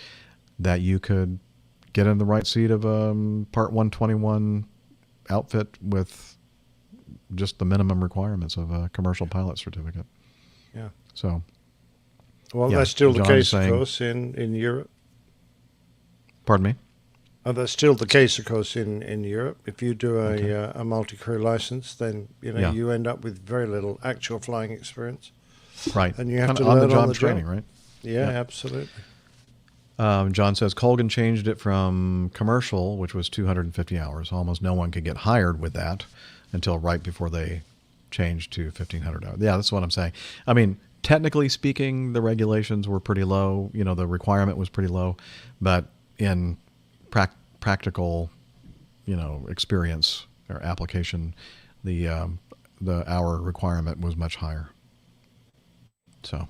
that you could get in the right seat of a Part 121 outfit with just the minimum requirements of a commercial pilot certificate. Yeah. So. Well, yeah, that's still the John's case, saying, of course, in Europe. Pardon me? That's still the case, of course, in Europe. If you do a multi-crew license, then you end up with very little actual flying experience. Right. And you have Kinda to learn on the job on the training, job. right? Yeah, Yep. absolutely. John says Colgan changed it from commercial, which was 250 hours. Almost no one could get hired with that until right before they changed to 1,500 hours. Yeah, that's what I'm saying. I mean, technically speaking, the regulations were pretty low. You know, the requirement was pretty low, but in practical, experience or application, the hour requirement was much higher. So.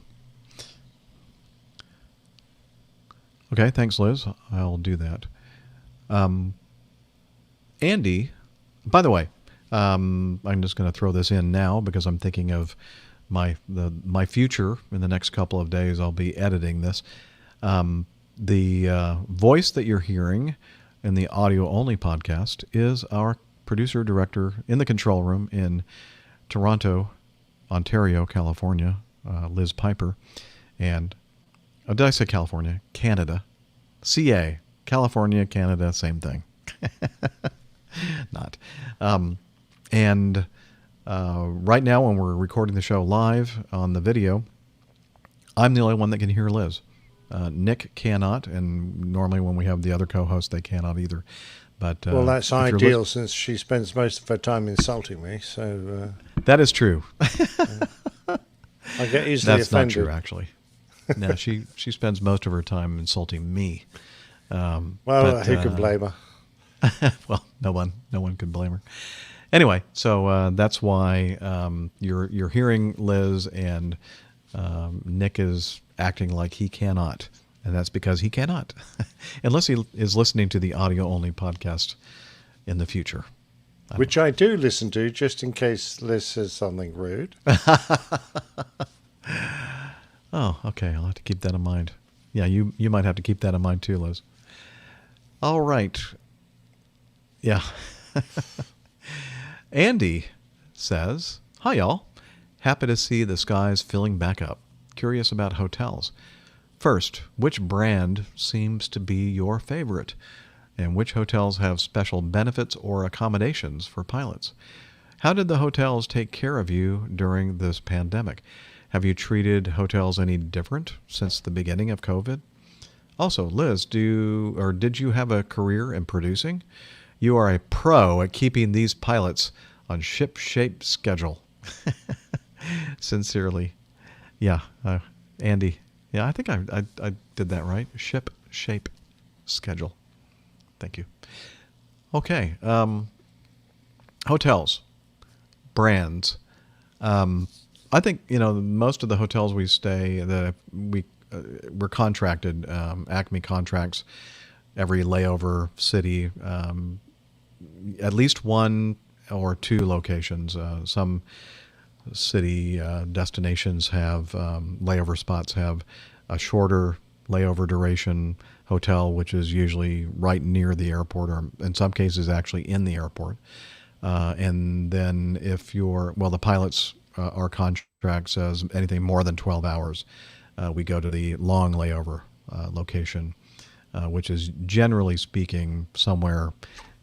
Okay, thanks, Liz. I'll do that. Andy, by the way, I'm just going to throw this in now because I'm thinking of my future. In the next couple of days, I'll be editing this. The voice that you're hearing in the audio-only podcast is our producer-director in the control room in Toronto, Ontario, California, Liz Piper, and did I say California? Canada. CA. California, Canada, same thing. Not. And right now when we're recording the show live on the video, I'm the only one that can hear Liz. Nick cannot, and normally when we have the other co-hosts, they cannot either. But well, that's ideal since she spends most of her time insulting me. So that is true. I get easily That's offended. not true, actually. No, she spends most of her time insulting me. Who can blame her? Well, no one could blame her. Anyway, so that's why you're hearing Liz, and Nick is acting like he cannot, and that's because he cannot, unless he is listening to the audio-only podcast in the future. Which I do listen to, just in case Liz says something rude. Oh, okay. I'll have to keep that in mind. Yeah, you might have to keep that in mind too, Liz. All right. Yeah. Andy says, "Hi, y'all. Happy to see the skies filling back up. Curious about hotels. First, which brand seems to be your favorite? And which hotels have special benefits or accommodations for pilots? How did the hotels take care of you during this pandemic? Have you treated hotels any different since the beginning of COVID? Also, Liz, did you have a career in producing? You are a pro at keeping these pilots on ship-shape schedule." Sincerely. Yeah, Andy. Yeah, I think I did that right. Ship-shape schedule. Thank you. Okay. Hotels. Brands. I think, most of the hotels we stay, we're contracted, Acme contracts every layover city, at least one or two locations. Some city destinations have layover spots have a shorter layover duration hotel, which is usually right near the airport, or in some cases actually in the airport. And then if the pilots, our contract says anything more than 12 hours, we go to the long layover location, which is generally speaking somewhere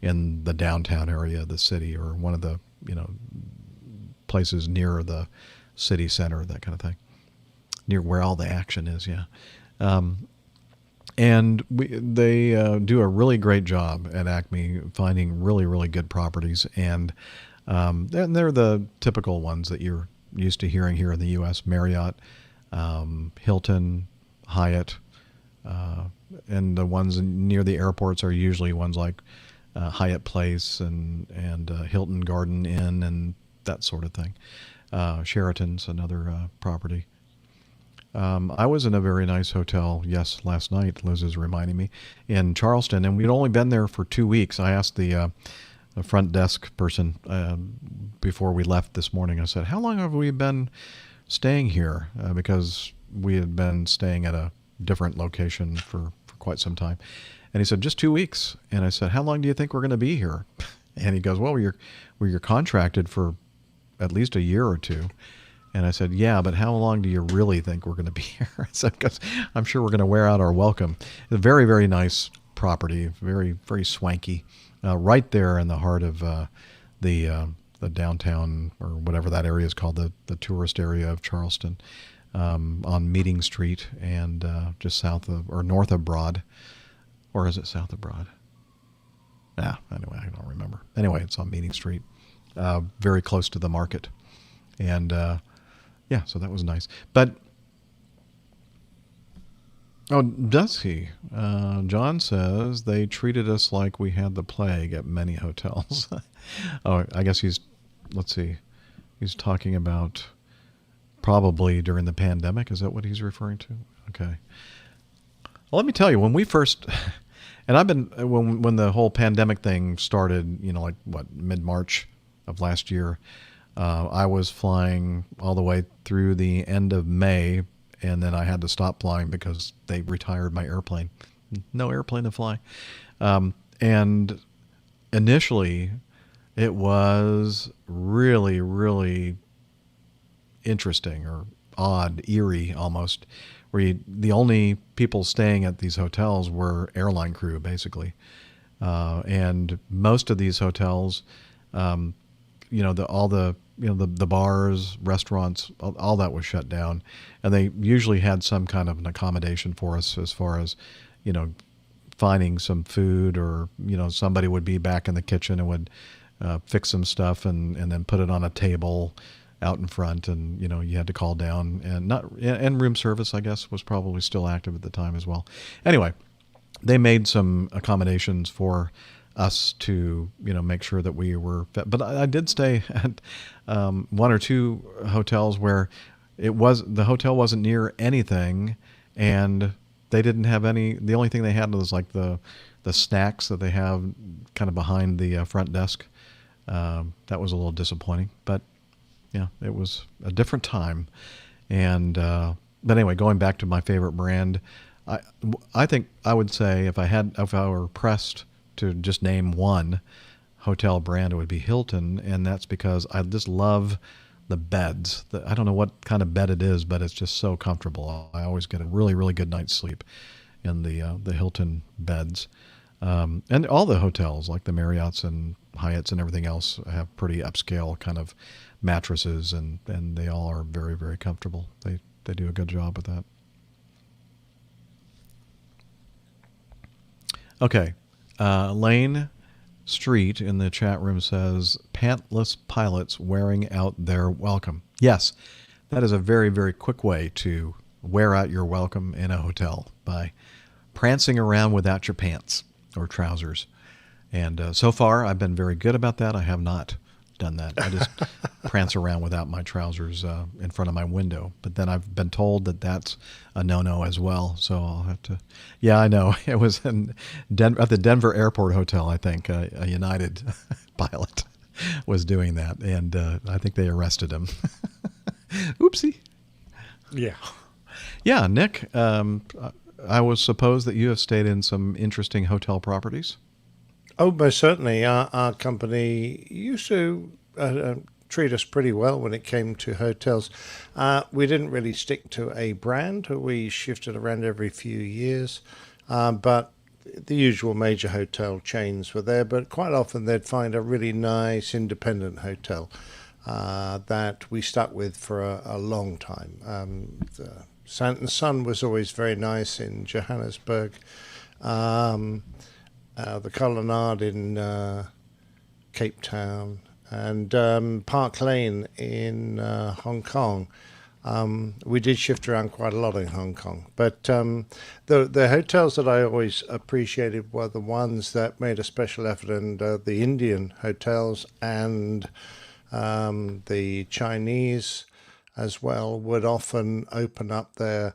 in the downtown area of the city, or one of the places near the city center, that kind of thing, near where all the action is. Yeah. And they do a really great job at Acme finding really, really good properties. And they're the typical ones that you're used to hearing here in the U.S. Marriott, Hilton, Hyatt, and the ones near the airports are usually ones like Hyatt Place and Hilton Garden Inn and that sort of thing. Sheraton's another property. I was in a very nice hotel, last night, Liz is reminding me, in Charleston, and we'd only been there for 2 weeks. I asked the front desk person before we left this morning, I said, "How long have we been staying here?" Because we had been staying at a different location for quite some time. And he said, "Just 2 weeks." And I said, "How long do you think we're going to be here?" And he goes, "Well, you're contracted for at least a year or two." And I said, "Yeah, but how long do you really think we're going to be here?" So, because I'm sure we're going to wear out our welcome. A very, very nice property, very, very swanky, right there in the heart of the the downtown, or whatever that area is called, the tourist area of Charleston, on Meeting Street and just south of, or north of Broad. Or is it south of Broad? Yeah, anyway, I don't remember. Anyway, it's on Meeting Street, very close to the market. And yeah, so that was nice. But, oh, does he? John says they treated us like we had the plague at many hotels. Oh, I guess let's see, he's talking about probably during the pandemic. Is that what he's referring to? Okay. Well, let me tell you, when we first, and I've been, when the whole pandemic thing started, like mid-March of last year, I was flying all the way through the end of May, and then I had to stop flying because they retired my airplane. No airplane to fly. And initially, it was really, really interesting, or odd, eerie almost, where the only people staying at these hotels were airline crew, basically. And most of these hotels, all the bars, restaurants, all that was shut down. And they usually had some kind of an accommodation for us as far as, finding some food, or, somebody would be back in the kitchen and would fix some stuff and then put it on a table out in front, and you had to call down, and room service, I guess, was probably still active at the time as well. Anyway, they made some accommodations for us to make sure that we were fed. But I did stay at one or two hotels where the hotel wasn't near anything, and they didn't have any. The only thing they had was like the snacks that they have kind of behind the front desk. That was a little disappointing, but yeah, it was a different time. And but anyway, going back to my favorite brand, I think I would say if I were pressed to just name one hotel brand, it would be Hilton, and that's because I just love the beds. I don't know what kind of bed it is, but it's just so comfortable. I always get a really, really good night's sleep in the Hilton beds. And all the hotels, like the Marriotts and Hyatts and everything else, have pretty upscale kind of mattresses, and they all are very, very comfortable. They do a good job with that. Okay. Lane Street in the chat room says, pantless pilots wearing out their welcome. Yes, that is a very, very quick way to wear out your welcome in a hotel, by prancing around without your pants or trousers. And so far, I've been very good about that. I have not done that. I just prance around without my trousers in front of my window. But then I've been told that that's a no-no as well. So I'll have to. Yeah, I know. It was at the Denver Airport Hotel, I think, a United pilot was doing that. And I think they arrested him. Oopsie. Yeah. Yeah, Nick, I would suppose that you have stayed in some interesting hotel properties. Oh, most certainly. Our company used to treat us pretty well when it came to hotels. We didn't really stick to a brand. We shifted around every few years. But the usual major hotel chains were there. But quite often they'd find a really nice independent hotel that we stuck with for a long time. The Sand and Sun was always very nice in Johannesburg. The Colonnade in Cape Town, and Park Lane in Hong Kong. We did shift around quite a lot in Hong Kong, but the hotels that I always appreciated were the ones that made a special effort, and the Indian hotels and the Chinese as well would often open up their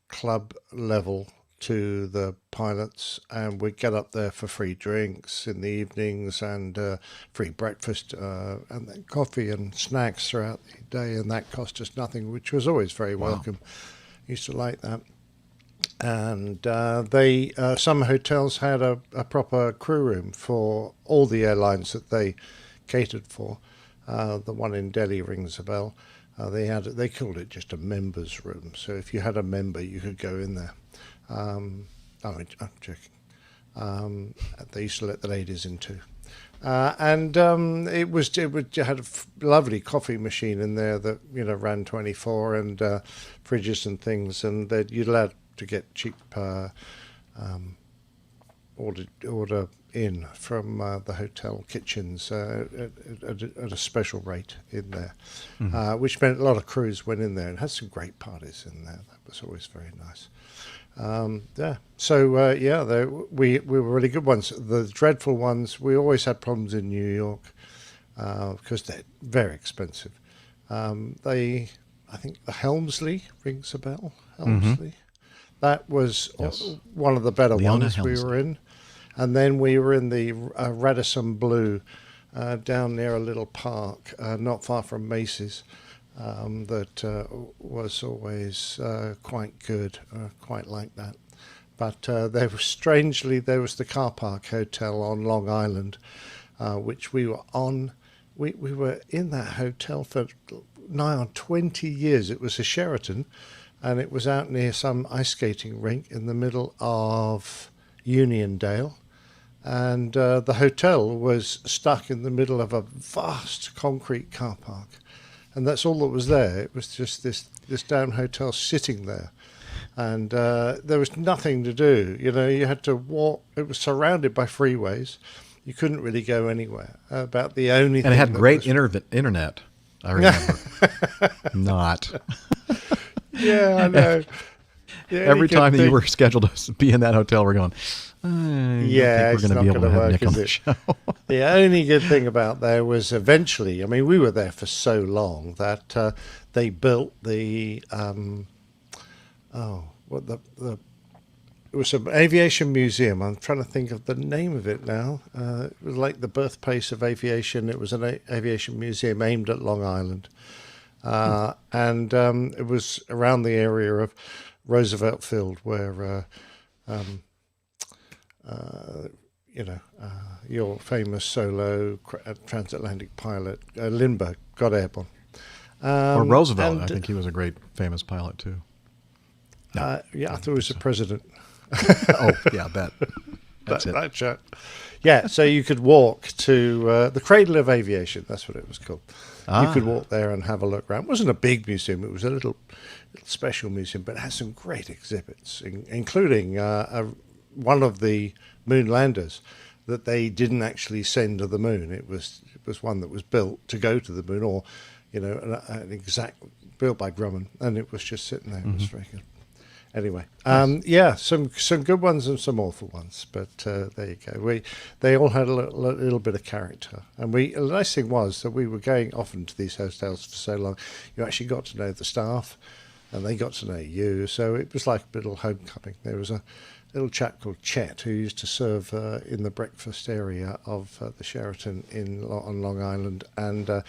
club level to the pilots, and we'd get up there for free drinks in the evenings, and free breakfast, and then coffee and snacks throughout the day, and that cost us nothing, which was always very welcome. Used to like that. And some hotels had a proper crew room for all the airlines that they catered for. The one in Delhi rings a bell. They called it just a members room, so if you had a member, you could go in there. I'm joking. They used to let the ladies in too. And it had a lovely coffee machine in there that ran 24 and fridges and things, and that you'd allowed to get cheap order in from the hotel kitchens at a special rate in there, which meant a lot of crews went in there and had some great parties in there. That was always very nice. We were really good ones. The dreadful ones, we always had problems in New York because they're very expensive. I think the Helmsley rings a bell. Helmsley. That was one of the better ones we were in. And then we were in the Radisson Blue down near a little park not far from Macy's. That was always quite good, quite like that. But there was the car park hotel on Long Island, which we were on. We were in that hotel for nigh on 20 years. It was a Sheraton, and it was out near some ice skating rink in the middle of Uniondale. And the hotel was stuck in the middle of a vast concrete car park. And that's all that was there. It was just this down hotel sitting there. And there was nothing to do. You had to walk. It was surrounded by freeways. You couldn't really go anywhere. About the only thing. And it had great internet, I remember. Not. Yeah, I know. Every time that you were scheduled to be in that hotel, we're going, we're going to be able to have Nick on the show. The only good thing about there was eventually, we were there for so long that they built the it was an aviation museum. I'm trying to think of the name of it now. It was like the birthplace of aviation. It was an aviation museum aimed at Long Island. And it was around the area of Roosevelt Field where, your famous solo transatlantic pilot, Lindbergh, got airborne. Or Roosevelt. I think he was a great famous pilot, too. No, I thought he was the president. Oh, yeah, I bet. That's it. That shot. Yeah, so you could walk to the Cradle of Aviation. That's what it was called. You could walk there and have a look around. It wasn't a big museum. It was a little special museum, but it has some great exhibits, including one of the moon landers that they didn't actually send to the moon. It was one that was built to go to the moon, or an exact built by Grumman, and it was just sitting there. It was very good. Anyway, some good ones and some awful ones, but there you go. They all had a little bit of character, and the nice thing was that we were going often to these hotels for so long. You actually got to know the staff, and they got to know you. So it was like a little homecoming. There was a little chap called Chet who used to serve in the breakfast area of the Sheraton on Long Island, and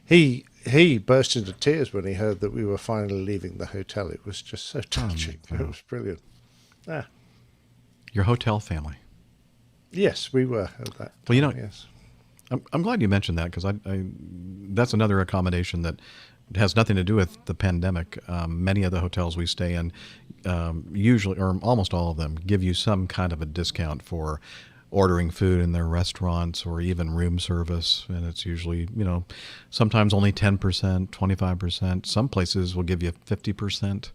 he burst into tears when he heard that we were finally leaving the hotel. It was just so touching. It was brilliant. Your hotel family. Yes, we were at that time, yes. I'm glad you mentioned that, because I that's another accommodation that has nothing to do with the pandemic. Many of the hotels we stay in, usually, or almost all of them, give you some kind of a discount for ordering food in their restaurants or even room service. And it's usually, sometimes only 10%, 25%. Some places will give you 50%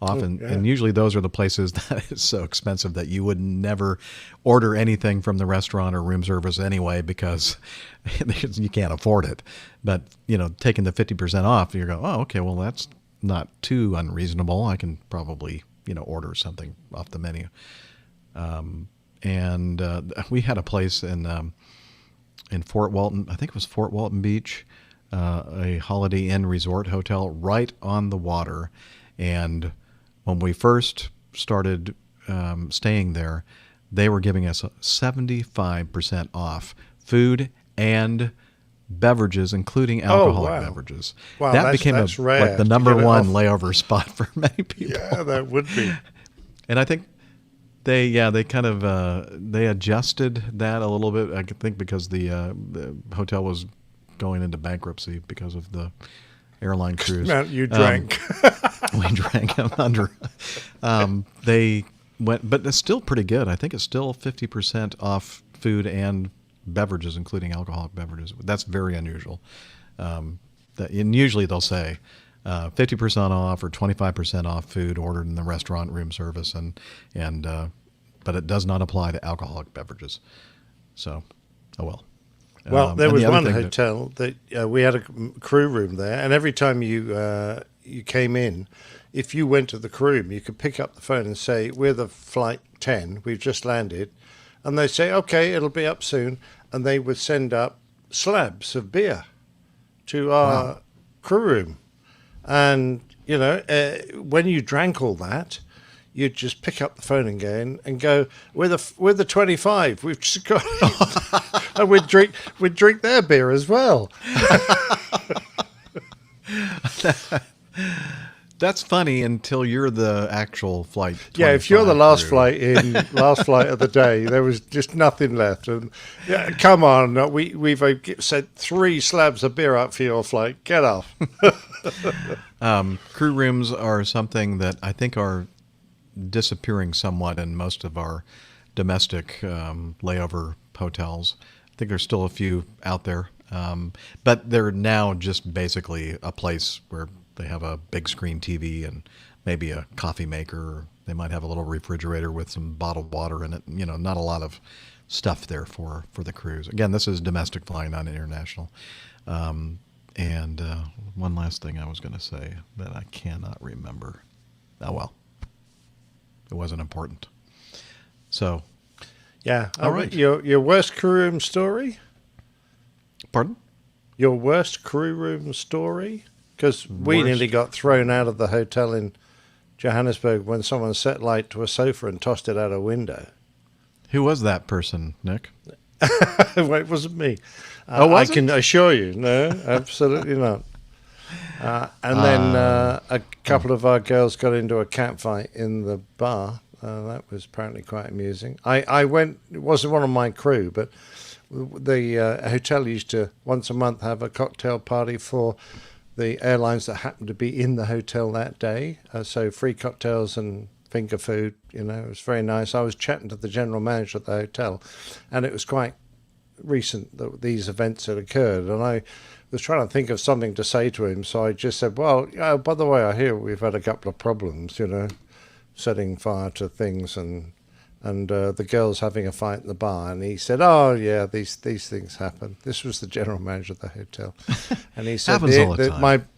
off. And usually those are the places that is so expensive that you would never order anything from the restaurant or room service anyway, because you can't afford it. But, taking the 50% off, you're going, oh, okay, well, that's not too unreasonable. I can probably, order something off the menu. And we had a place in Fort Walton, I think it was Fort Walton Beach, a Holiday Inn resort hotel right on the water. And when we first started staying there, they were giving us 75% off food and beverages, including alcoholic beverages. Wow, that became like the number one layover spot for many people. Yeah, that would be. And I think they kind of they adjusted that a little bit. I think because the hotel was going into bankruptcy because of the airline cruise. You drank. We drank under. They went, but it's still pretty good. I think it's still 50% off food and beverages, including alcoholic beverages. That's very unusual. And usually they'll say 50% off or 25% off food ordered in the restaurant room service, but it does not apply to alcoholic beverages. So, oh well. Well, there was one thing hotel that we had a crew room there, and every time you came in, if you went to the crew room, you could pick up the phone and say, "We're the flight 10, we've just landed," and they'd say, "Okay, it'll be up soon," and they would send up slabs of beer to our crew room, and when you drank all that, you'd just pick up the phone again and go, we're the 25. We've just got and we'd drink their beer as well. That's funny until you're the actual flight 25. Yeah, if you're the last crew. last flight of the day, there was just nothing left. And come on, we've sent 3 slabs of beer up for your flight. Get off. Crew rooms are something that I think are disappearing somewhat in most of our domestic layover hotels. I think there's still a few out there, but they're now just basically a place where they have a big screen TV and maybe a coffee maker. They might have a little refrigerator with some bottled water in it. Not a lot of stuff there for the crews. Again, this is domestic flying, not international. And one last thing I was going to say that I cannot remember. Oh, well. It wasn't important. So, yeah. All right. Your worst crew room story? Pardon? Your worst crew room story? Because we nearly got thrown out of the hotel in Johannesburg when someone set light to a sofa and tossed it out a window. Who was that person, Nick? Well, it wasn't me. Was I can assure you, no, absolutely not. And then a couple of our girls got into a catfight in the bar. That was apparently quite amusing. I went, it wasn't one of my crew, but the hotel used to once a month have a cocktail party for the airlines that happened to be in the hotel that day. So free cocktails and finger food, it was very nice. I was chatting to the general manager of the hotel, and it was quite recent that these events had occurred, and I was trying to think of something to say to him, so I just said, well, by the way, I hear we've had a couple of problems, setting fire to things and the girls having a fight in the bar. And he said, oh, yeah, these things happen. This was the general manager of the hotel. And he said, happens all the time.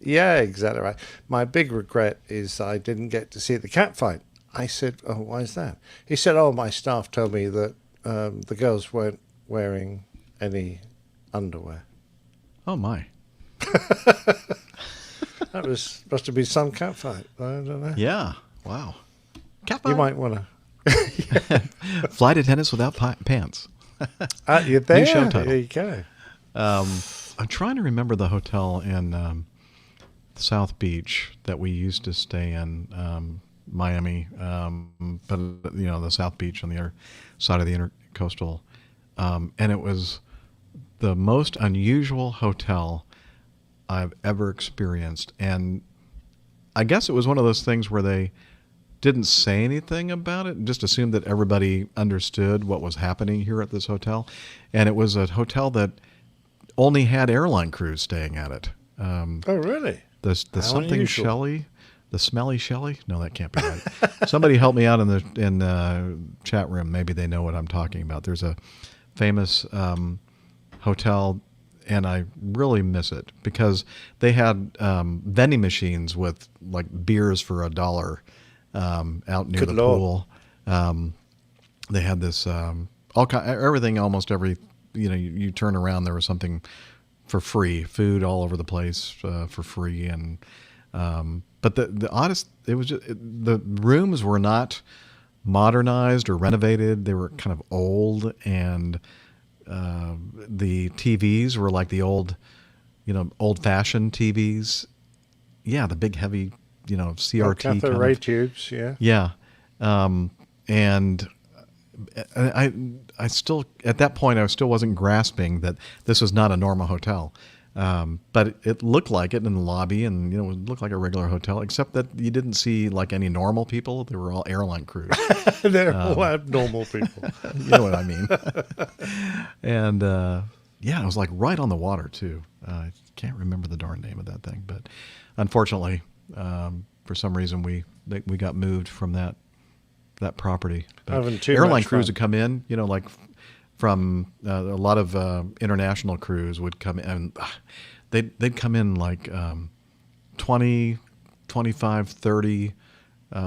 Yeah, exactly right. My big regret is I didn't get to see the cat fight. I said, oh, why is that? He said, oh, my staff told me that the girls weren't wearing any underwear. Oh, my. That must have been some cat fight. I don't know. Yeah. Wow. Cat fight. You might want to. Flight attendants without pants. You're there. New show title. There you go. I'm trying to remember the hotel in South Beach that we used to stay in, Miami, but the South Beach on the other side of the intercoastal, and it was the most unusual hotel I've ever experienced, and I guess it was one of those things where they didn't say anything about it and just assumed that everybody understood what was happening here at this hotel. And it was a hotel that only had airline crews staying at it. Oh, really? The something unusual. Shelley, the smelly Shelley? No, that can't be right. Somebody help me out in the chat room. Maybe they know what I'm talking about. There's a famous hotel, and I really miss it because they had vending machines with like beers for $1 out near the pool. They had this everything, almost every you turn around, there was something for free, food all over the place for free, and but the oddest, it was just, the rooms were not modernized or renovated. They were kind of old, and the TVs were like the old-fashioned TVs. Yeah, the big, heavy, CRT cathode ray tubes. Yeah. Yeah, and I still, at that point, I still wasn't grasping that this was not a normal hotel. But it looked like it in the lobby, and it looked like a regular hotel, except that you didn't see like any normal people. They were all airline crews. They're all abnormal people. You know what I mean? And it was like right on the water too. I can't remember the darn name of that thing, but unfortunately, for some reason we got moved from that property. But airline crews would come in, like from a lot of international crews would come in, and they'd come in like 20, 25, 30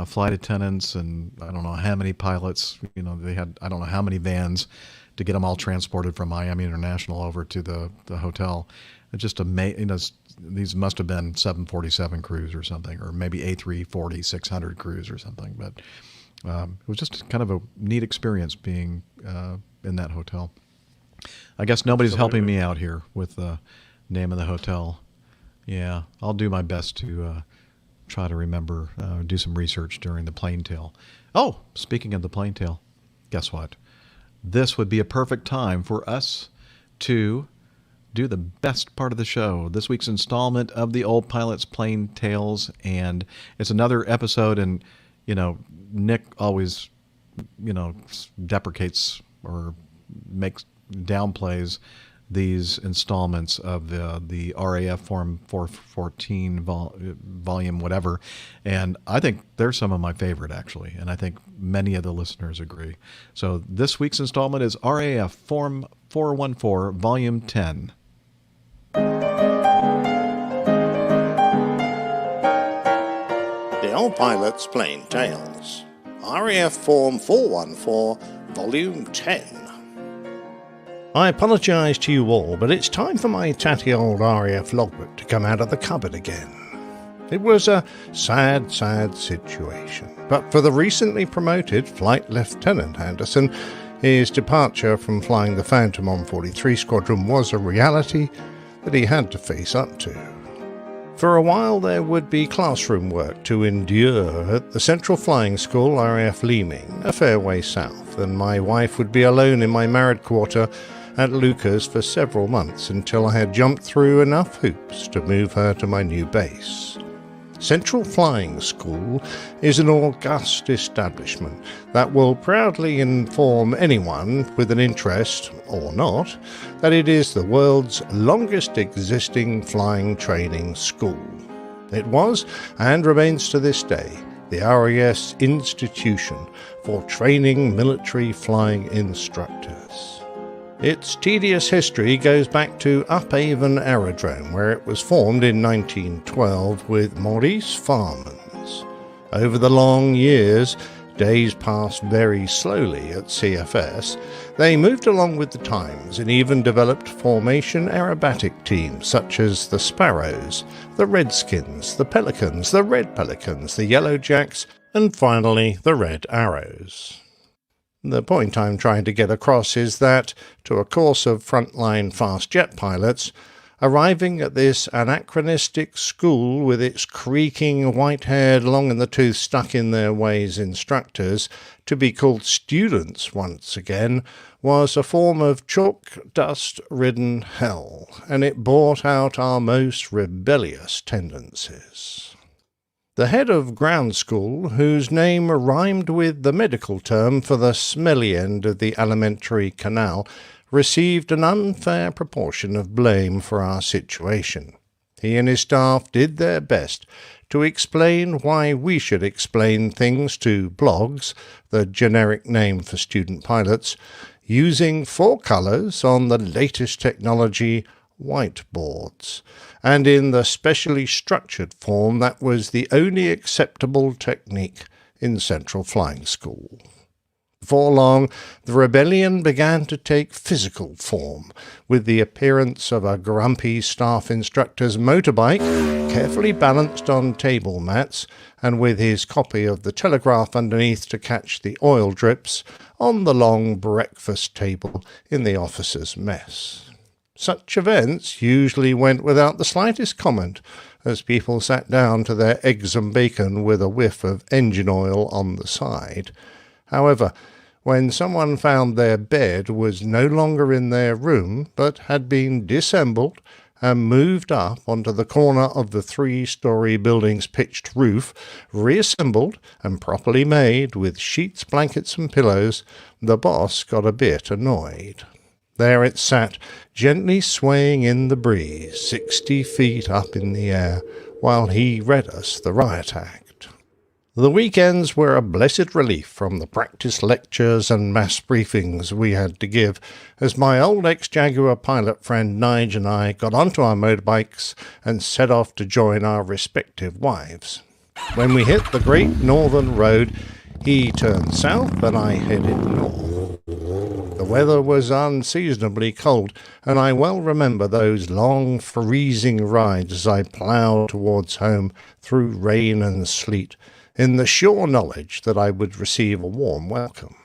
flight attendants, and I don't know how many pilots. They had I don't know how many vans to get them all transported from Miami International over to the hotel. It's just amazing. These must have been 747 crews or something, or maybe A340 600 crews or something. But it was just kind of a neat experience being in that hotel. I guess nobody's helping me out here with the name of the hotel. Yeah, I'll do my best to try to remember, do some research during the plane tale. Oh, speaking of the plane tale, guess what? This would be a perfect time for us to do the best part of the show, this week's installment of the Old Pilot's Plane Tales. And it's another episode, and, Nick always, deprecates or downplays these installments of the RAF Form 414 volume whatever, and I think they're some of my favorite, actually, and I think many of the listeners agree. So this week's installment is RAF Form 414 Volume 10. The Old Pilot's Plane Tales, RAF Form 414 Volume 10. I apologise to you all, but it's time for my tatty old RAF logbook to come out of the cupboard again. It was a sad, sad situation, but for the recently promoted Flight Lieutenant Anderson, his departure from flying the Phantom on 43 Squadron was a reality that he had to face up to. For a while there would be classroom work to endure at the Central Flying School, RAF Leeming, a fair way south, and my wife would be alone in my married quarter at Lucas for several months until I had jumped through enough hoops to move her to my new base. Central Flying School is an august establishment that will proudly inform anyone with an interest, or not, that it is the world's longest existing flying training school. It was, and remains to this day, the RAF's institution for training military flying instructors. Its tedious history goes back to Uphaven Aerodrome, where it was formed in 1912 with Maurice Farmans. Over the long years, days passed very slowly at CFS. They moved along with the times and even developed formation aerobatic teams such as the Sparrows, the Redskins, the Pelicans, the Red Pelicans, the Yellow Jacks, and finally the Red Arrows. The point I'm trying to get across is that, to a course of frontline fast jet pilots, arriving at this anachronistic school with its creaking, white-haired, long-in-the-tooth, stuck-in-their-ways instructors, to be called students once again, was a form of chalk-dust-ridden hell, and it brought out our most rebellious tendencies. The head of ground school, whose name rhymed with the medical term for the smelly end of the alimentary canal, received an unfair proportion of blame for our situation. He and his staff did their best to explain why we should explain things to blogs, the generic name for student pilots, using 4 colours on the latest technology, whiteboards, and in the specially structured form that was the only acceptable technique in Central Flying School. Before long, the rebellion began to take physical form, with the appearance of a grumpy staff instructor's motorbike, carefully balanced on table mats, and with his copy of the Telegraph underneath to catch the oil drips, on the long breakfast table in the officers' mess. Such events usually went without the slightest comment, as people sat down to their eggs and bacon with a whiff of engine oil on the side. However, when someone found their bed was no longer in their room, but had been disassembled and moved up onto the corner of the 3-story building's pitched roof, reassembled and properly made with sheets, blankets and pillows, the boss got a bit annoyed. There it sat, gently swaying in the breeze, 60 feet up in the air, while he read us the riot act. The weekends were a blessed relief from the practice lectures and mass briefings we had to give, as my old ex-Jaguar pilot friend Nige and I got onto our motorbikes and set off to join our respective wives. When we hit the Great Northern Road, he turned south and I headed north. The weather was unseasonably cold, and I well remember those long, freezing rides as I ploughed towards home through rain and sleet, in the sure knowledge that I would receive a warm welcome.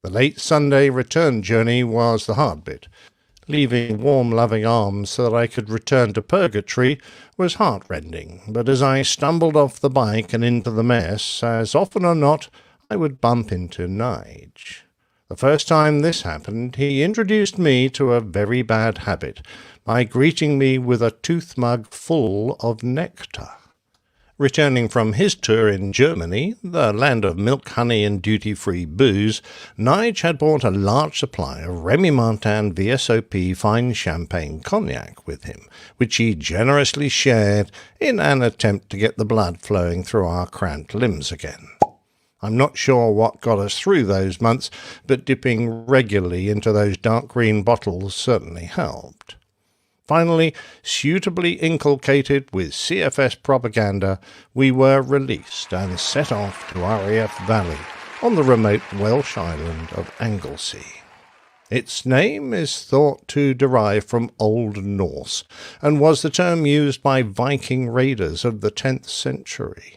The late Sunday return journey was the hard bit. Leaving warm, loving arms so that I could return to purgatory was heartrending, but as I stumbled off the bike and into the mess, as often or not, I would bump into Nige. The first time this happened, he introduced me to a very bad habit by greeting me with a tooth mug full of nectar. Returning from his tour in Germany, the land of milk, honey and duty-free booze, Nige had bought a large supply of Remy Martin VSOP fine champagne cognac with him, which he generously shared in an attempt to get the blood flowing through our cramped limbs again. I'm not sure what got us through those months, but dipping regularly into those dark green bottles certainly helped. Finally, suitably inculcated with CFS propaganda, we were released and set off to RAF Valley on the remote Welsh island of Anglesey. Its name is thought to derive from Old Norse, and was the term used by Viking raiders of the 10th century.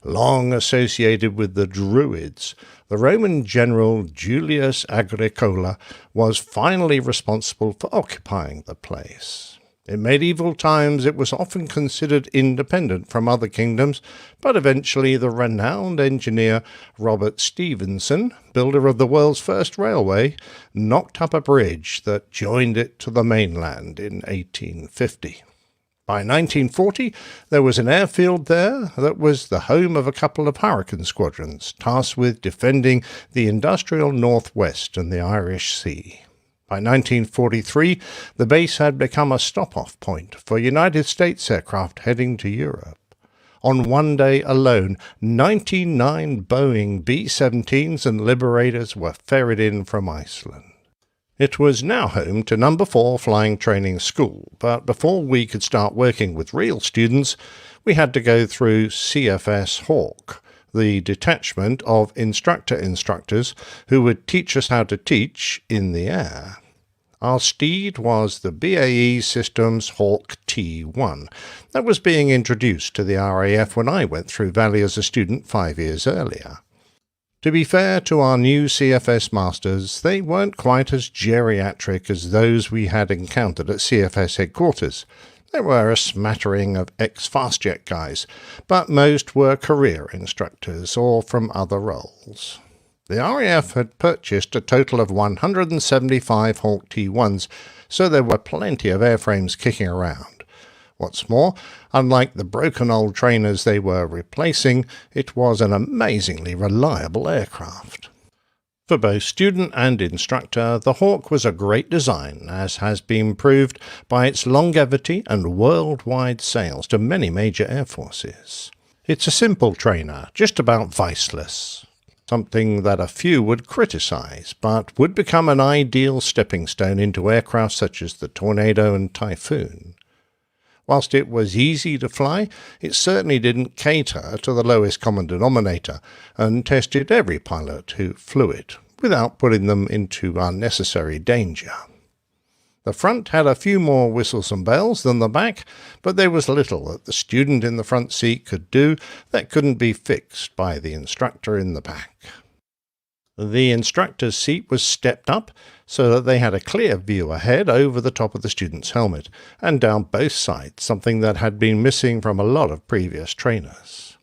Long associated with the Druids, the Roman general Julius Agricola was finally responsible for occupying the place. In medieval times it was often considered independent from other kingdoms, but eventually the renowned engineer Robert Stephenson, builder of the world's first railway, knocked up a bridge that joined it to the mainland in 1850. By 1940, there was an airfield there that was the home of a couple of Hurricane squadrons, tasked with defending the industrial northwest and the Irish Sea. By 1943, the base had become a stop-off point for United States aircraft heading to Europe. On one day alone, 99 Boeing B-17s and Liberators were ferried in from Iceland. It was now home to No. 4 Flying Training School, but before we could start working with real students, we had to go through CFS Hawk, the detachment of instructors who would teach us how to teach in the air. Our steed was the BAE Systems Hawk T1 that was being introduced to the RAF when I went through Valley as a student 5 years earlier. To be fair to our new CFS masters, they weren't quite as geriatric as those we had encountered at CFS headquarters. There were a smattering of ex-Fastjet guys, but most were career instructors or from other roles. The RAF had purchased a total of 175 Hawk T1s, so there were plenty of airframes kicking around. What's more, unlike the broken old trainers they were replacing, it was an amazingly reliable aircraft. For both student and instructor, the Hawk was a great design, as has been proved by its longevity and worldwide sales to many major air forces. It's a simple trainer, just about viceless, something that a few would criticize, but would become an ideal stepping stone into aircraft such as the Tornado and Typhoon. Whilst it was easy to fly, it certainly didn't cater to the lowest common denominator, and tested every pilot who flew it, without putting them into unnecessary danger. The front had a few more whistles and bells than the back, but there was little that the student in the front seat could do that couldn't be fixed by the instructor in the back. The instructor's seat was stepped up so that they had a clear view ahead over the top of the student's helmet, and down both sides, something that had been missing from a lot of previous trainers.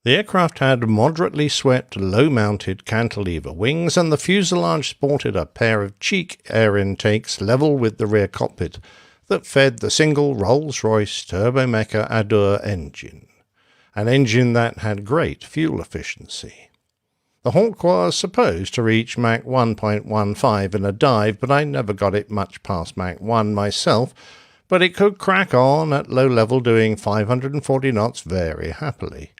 The aircraft had moderately swept, low-mounted cantilever wings, and the fuselage sported a pair of cheek air intakes level with the rear cockpit, that fed the single Rolls-Royce Turbomeca Adur engine, an engine that had great fuel efficiency. The Hawk was supposed to reach Mach 1.15 in a dive, but I never got it much past Mach 1 myself, but it could crack on at low level doing 540 knots very happily.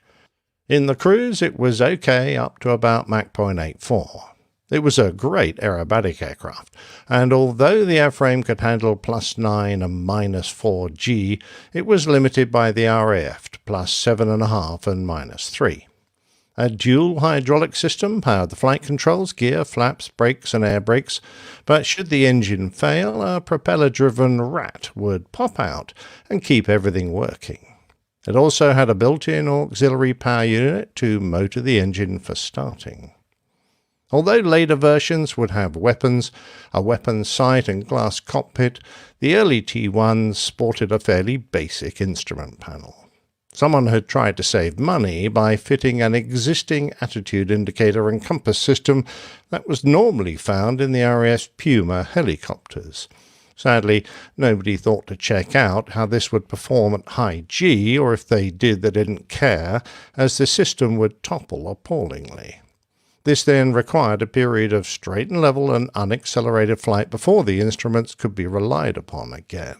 In the cruise it was okay up to about Mach 0.84. It was a great aerobatic aircraft, and although the airframe could handle +9 and -4 G, it was limited by the RAF to +7.5 and -3. A dual hydraulic system powered the flight controls, gear, flaps, brakes and air brakes, but should the engine fail, a propeller-driven rat would pop out and keep everything working. It also had a built-in auxiliary power unit to motor the engine for starting. Although later versions would have weapons, a weapons sight and glass cockpit, the early T1s sported a fairly basic instrument panel. Someone had tried to save money by fitting an existing attitude indicator and compass system that was normally found in the RAF's Puma helicopters. Sadly, nobody thought to check out how this would perform at high G, or if they did, they didn't care, as the system would topple appallingly. This then required a period of straight and level and unaccelerated flight before the instruments could be relied upon again.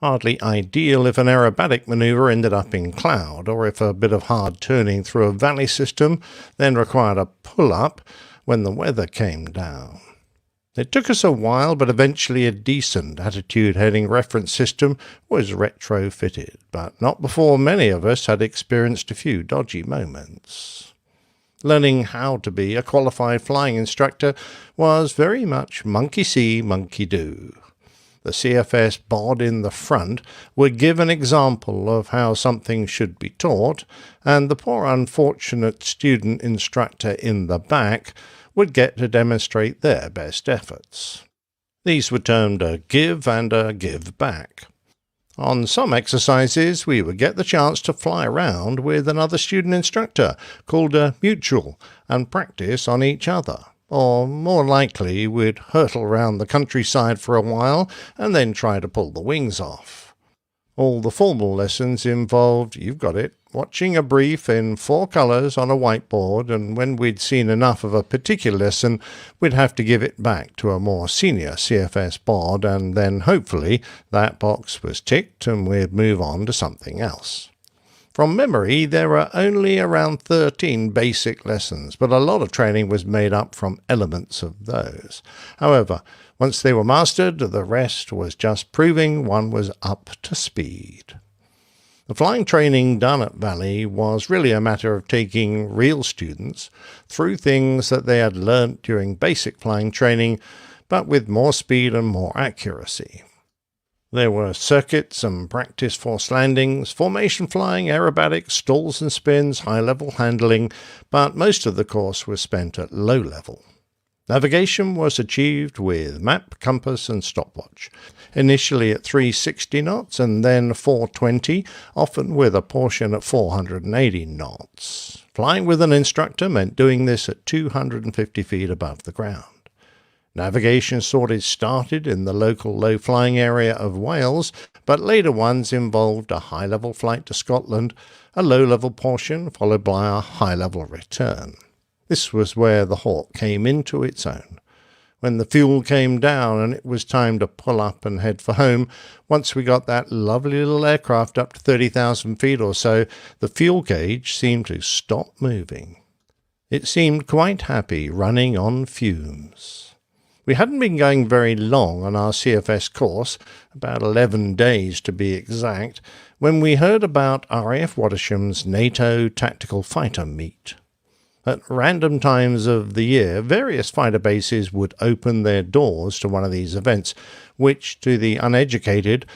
Hardly ideal if an aerobatic maneuver ended up in cloud, or if a bit of hard turning through a valley system then required a pull-up when the weather came down. It took us a while, but eventually a decent attitude heading reference system was retrofitted, but not before many of us had experienced a few dodgy moments. Learning how to be a qualified flying instructor was very much monkey see, monkey do. The CFS bod in the front would give an example of how something should be taught, and the poor unfortunate student instructor in the back would get to demonstrate their best efforts. These were termed a give and a give back. On some exercises, we would get the chance to fly around with another student instructor, called a mutual, and practice on each other. Or, more likely, we'd hurtle round the countryside for a while and then try to pull the wings off. All the formal lessons involved, you've got it, watching a brief in 4 colours on a whiteboard, and when we'd seen enough of a particular lesson, we'd have to give it back to a more senior CFS bod, and then hopefully that box was ticked and we'd move on to something else. From memory, there were only around 13 basic lessons, but a lot of training was made up from elements of those. However, once they were mastered, the rest was just proving one was up to speed. The flying training done at Valley was really a matter of taking real students through things that they had learnt during basic flying training, but with more speed and more accuracy. There were circuits and practice force landings, formation flying, aerobatics, stalls and spins, high-level handling, but most of the course was spent at low level. Navigation was achieved with map, compass and stopwatch, initially at 360 knots and then 420, often with a portion at 480 knots. Flying with an instructor meant doing this at 250 feet above the ground. Navigation sorted started in the local low-flying area of Wales, but later ones involved a high-level flight to Scotland, a low-level portion followed by a high-level return. This was where the Hawk came into its own. When the fuel came down and it was time to pull up and head for home, once we got that lovely little aircraft up to 30,000 feet or so, the fuel gauge seemed to stop moving. It seemed quite happy running on fumes. We hadn't been going very long on our CFS course, about 11 days to be exact, when we heard about RAF Watersham's NATO Tactical Fighter Meet. At random times of the year, various fighter bases would open their doors to one of these events, which, to the uneducated,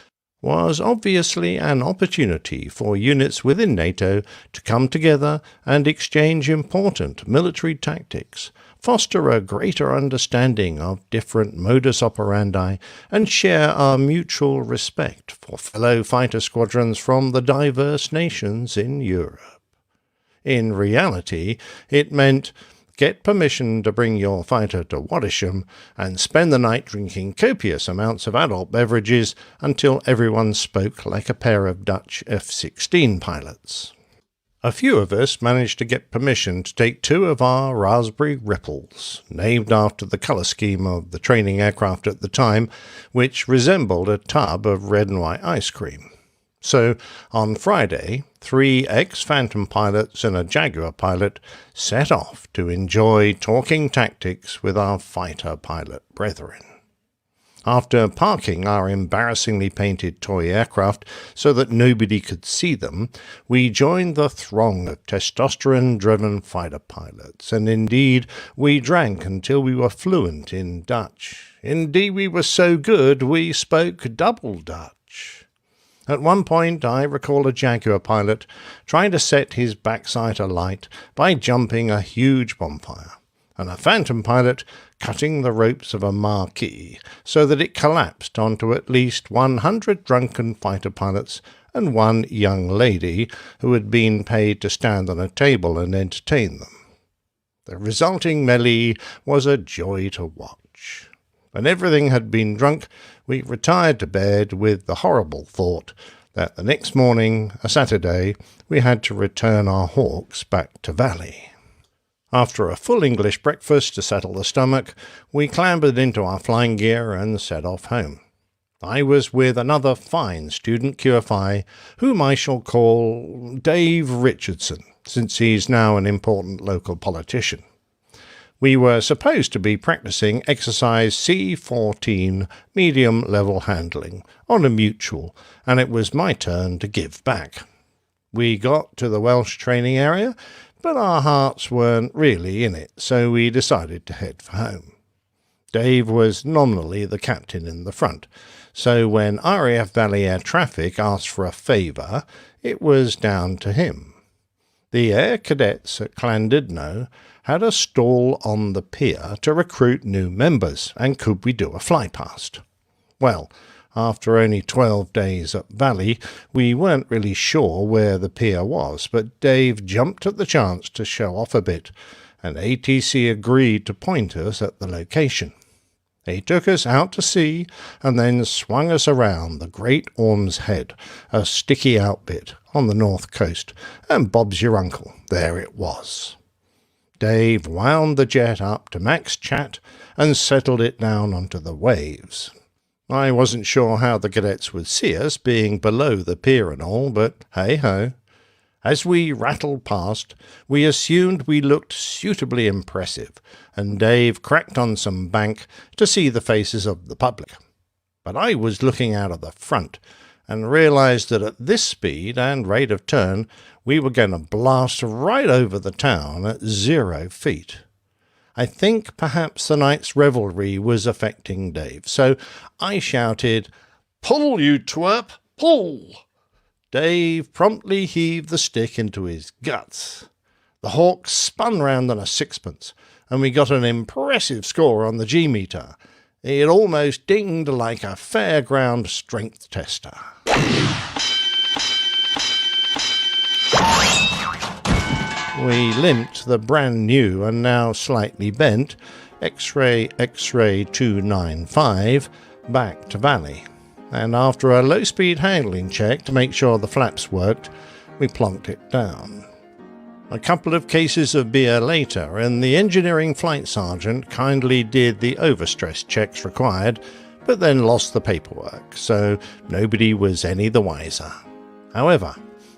was obviously an opportunity for units within NATO to come together and exchange important military tactics, foster a greater understanding of different modus operandi, and share our mutual respect for fellow fighter squadrons from the diverse nations in Europe. In reality, it meant get permission to bring your fighter to Wattisham and spend the night drinking copious amounts of adult beverages until everyone spoke like a pair of Dutch F-16 pilots. A few of us managed to get permission to take 2 of our Raspberry Ripples, named after the colour scheme of the training aircraft at the time, which resembled a tub of red and white ice cream. So, on Friday, 3 ex-Phantom pilots and a Jaguar pilot set off to enjoy talking tactics with our fighter pilot brethren. After parking our embarrassingly painted toy aircraft so that nobody could see them, we joined the throng of testosterone-driven fighter pilots, and indeed we drank until we were fluent in Dutch. Indeed, we were so good we spoke double Dutch. At one point, I recall a Jaguar pilot trying to set his backside alight by jumping a huge bonfire, and a Phantom pilot cutting the ropes of a marquee so that it collapsed onto at least 100 drunken fighter pilots and 1 young lady who had been paid to stand on a table and entertain them. The resulting melee was a joy to watch. When everything had been drunk, we retired to bed with the horrible thought that the next morning, a Saturday, we had to return our Hawks back to Valley. After a full English breakfast to settle the stomach, we clambered into our flying gear and set off home. I was with another fine student QFI, whom I shall call Dave Richardson, since he's now an important local politician. We were supposed to be practicing exercise C14 medium-level handling on a mutual, and it was my turn to give back. We got to the Welsh training area, but our hearts weren't really in it, so we decided to head for home. Dave was nominally the captain in the front, so when RAF Valley Air Traffic asked for a favour, it was down to him. The air cadets at Llandudno had a stall on the pier to recruit new members, and could we do a flypast? Well, after only 12 days at Valley, we weren't really sure where the pier was, but Dave jumped at the chance to show off a bit, and ATC agreed to point us at the location. He took us out to sea, and then swung us around the Great Orme's Head, a sticky outbit on the north coast, and Bob's your uncle, there it was. Dave wound the jet up to max chat and settled it down onto the waves. I wasn't sure how the cadets would see us, being below the pier and all, but hey-ho. As we rattled past, we assumed we looked suitably impressive, and Dave cracked on some bank to see the faces of the public. But I was looking out of the front, and realized that at this speed and rate of turn, we were going to blast right over the town at 0 feet. I think perhaps the night's revelry was affecting Dave, so I shouted, "Pull, you twerp, pull!" Dave promptly heaved the stick into his guts. The Hawk spun round on a sixpence, and we got an impressive score on the G-meter. It almost dinged like a fairground strength tester. We limped the brand new and now slightly bent X-Ray 295 back to Valley, and after a low-speed handling check to make sure the flaps worked, we plonked it down. A couple of cases of beer later, and the engineering flight sergeant kindly did the overstress checks required, but then lost the paperwork, so nobody was any the wiser. However,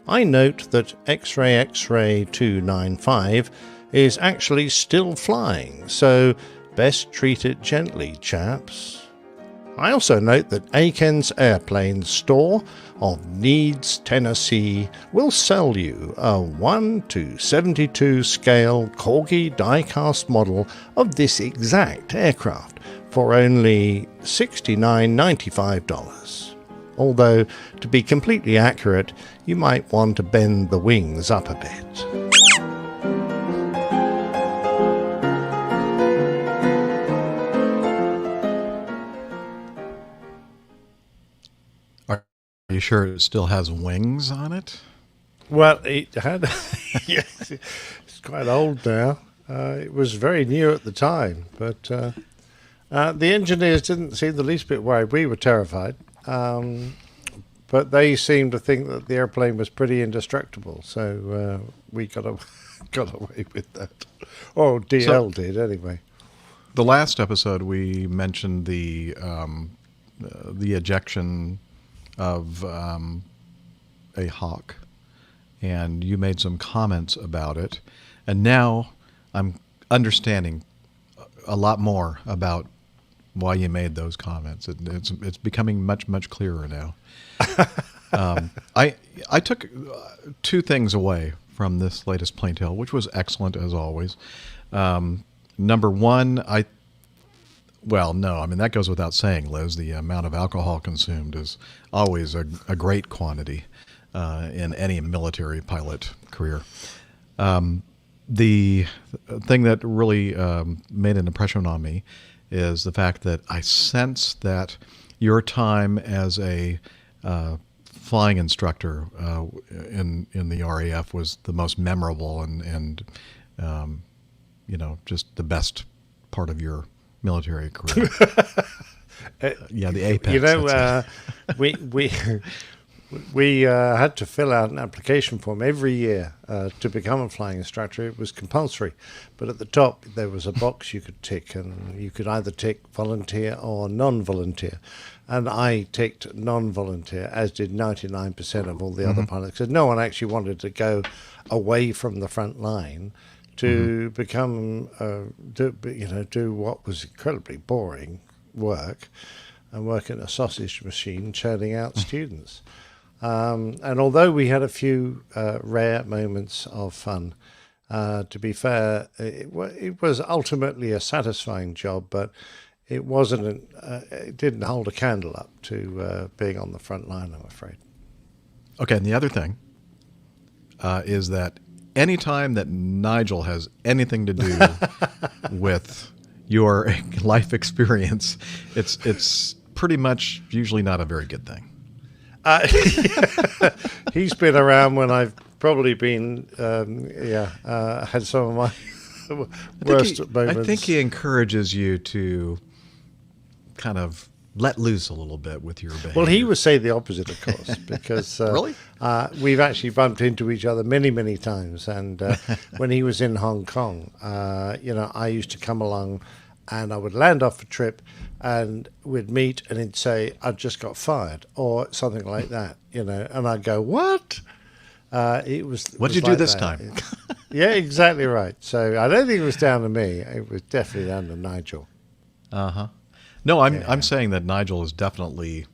I note that X-Ray 295 is actually still flying, so best treat it gently, chaps. I also note that Aiken's Airplanes store of Needs, Tennessee will sell you a 1:72 scale Corgi die-cast model of this exact aircraft for only $69.95. Although, to be completely accurate, you might want to bend the wings up a bit. Are you sure it still has wings on it? Well, it had. Yes, it's quite old now. It was very new at the time, but the engineers didn't seem the least bit worried. We were terrified, but they seemed to think that the airplane was pretty indestructible, so we got away with that. Or DL did, anyway. The last episode, we mentioned the ejection of a Hawk, and you made some comments about it, and now I'm understanding a lot more about why you made those comments. It's becoming much clearer now. I took two things away from this latest plane tale, which was excellent as always. Number one, that goes without saying, Liz. The amount of alcohol consumed is always a great quantity in any military pilot career. The thing that really made an impression on me is the fact that I sense that your time as a flying instructor in the RAF was the most memorable and just the best part of your military career. The apex. We had to fill out an application form every year to become a flying instructor. It was compulsory, but at the top there was a box you could tick, and you could either tick volunteer or non-volunteer. And I ticked non-volunteer, as did 99% of all the other pilots, because no one actually wanted to go away from the front line to become, do what was incredibly boring work, and work in a sausage machine churning out students. And although we had a few rare moments of fun, to be fair, it was ultimately a satisfying job, but it wasn't. It didn't hold a candle up to being on the front line, I'm afraid. Okay, and the other thing is that anytime that Nigel has anything to do with your life experience, it's pretty much usually not a very good thing. He's been around when I've probably been, had some of my worst moments. I think he encourages you to kind of let loose a little bit with your behavior. Well, he would say the opposite, of course, because really? We've actually bumped into each other many times. And when he was in Hong Kong, I used to come along and I would land off a trip and we'd meet and he'd say, I just got fired or something like that, and I'd go, what? What did you do this time? Yeah, exactly right. So I don't think it was down to me. It was definitely down to Nigel. Uh-huh. No, I'm saying that Nigel is definitely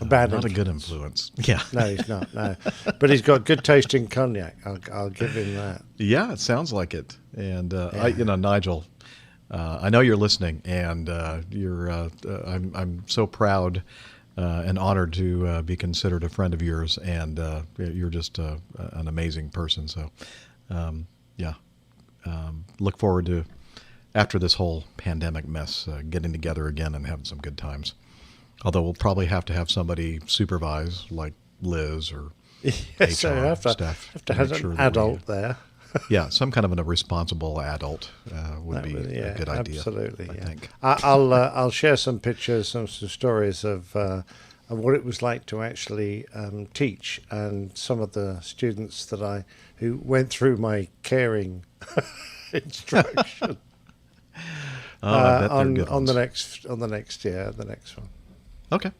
not a good influence. Yeah. No, he's not. No, but he's got good taste in cognac. I'll give him that. Yeah, it sounds like it. And Nigel, I know you're listening, and I'm so proud and honored to be considered a friend of yours, and you're just an amazing person. So, look forward to, after this whole pandemic mess, getting together again and having some good times. Although we'll probably have to have somebody supervise, like Liz or yes, HR have staff. Have to have an adult there. Yeah, some kind of a responsible adult would be a good idea. Absolutely, I think. I'll share some pictures, some stories of what it was like to actually teach, and some of the students who went through my caring instruction. On the next one. Okay.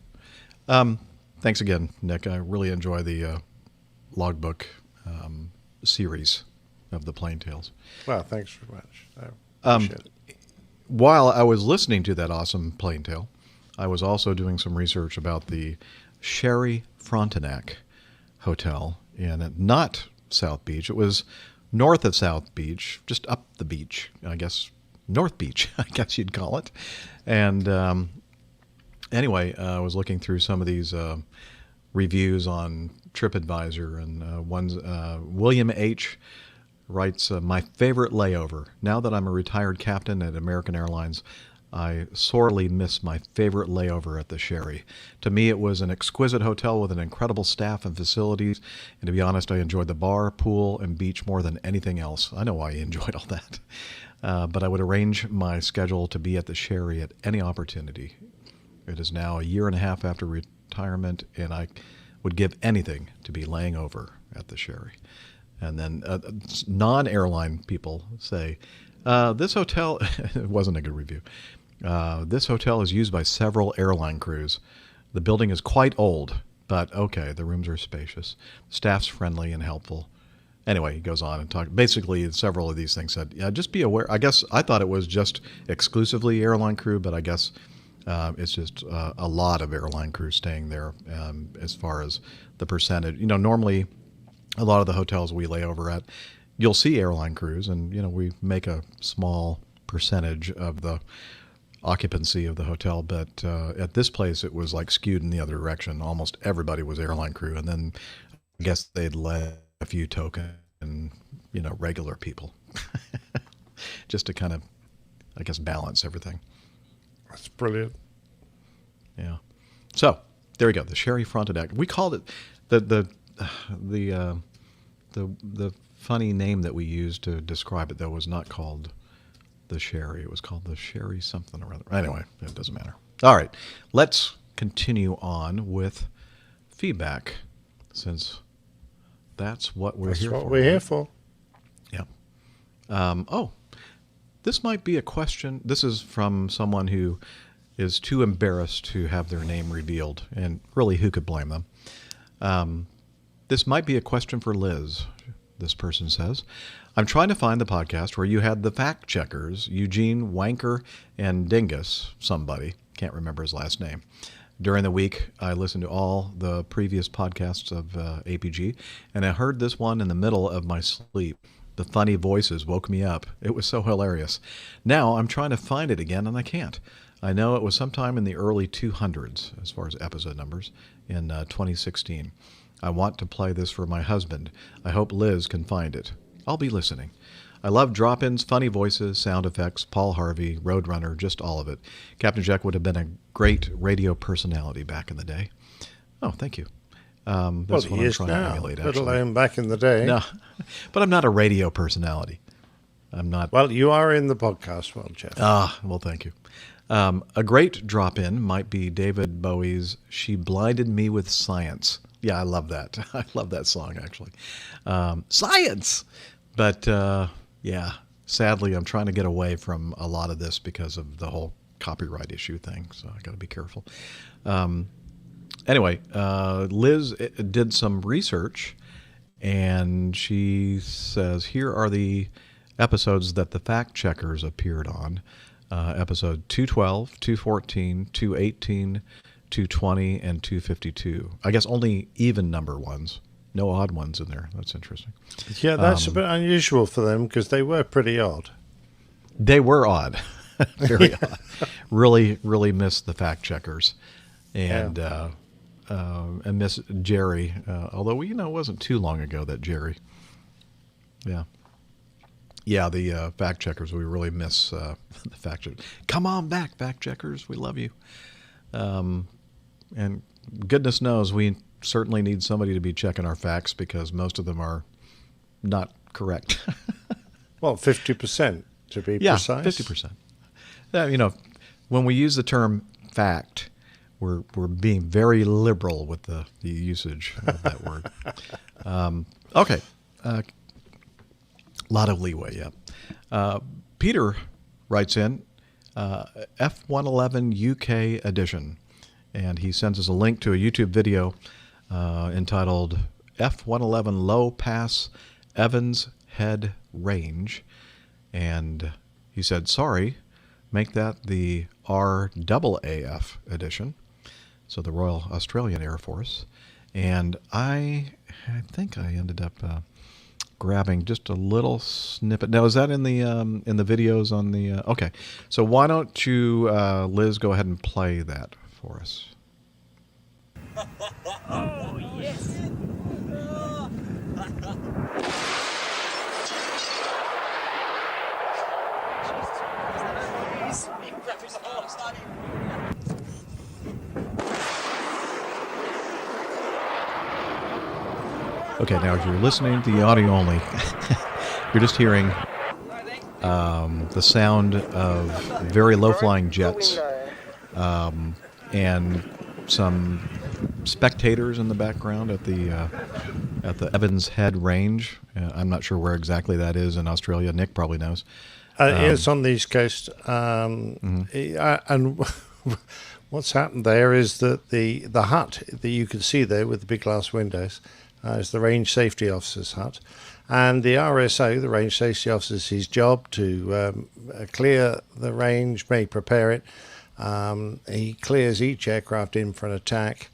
Thanks again, Nick. I really enjoy the logbook series of the Plane Tales. Well, thanks very much. I appreciate it. While I was listening to that awesome Plane Tale, I was also doing some research about the Sherry Frontenac Hotel in not South Beach. It was north of South Beach, just up the beach, I guess. North Beach, I guess you'd call it. And anyway, I was looking through some of these reviews on TripAdvisor, and William H. writes, my favorite layover. Now that I'm a retired captain at American Airlines, I sorely miss my favorite layover at the Sherry. To me, it was an exquisite hotel with an incredible staff and facilities. And to be honest, I enjoyed the bar, pool, and beach more than anything else. I know why you enjoyed all that. But I would arrange my schedule to be at the Sherry at any opportunity. It is now a year and a half after retirement, and I would give anything to be laying over at the Sherry. And then non-airline people say, this hotel, it wasn't a good review. This hotel is used by several airline crews. The building is quite old, but okay, the rooms are spacious. Staff's friendly and helpful. Anyway, he goes on and talks. Basically, several of these things said, yeah, just be aware. I guess I thought it was just exclusively airline crew, but I guess it's just a lot of airline crew staying there as far as the percentage. Normally, a lot of the hotels we lay over at, you'll see airline crews, and, we make a small percentage of the occupancy of the hotel, but at this place it was like skewed in the other direction. Almost everybody was airline crew, and then I guess they'd let a few token and regular people just to kind of, I guess, balance everything. That's brilliant. Yeah. So there we go. The Sherry fronted act. We called it the funny name that we used to describe it, though, was not called the Sherry. It was called the Sherry something or other. Anyway, it doesn't matter. All right, let's continue on with feedback, since that's what we're here for. That's what we're here for. Yeah. This might be a question. This is from someone who is too embarrassed to have their name revealed, and really, who could blame them? This might be a question for Liz. This person says, I'm trying to find the podcast where you had the fact checkers, Eugene, Wanker, and Dingus, somebody, can't remember his last name. During the week, I listened to all the previous podcasts of APG, and I heard this one in the middle of my sleep. The funny voices woke me up. It was so hilarious. Now I'm trying to find it again, and I can't. I know it was sometime in the early 200s, as far as episode numbers, in 2016. I want to play this for my husband. I hope Liz can find it. I'll be listening. I love drop-ins, funny voices, sound effects, Paul Harvey, Roadrunner, just all of it. Captain Jack would have been a great radio personality back in the day. Oh, thank you. That's what I'm trying to emulate, actually. Let alone back in the day. No, but I'm not a radio personality. I'm not. Well, you are in the podcast world, Jeff. Well, thank you. A great drop-in might be David Bowie's She Blinded Me with Science. Yeah, I love that. I love that song, actually. Science! But, yeah, sadly, I'm trying to get away from a lot of this because of the whole copyright issue thing, so I got to be careful. Anyway, Liz did some research, and she says, here are the episodes that the fact checkers appeared on. Episode 212, 214, 218, 220, and 252. I guess only even number ones. No odd ones in there. That's interesting. Yeah, that's a bit unusual for them because they were pretty odd. They were odd. Very odd. Really, really miss the fact checkers. And miss Jerry. Although, it wasn't too long ago that Jerry. Yeah. Yeah, the fact checkers. We really miss the fact checkers. Come on back, fact checkers. We love you. And goodness knows we certainly need somebody to be checking our facts because most of them are not correct. Well, 50% to be precise. 50%. When we use the term fact, we're being very liberal with the usage of that word. Okay. A lot of leeway, yeah. Peter writes in F-111 UK edition, and he sends us a link to a YouTube video entitled F-111 Low Pass Evans Head Range, and he said, sorry, make that the RAAF edition, so the Royal Australian Air Force, and I think I ended up grabbing just a little snippet. Now, is that in the videos on the? Okay, so why don't you, Liz, go ahead and play that for us? Oh, yes. Okay, now if you're listening to the audio only, you're just hearing the sound of very low-flying jets and some spectators in the background at the Evans Head Range. I'm not sure where exactly that is in Australia. Nick probably knows. It's on the East Coast. And what's happened there is that the hut that you can see there with the big glass windows is the Range Safety Officer's hut. And the RSO, the Range Safety Officer, is his job to clear the range, may prepare it. He clears each aircraft in for an attack.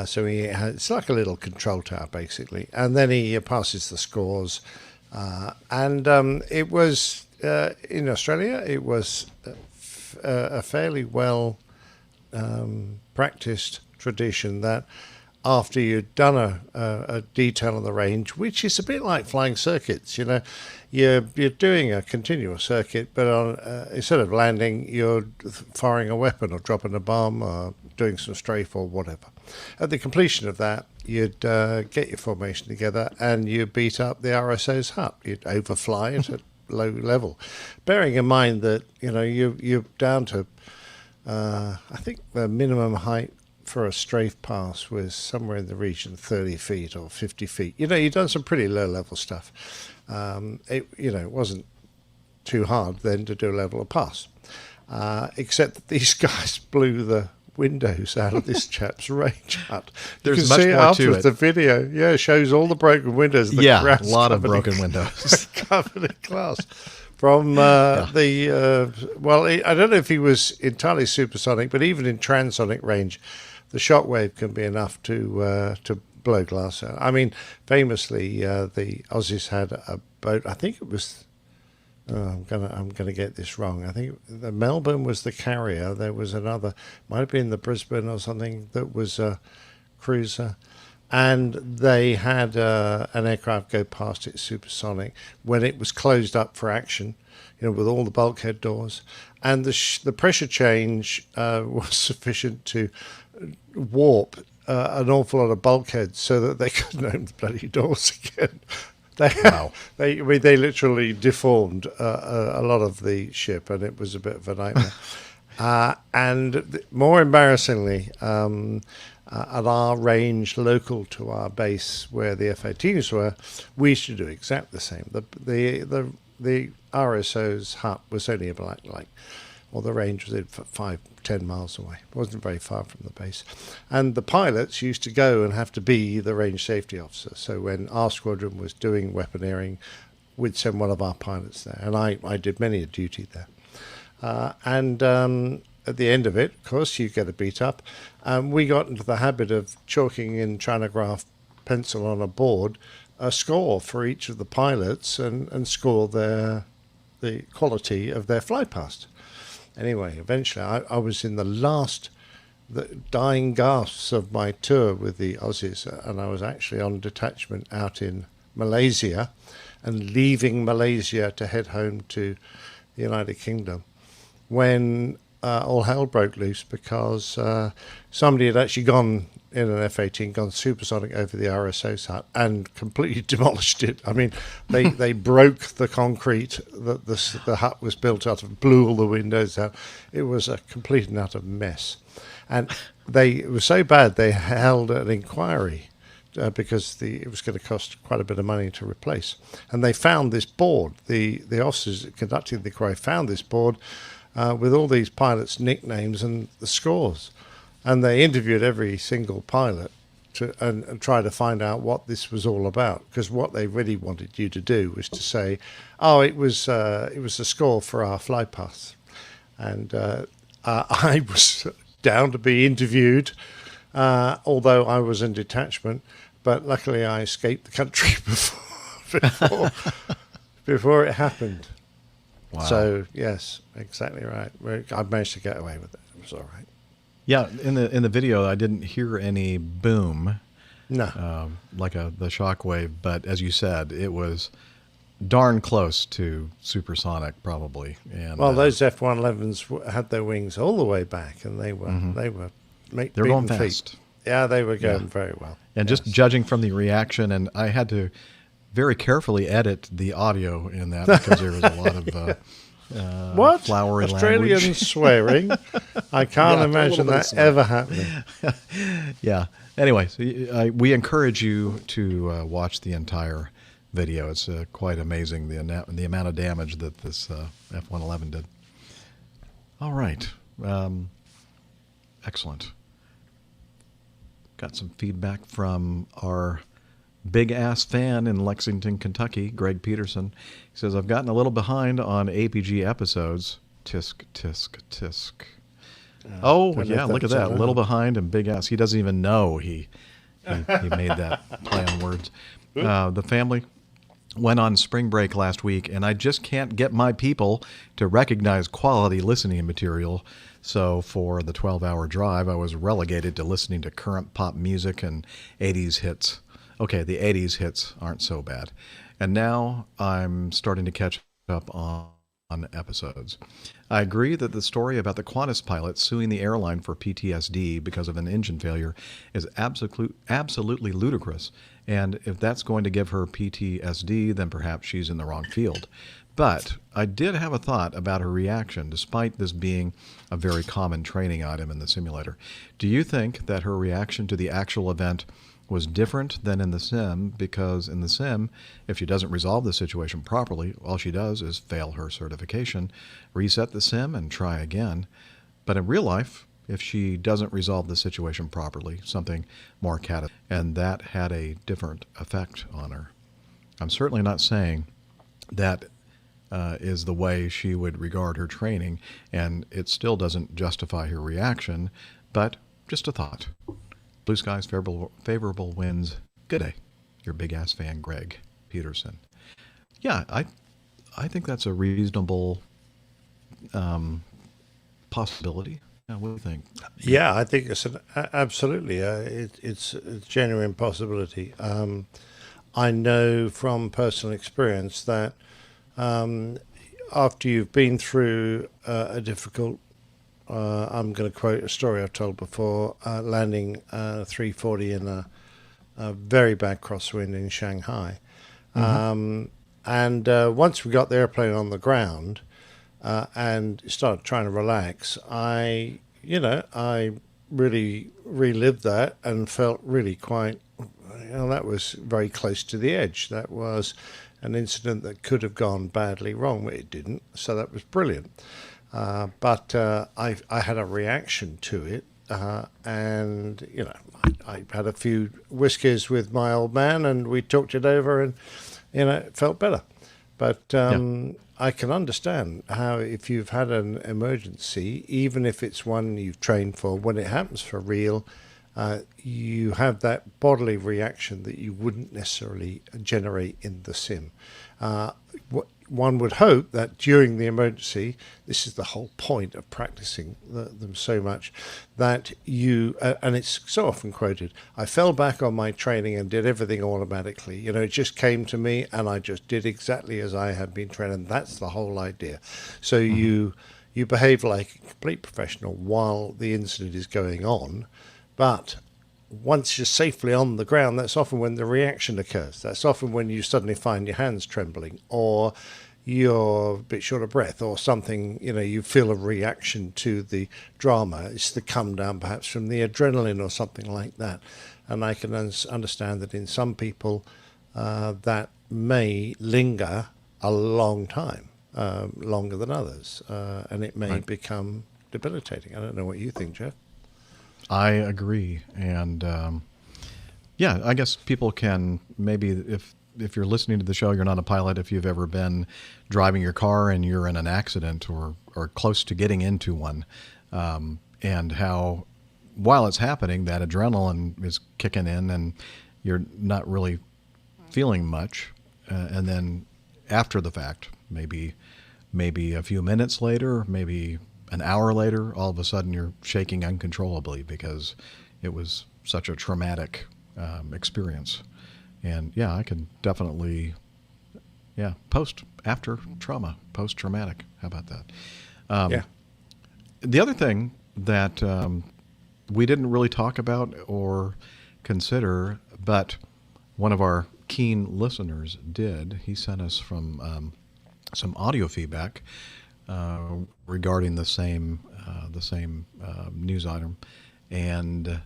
So it's like a little control tower, basically. And then he passes the scores. It was, in Australia, it was a fairly well practiced tradition that after you'd done a detail on the range, which is a bit like flying circuits, you know, you're doing a continuous circuit, but instead of landing, you're firing a weapon or dropping a bomb or doing some strafe or whatever. At the completion of that, you'd get your formation together and you beat up the RSO's hut. You'd overfly it at low level, bearing in mind that, you know, you're down to I think the minimum height for a strafe pass was somewhere in the region of 30 feet or 50 feet. You know, you've done some pretty low level stuff. It wasn't too hard then to do a level of pass, except that these guys blew the windows out of this chap's range hut. There's you can much see it more after to it. The video, it shows all the broken windows. The A lot of broken windows. Covered in glass. From I don't know if he was entirely supersonic, but even in transonic range, the shockwave can be enough to blow glass out. I mean, famously, the Aussies had a boat. I think it was. I'm gonna get this wrong. I think the Melbourne was the carrier. There was another, might have been the Brisbane or something, that was a cruiser. And they had an aircraft go past it supersonic when it was closed up for action, you know, with all the bulkhead doors. And the pressure change was sufficient to warp an awful lot of bulkheads so that they couldn't open the bloody doors again. They literally deformed a lot of the ship, and it was a bit of a nightmare. More embarrassingly, at our range local to our base where the F-18s were, we used to do exactly the same. The RSO's hut was only a black light, or the range was 5-10 miles away. It wasn't very far from the base. And the pilots used to go and have to be the range safety officer. So when our squadron was doing weaponeering, we'd send one of our pilots there. And I did many a duty there. At the end of it, of course, you get a beat up. We got into the habit of chalking in tranograph pencil on a board a score for each of the pilots and score the quality of their fly past. Anyway, eventually I was in the dying gasps of my tour with the Aussies, and I was actually on detachment out in Malaysia and leaving Malaysia to head home to the United Kingdom when all hell broke loose because somebody had actually gone in an F-18, gone supersonic over the RSO's hut and completely demolished it. I mean, they broke the concrete that the hut was built out of, blew all the windows out. It was a complete and utter mess. And it was so bad they held an inquiry because it was going to cost quite a bit of money to replace. And they found this board. The officers conducting the inquiry found this board with all these pilots' nicknames and the scores. And they interviewed every single pilot and tried to find out what this was all about. Because what they really wanted you to do was to say, "Oh, it was a score for our fly pass," and I was down to be interviewed, although I was in detachment. But luckily, I escaped the country before it happened. Wow. So yes, exactly right. I managed to get away with it. It was all right. Yeah, in the video, I didn't hear any boom, no, like the shockwave. But as you said, it was darn close to supersonic, probably. And those F-111s had their wings all the way back, and they were they're going fast. Yeah, they were going very well. And just judging from the reaction, and I had to very carefully edit the audio in that because there was a lot of flowery Australian language. swearing? I can't imagine that ever happening. Yeah. Anyway, so we encourage you to watch the entire video. It's quite amazing the amount of damage that this F-111 did. All right. Excellent. Got some feedback from our big-ass fan in Lexington, Kentucky, Greg Peterson. He says, I've gotten a little behind on APG episodes. Tisk, tisk, tisk. Look at that. A little behind and big-ass. He doesn't even know he made that play on words. The family went on spring break last week, and I just can't get my people to recognize quality listening material. So for the 12-hour drive, I was relegated to listening to current pop music and 80s hits. Okay, the 80s hits aren't so bad. And now I'm starting to catch up on episodes. I agree that the story about the Qantas pilot suing the airline for PTSD because of an engine failure is absolutely ludicrous. And if that's going to give her PTSD, then perhaps she's in the wrong field. But I did have a thought about her reaction, despite this being a very common training item in the simulator. Do you think that her reaction to the actual event was different than in the sim? Because in the sim, if she doesn't resolve the situation properly, all she does is fail her certification, reset the sim, and try again. But in real life, if she doesn't resolve the situation properly, something more catastrophic, and that had a different effect on her. I'm certainly not saying that is the way she would regard her training, and it still doesn't justify her reaction, but just a thought. Blue skies, favorable winds. Good day. Your big-ass fan, Greg Peterson. Yeah, I think that's a reasonable possibility. What do you think? Yeah, I think it's absolutely. It's a genuine possibility. I know from personal experience that after you've been through a difficult, I'm going to quote a story I've told before, landing 340 in a very bad crosswind in Shanghai. And once we got the airplane on the ground, and started trying to relax, I really relived that and felt really quite, that was very close to the edge. That was an incident that could have gone badly wrong, but it didn't, so that was brilliant. But I had a reaction to it, and, I had a few whiskeys with my old man, and we talked it over, and, it felt better. But I can understand how if you've had an emergency, even if it's one you've trained for, when it happens for real, you have that bodily reaction that you wouldn't necessarily generate in the sim. One would hope that during the emergency, this is the whole point of practicing them so much, that you, and it's so often quoted, I fell back on my training and did everything automatically. It just came to me and I just did exactly as I had been trained. And that's the whole idea. So you behave like a complete professional while the incident is going on, but once you're safely on the ground, that's often when the reaction occurs. That's often when you suddenly find your hands trembling, or you're a bit short of breath, or something, you feel a reaction to the drama. It's the come down perhaps from the adrenaline or something like that. And I can understand that in some people that may linger a long time, longer than others, and it may become debilitating. I don't know what you think, Jeff. I agree. And I guess people can maybe, if you're listening to the show, you're not a pilot, if you've ever been driving your car and you're in an accident or close to getting into one, and how while it's happening, that adrenaline is kicking in and you're not really feeling much. And then after the fact, maybe a few minutes later, maybe an hour later, all of a sudden you're shaking uncontrollably because it was such a traumatic experience. And I can definitely, after trauma, post-traumatic. How about that? The other thing that we didn't really talk about or consider, but one of our keen listeners did. He sent us from some audio feedback regarding the same news item, and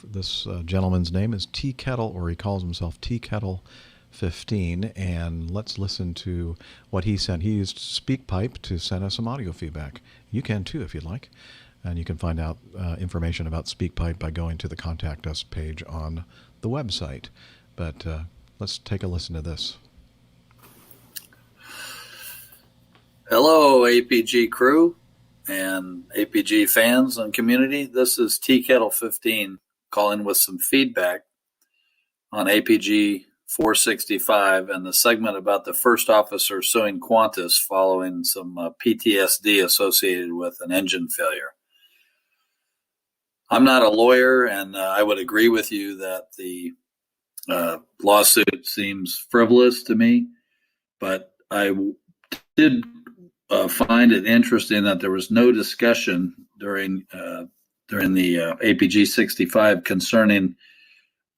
this gentleman's name is Tea Kettle, or he calls himself Tea Kettle 15, and let's listen to what he sent. He used SpeakPipe to send us some audio feedback. You can too if you'd like, and you can find out information about SpeakPipe by going to the Contact Us page on the website. But let's take a listen to this. Hello, APG crew and APG fans and community. This is Tea Kettle 15 calling with some feedback on APG 465 and the segment about the first officer suing Qantas following some PTSD associated with an engine failure. I'm not a lawyer, and I would agree with you that the lawsuit seems frivolous to me, but I did find it interesting that there was no discussion during the APG 65 concerning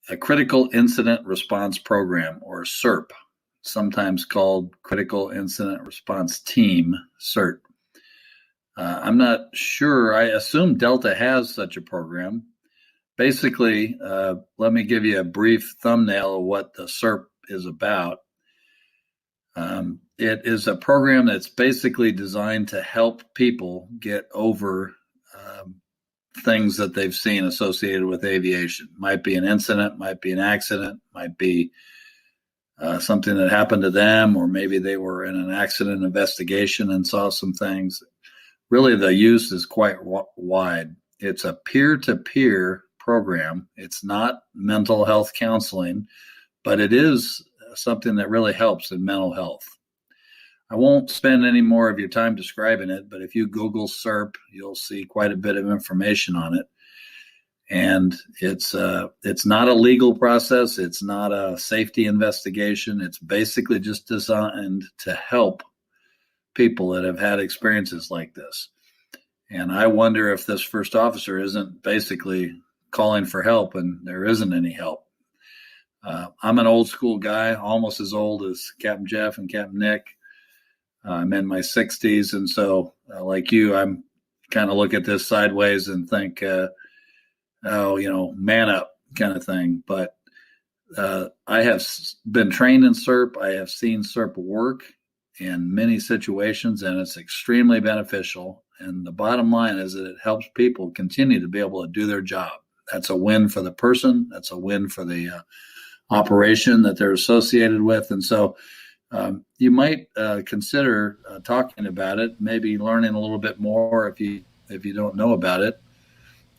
a Critical Incident Response Program, or CIRP, sometimes called Critical Incident Response Team, CIRT. I'm not sure. I assume Delta has such a program. Basically, let me give you a brief thumbnail of what the CIRP is about. It is a program that's basically designed to help people get over things that they've seen associated with aviation. Might be an incident, might be an accident, might be something that happened to them, or maybe they were in an accident investigation and saw some things. Really, the use is quite wide. It's a peer-to-peer program. It's not mental health counseling, but it is something that really helps in mental health. I won't spend any more of your time describing it, but if you Google CIRP, you'll see quite a bit of information on it. And it's not a legal process. It's not a safety investigation. It's basically just designed to help people that have had experiences like this. And I wonder if this first officer isn't basically calling for help and there isn't any help. I'm an old school guy, almost as old as Captain Jeff and Captain Nick. I'm in my 60s, and so like you, I'm kind of look at this sideways and think, man up kind of thing. But I have been trained in CIRP. I have seen CIRP work in many situations, and it's extremely beneficial. And the bottom line is that it helps people continue to be able to do their job. That's a win for the person. That's a win for the operation that they're associated with. And so you might consider talking about it, maybe learning a little bit more if you don't know about it.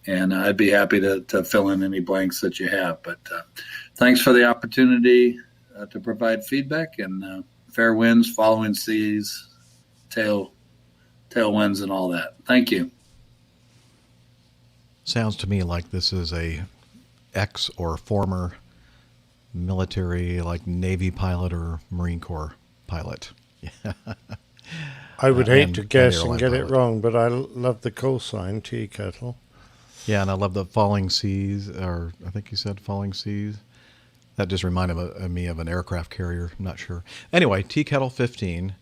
And I'd be happy to fill in any blanks that you have. But thanks for the opportunity to provide feedback, and fair winds, following seas, tailwinds, and all that. Thank you. Sounds to me like this is a ex or former military, like Navy pilot or Marine Corps pilot. I would hate to guess and get pilot. it wrong, but I love the call sign, Tea Kettle. Yeah, and I love the falling seas, or I think you said falling seas. That just reminded me of an aircraft carrier. I'm not sure. Anyway, Tea Kettle 15.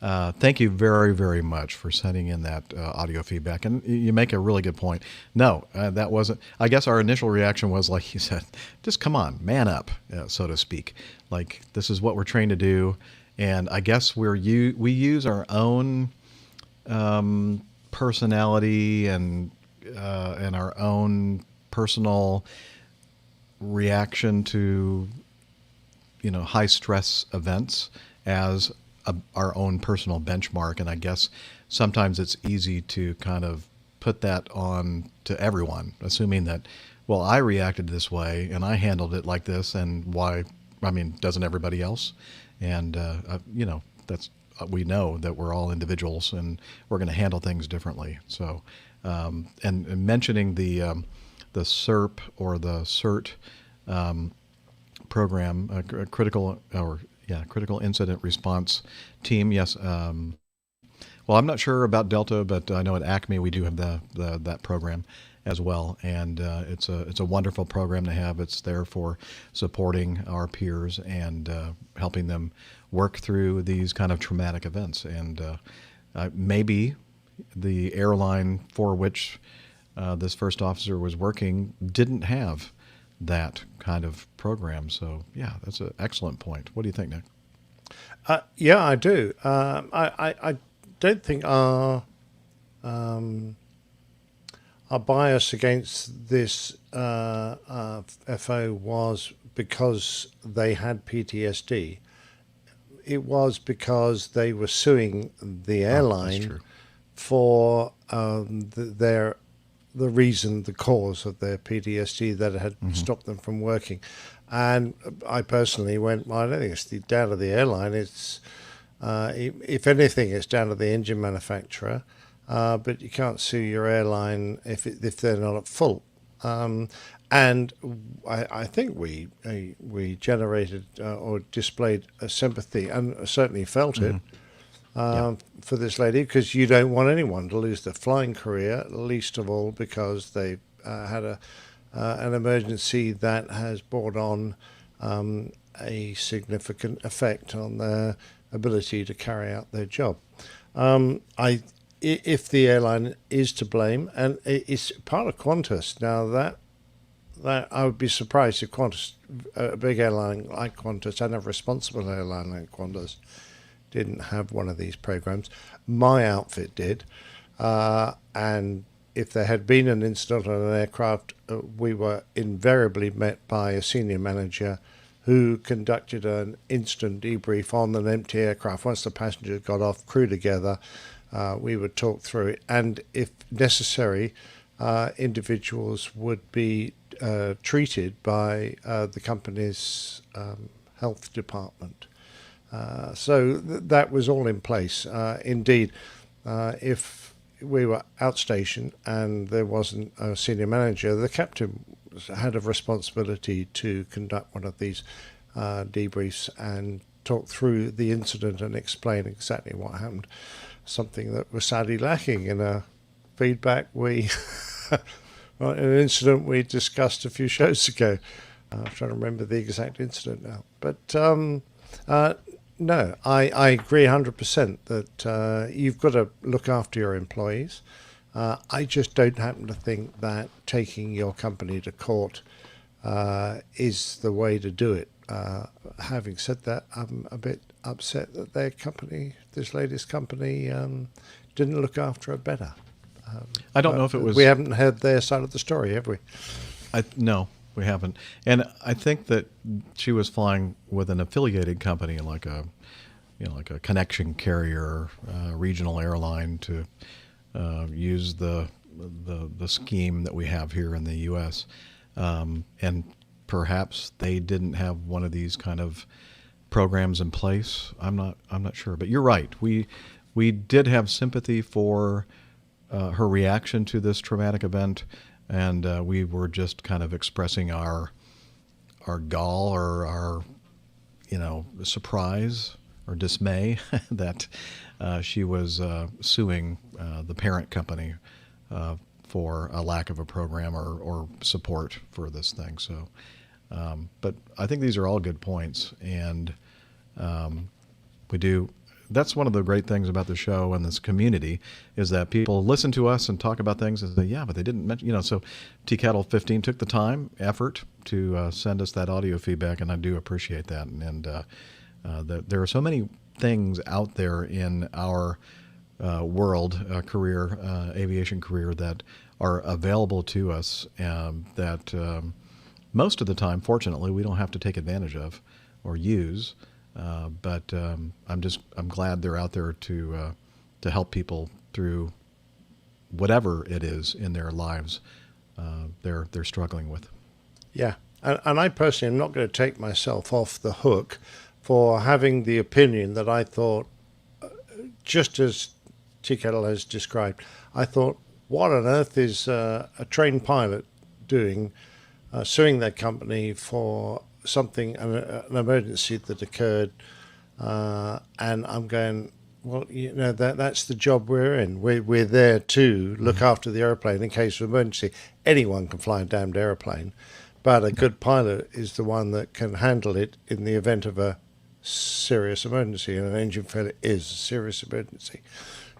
Thank you very, very much for sending in that audio feedback. And you make a really good point. No, that wasn't. I guess our initial reaction was, like you said, just come on, man up, so to speak. Like, this is what we're trained to do. And I guess we use our own personality and our own personal reaction to, high stress events as our own personal benchmark. And I guess sometimes it's easy to kind of put that on to everyone, assuming that, well, I reacted this way and I handled it like this, and why, doesn't everybody else? And, we know that we're all individuals and we're going to handle things differently. So, and mentioning the CIRP or the CERT program, critical incident response team. Yes. Well, I'm not sure about Delta, but I know at Acme we do have that program, as well. And it's a wonderful program to have. It's there for supporting our peers and helping them work through these kind of traumatic events. And maybe the airline for which this first officer was working didn't have that kind of program. So, yeah, that's an excellent point. What do you think, Nick? Yeah, I do. I don't think our bias against this FO was because they had PTSD. It was because they were suing the airline for the reason, the cause of their PTSD that had stopped them from working. And I personally went, well, I don't think it's down to the airline. It's, if anything, it's down to the engine manufacturer. But you can't sue your airline if they're not at fault. And I think we generated or displayed a sympathy and certainly felt it. For this lady, because you don't want anyone to lose their flying career, least of all because they had an emergency that has brought on a significant effect on their ability to carry out their job. If the airline is to blame, and it's part of Qantas now, that I would be surprised if Qantas, a big airline like Qantas and a responsible airline like Qantas, didn't have one of these programs. My outfit did, and if there had been an incident on an aircraft, we were invariably met by a senior manager who conducted an instant debrief on an empty aircraft. Once the passengers got off, crew together, we would talk through it, and if necessary, individuals would be treated by the company's health department. So that was all in place. Indeed, if we were outstation and there wasn't a senior manager, the captain had a responsibility to conduct one of these debriefs and talk through the incident and explain exactly what happened. Something that was sadly lacking in a feedback an incident we discussed a few shows ago. I'm trying to remember the exact incident now. But no, I agree 100% that you've got to look after your employees. I just don't happen to think that taking your company to court is the way to do it. Having said that, I'm a bit upset that their company, this latest company, didn't look after her better. I don't know if it was... We haven't heard their side of the story, have we? No, we haven't. And I think that she was flying with an affiliated company, like a connection carrier, regional airline, to use the scheme that we have here in the U.S. And perhaps they didn't have one of these kind of programs in place. I'm not sure, but you're right. We did have sympathy for her reaction to this traumatic event, and we were just kind of expressing our gall or our surprise or dismay that she was suing the parent company for a lack of a program or support for this thing. So, but I think these are all good points, and we do. That's one of the great things about the show and this community is that people listen to us and talk about things and say, yeah, but they didn't mention, so T-Cattle 15 took the time, effort to send us that audio feedback, and I do appreciate that. And there are so many things out there in our world, career, aviation career, that are available to us that most of the time, fortunately, we don't have to take advantage of or use. But I'm glad they're out there to help people through whatever it is in their lives they're struggling with. Yeah, and I personally am not going to take myself off the hook for having the opinion that I thought, just as T-Kettle has described, I thought, what on earth is a trained pilot doing, suing their company for something, an emergency that occurred, and I'm going, Well, that's the job we're in. We're there to look after the airplane in case of emergency. Anyone can fly a damned airplane, but a good pilot is the one that can handle it in the event of a serious emergency, and an engine failure is a serious emergency.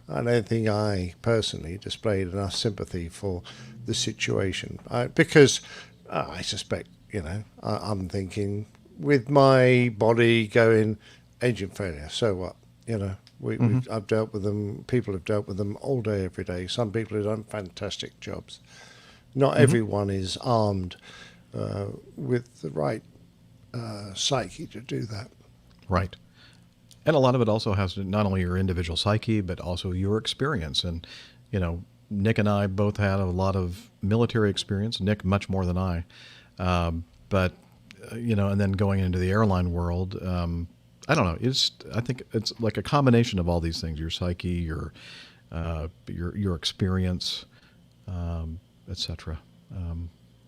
I don't think I personally displayed enough sympathy for the situation because I suspect, I'm thinking with my body going engine failure, so what? I've dealt with them. People have dealt with them all day, every day. Some people have done fantastic jobs. Not everyone is armed with the right psyche to do that. Right. And a lot of it also has to not only your individual psyche, but also your experience. And, Nick and I both had a lot of military experience. Nick, much more than I. But and then going into the airline world, I don't know. I think it's like a combination of all these things: your psyche, your experience, etc.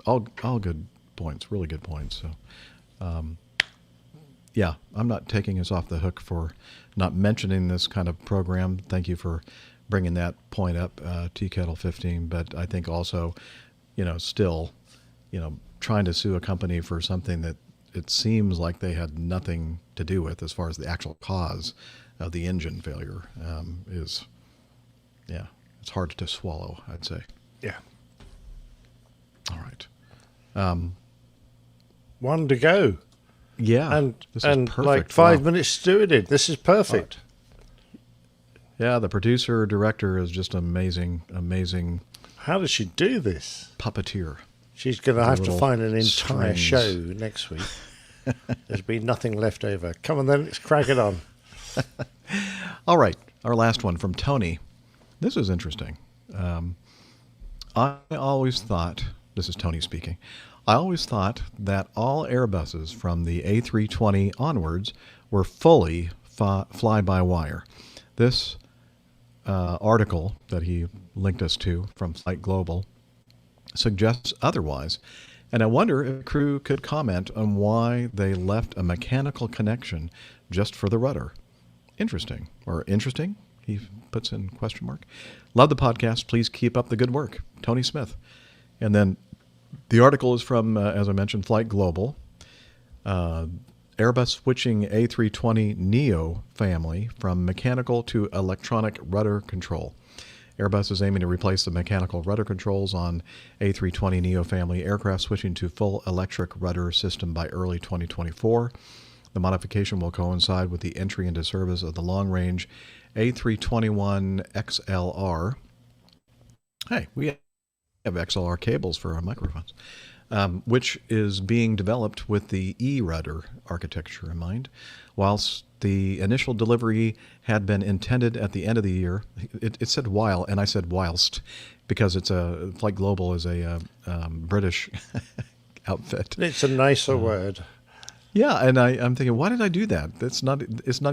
All good points, really good points. So, yeah, I'm not taking us off the hook for not mentioning this kind of program. Thank you for bringing that point up, Tea Kettle 15. But I think also, still, trying to sue a company for something that it seems like they had nothing to do with as far as the actual cause of the engine failure is, it's hard to swallow, I'd say. Yeah. All right. One to go. Yeah. And this is perfect. like 5 minutes to do it in. This is perfect. Yeah, the producer, director is just amazing. How does she do this? Puppeteer. She's going to have to find an entire strings. show next week. There's been nothing left over. Come on then, let's crack it on. All right, our last one from Tony. This is interesting. I always thought, this is Tony speaking, I always thought that all Airbuses from the A320 onwards were fully fly-by-wire. This article that he linked us to from Flight Global suggests otherwise, and I wonder if the crew could comment on why they left a mechanical connection just for the rudder. Interesting, he puts in question mark. Love the podcast. Please keep up the good work. Tony Smith. And then the article is from, as I mentioned, Flight Global. Airbus switching A320 Neo family from mechanical to electronic rudder control. Airbus is aiming to replace the mechanical rudder controls on A320 Neo family aircraft, switching to full electric rudder system by early 2024. The modification will coincide with the entry into service of the long-range A321 XLR. Hey, we have XLR cables for our microphones, which is being developed with the E-rudder architecture in mind. Whilst the initial delivery had been intended at the end of the year, it said while, and I said whilst, because it's Flight Global is a British outfit. It's a nicer word. Yeah, and I'm thinking, why did I do that? It's not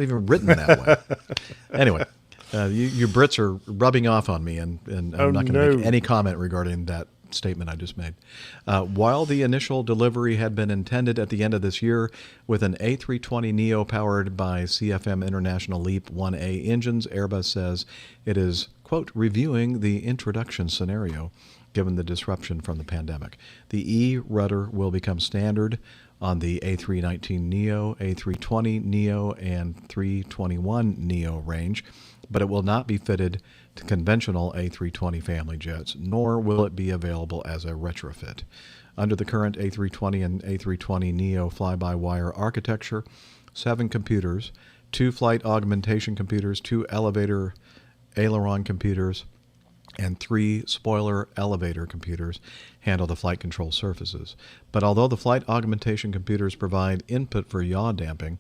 even written that way. Anyway, you Brits are rubbing off on me, and I'm not going to make any comment regarding that statement I just made. While the initial delivery had been intended at the end of this year with an A320 Neo powered by CFM International LEAP 1A engines, Airbus says it is, quote, reviewing the introduction scenario given the disruption from the pandemic. The E-rudder will become standard on the A319 Neo, A320 Neo, and 321 Neo range, but it will not be fitted to conventional A320 family jets, nor will it be available as a retrofit. Under the current A320 and A320 Neo fly-by-wire architecture, 7 computers, 2 flight augmentation computers, 2 elevator aileron computers, and 3 spoiler elevator computers handle the flight control surfaces. But although the flight augmentation computers provide input for yaw damping,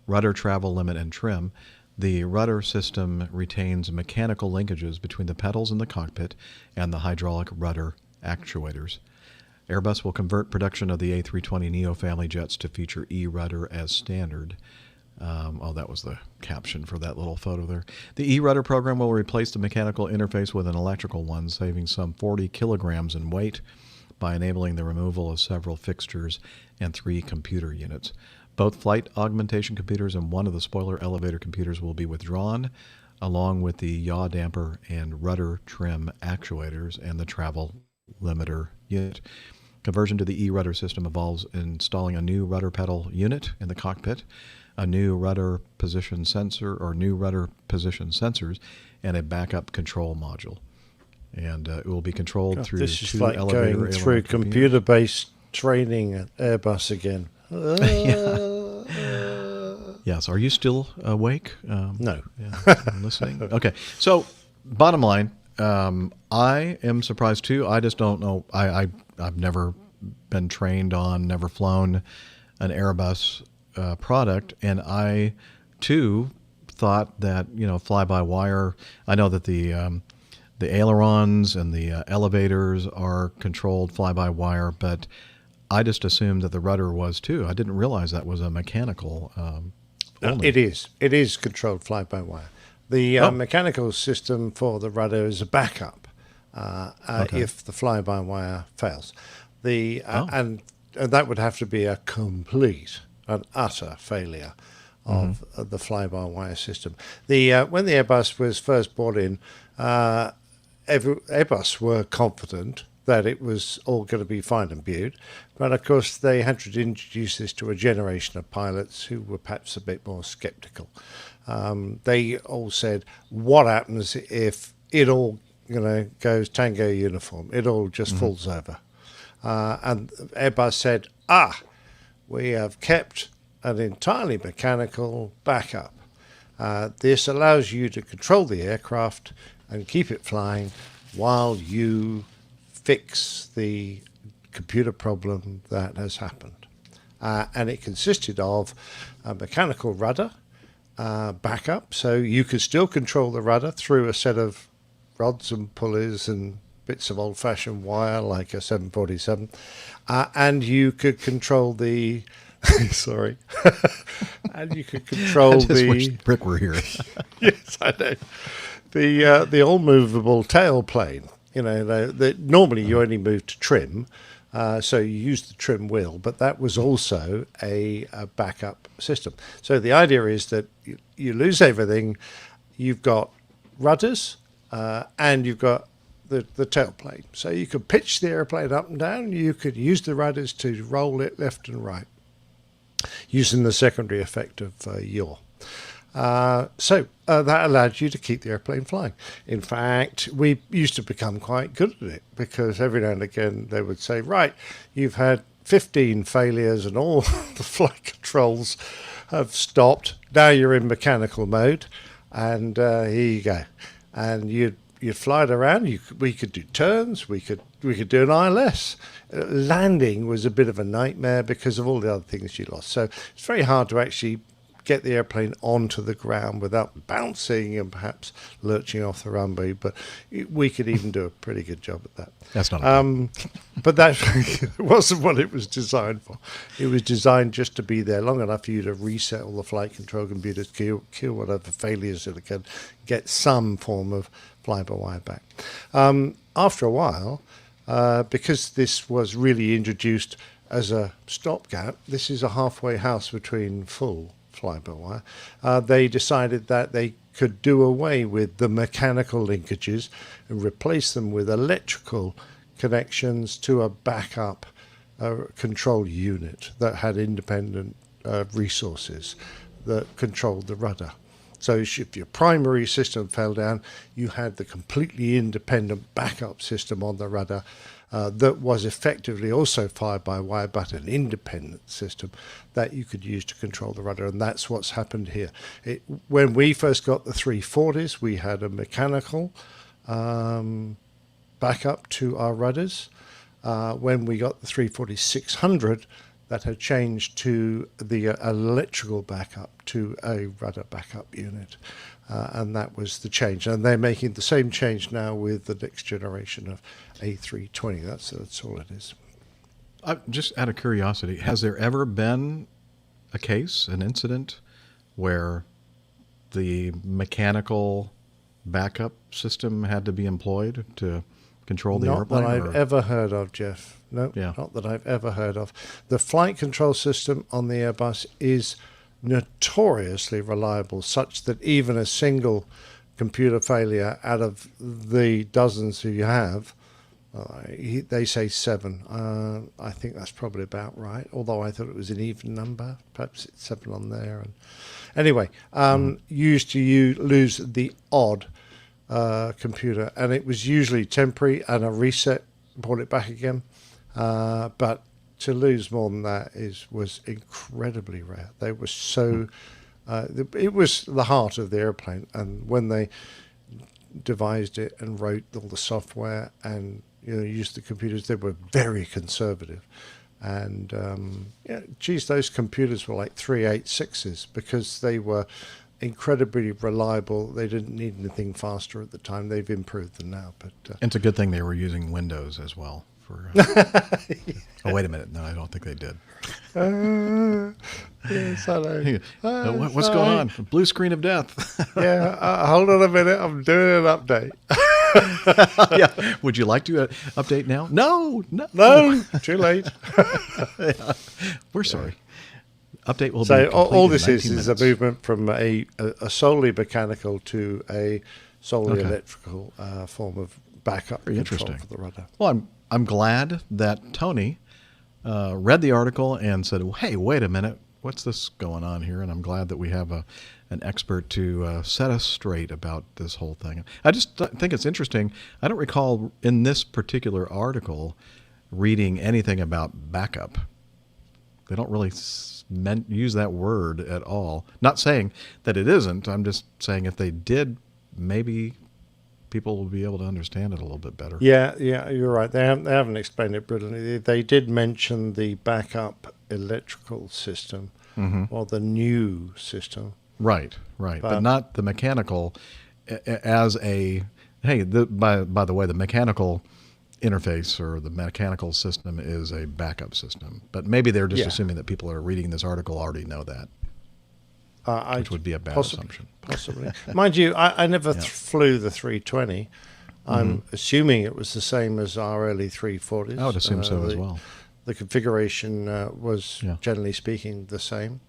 rudder travel limit, and trim, the rudder system retains mechanical linkages between the pedals in the cockpit and the hydraulic rudder actuators. Airbus will convert production of the A320 Neo family jets to feature E-rudder as standard. That was the caption for that little photo there. The E-rudder program will replace the mechanical interface with an electrical one, saving some 40 kilograms in weight by enabling the removal of several fixtures and 3 computer units. Both flight augmentation computers and one of the spoiler elevator computers will be withdrawn. along with the yaw damper and rudder trim actuators and the travel limiter unit. Conversion to the e-rudder system involves installing a new rudder pedal unit in the cockpit, a new rudder position sensor or new rudder position sensors, and a backup control module. And it will be controlled through this is two like elevator going through computer-based training at Airbus again. Yes. Are you still awake? No. I'm listening. Okay. So, bottom line, I am surprised too. I just don't know. I've never been trained on, never flown an Airbus product, and I too thought that fly-by-wire. I know that the ailerons and the elevators are controlled fly-by-wire, but I just assumed that the rudder was too. I didn't realize that was a mechanical. Only. It is. It is controlled fly-by-wire. The mechanical system for the rudder is a backup if the fly-by-wire fails. And that would have to be a complete and utter failure of the fly-by-wire system. When the Airbus was first brought in, Airbus were confident that it was all going to be fine and beaut, but of course they had to introduce this to a generation of pilots who were perhaps a bit more sceptical. They all said, what happens if it all goes tango uniform? It all just falls over. And Airbus said, we have kept an entirely mechanical backup. This allows you to control the aircraft and keep it flying while you fix the computer problem that has happened. And it consisted of a mechanical rudder backup, so you could still control the rudder through a set of rods and pulleys and bits of old-fashioned wire like a 747, and you could control the sorry and you could control I just wish Brick were here. Yes, I know. The all movable tail plane. Normally you only move to trim, so you use the trim wheel, but that was also a backup system. So the idea is that you lose everything, you've got rudders, and you've got the tailplane. So you could pitch the airplane up and down, you could use the rudders to roll it left and right, using the secondary effect of yaw. So that allowed you to keep the airplane flying. In fact, we used to become quite good at it because every now and again they would say, right, you've had 15 failures and all the flight controls have stopped. Now you're in mechanical mode, and here you go. And you'd fly it around. We could do turns. We could do an ILS. Landing was a bit of a nightmare because of all the other things you lost. So it's very hard to actually get the airplane onto the ground without bouncing and perhaps lurching off the runway, but we could even do a pretty good job at that. That's not but that wasn't what it was designed for. It was designed just to be there long enough for you to reset all the flight control computers, kill whatever failures that can, get some form of fly-by-wire back. After a while, because this was really introduced as a stopgap, this is a halfway house between full fly-by-wire, they decided that they could do away with the mechanical linkages and replace them with electrical connections to a backup control unit that had independent resources that controlled the rudder. So if your primary system fell down, you had the completely independent backup system on the rudder that was effectively also fly-by-wire, but an independent system that you could use to control the rudder. And that's what's happened here. When we first got the 340s, we had a mechanical backup to our rudders. When we got the 340-600, that had changed to the electrical backup to a rudder backup unit. And that was the change. And they're making the same change now with the next generation of A320. That's all it is. Just out of curiosity, has there ever been a case, an incident, where the mechanical backup system had to be employed to control the airplane? Not that I've ever heard of, Jeff. No, not that I've ever heard of. The flight control system on the Airbus is notoriously reliable, such that even a single computer failure out of the dozens who you have. They say 7. I think that's probably about right, although I thought it was an even number. Perhaps it's 7 on there. And anyway, used to lose the odd computer, and it was usually temporary, and a reset brought it back again. But to lose more than that was incredibly rare. They were so... it was the heart of the airplane, and when they devised it and wrote all the software and used the computers, they were very conservative. And those computers were like 386s because they were incredibly reliable. They didn't need anything faster at the time. They've improved them now, but it's a good thing they were using Windows as well. Oh, wait a minute. No, I don't think they did. Yes, I know. What's going on? Blue screen of death. Hold on a minute. I'm doing an update. Yeah. Would you like to update now? No. Too late. Yeah. We're sorry. Update will be so complete all in this 19 is minutes. a movement from a solely mechanical to a solely electrical form of backup Very control interesting. for the rudder. Well, I'm glad that Tony read the article and said, hey, wait a minute, what's this going on here? And I'm glad that we have an expert to set us straight about this whole thing. I just think it's interesting. I don't recall in this particular article reading anything about backup. They don't really use that word at all. Not saying that it isn't. I'm just saying if they did, maybe people will be able to understand it a little bit better. Yeah, you're right. They haven't explained it brilliantly. They did mention the backup electrical system or the new system. Right. But not the mechanical as a, hey, by the way, the mechanical interface or the mechanical system is a backup system. But maybe they're just assuming that people that are reading this article already know that. Which would be a bad assumption. Possibly. Mind you, I never flew the 320. I'm assuming it was the same as our early 340s. I would assume so as well. The configuration was, generally speaking, the same.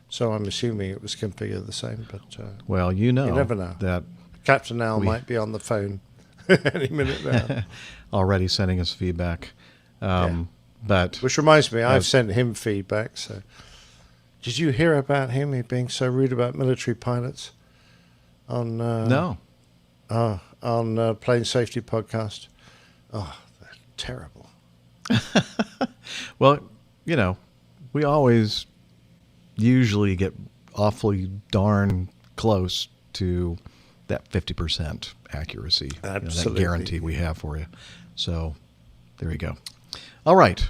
So I'm assuming it was configured the same. But well, you never know. That Captain Al might be on the phone any minute now. Already sending us feedback. But which reminds me, I've sent him feedback. So, did you hear about him? He being so rude about military pilots on no on Plane Safety Podcast. Oh, they're terrible. Well, we always usually get awfully darn close to that 50% accuracy, that guarantee we have for you. So there you go. All right.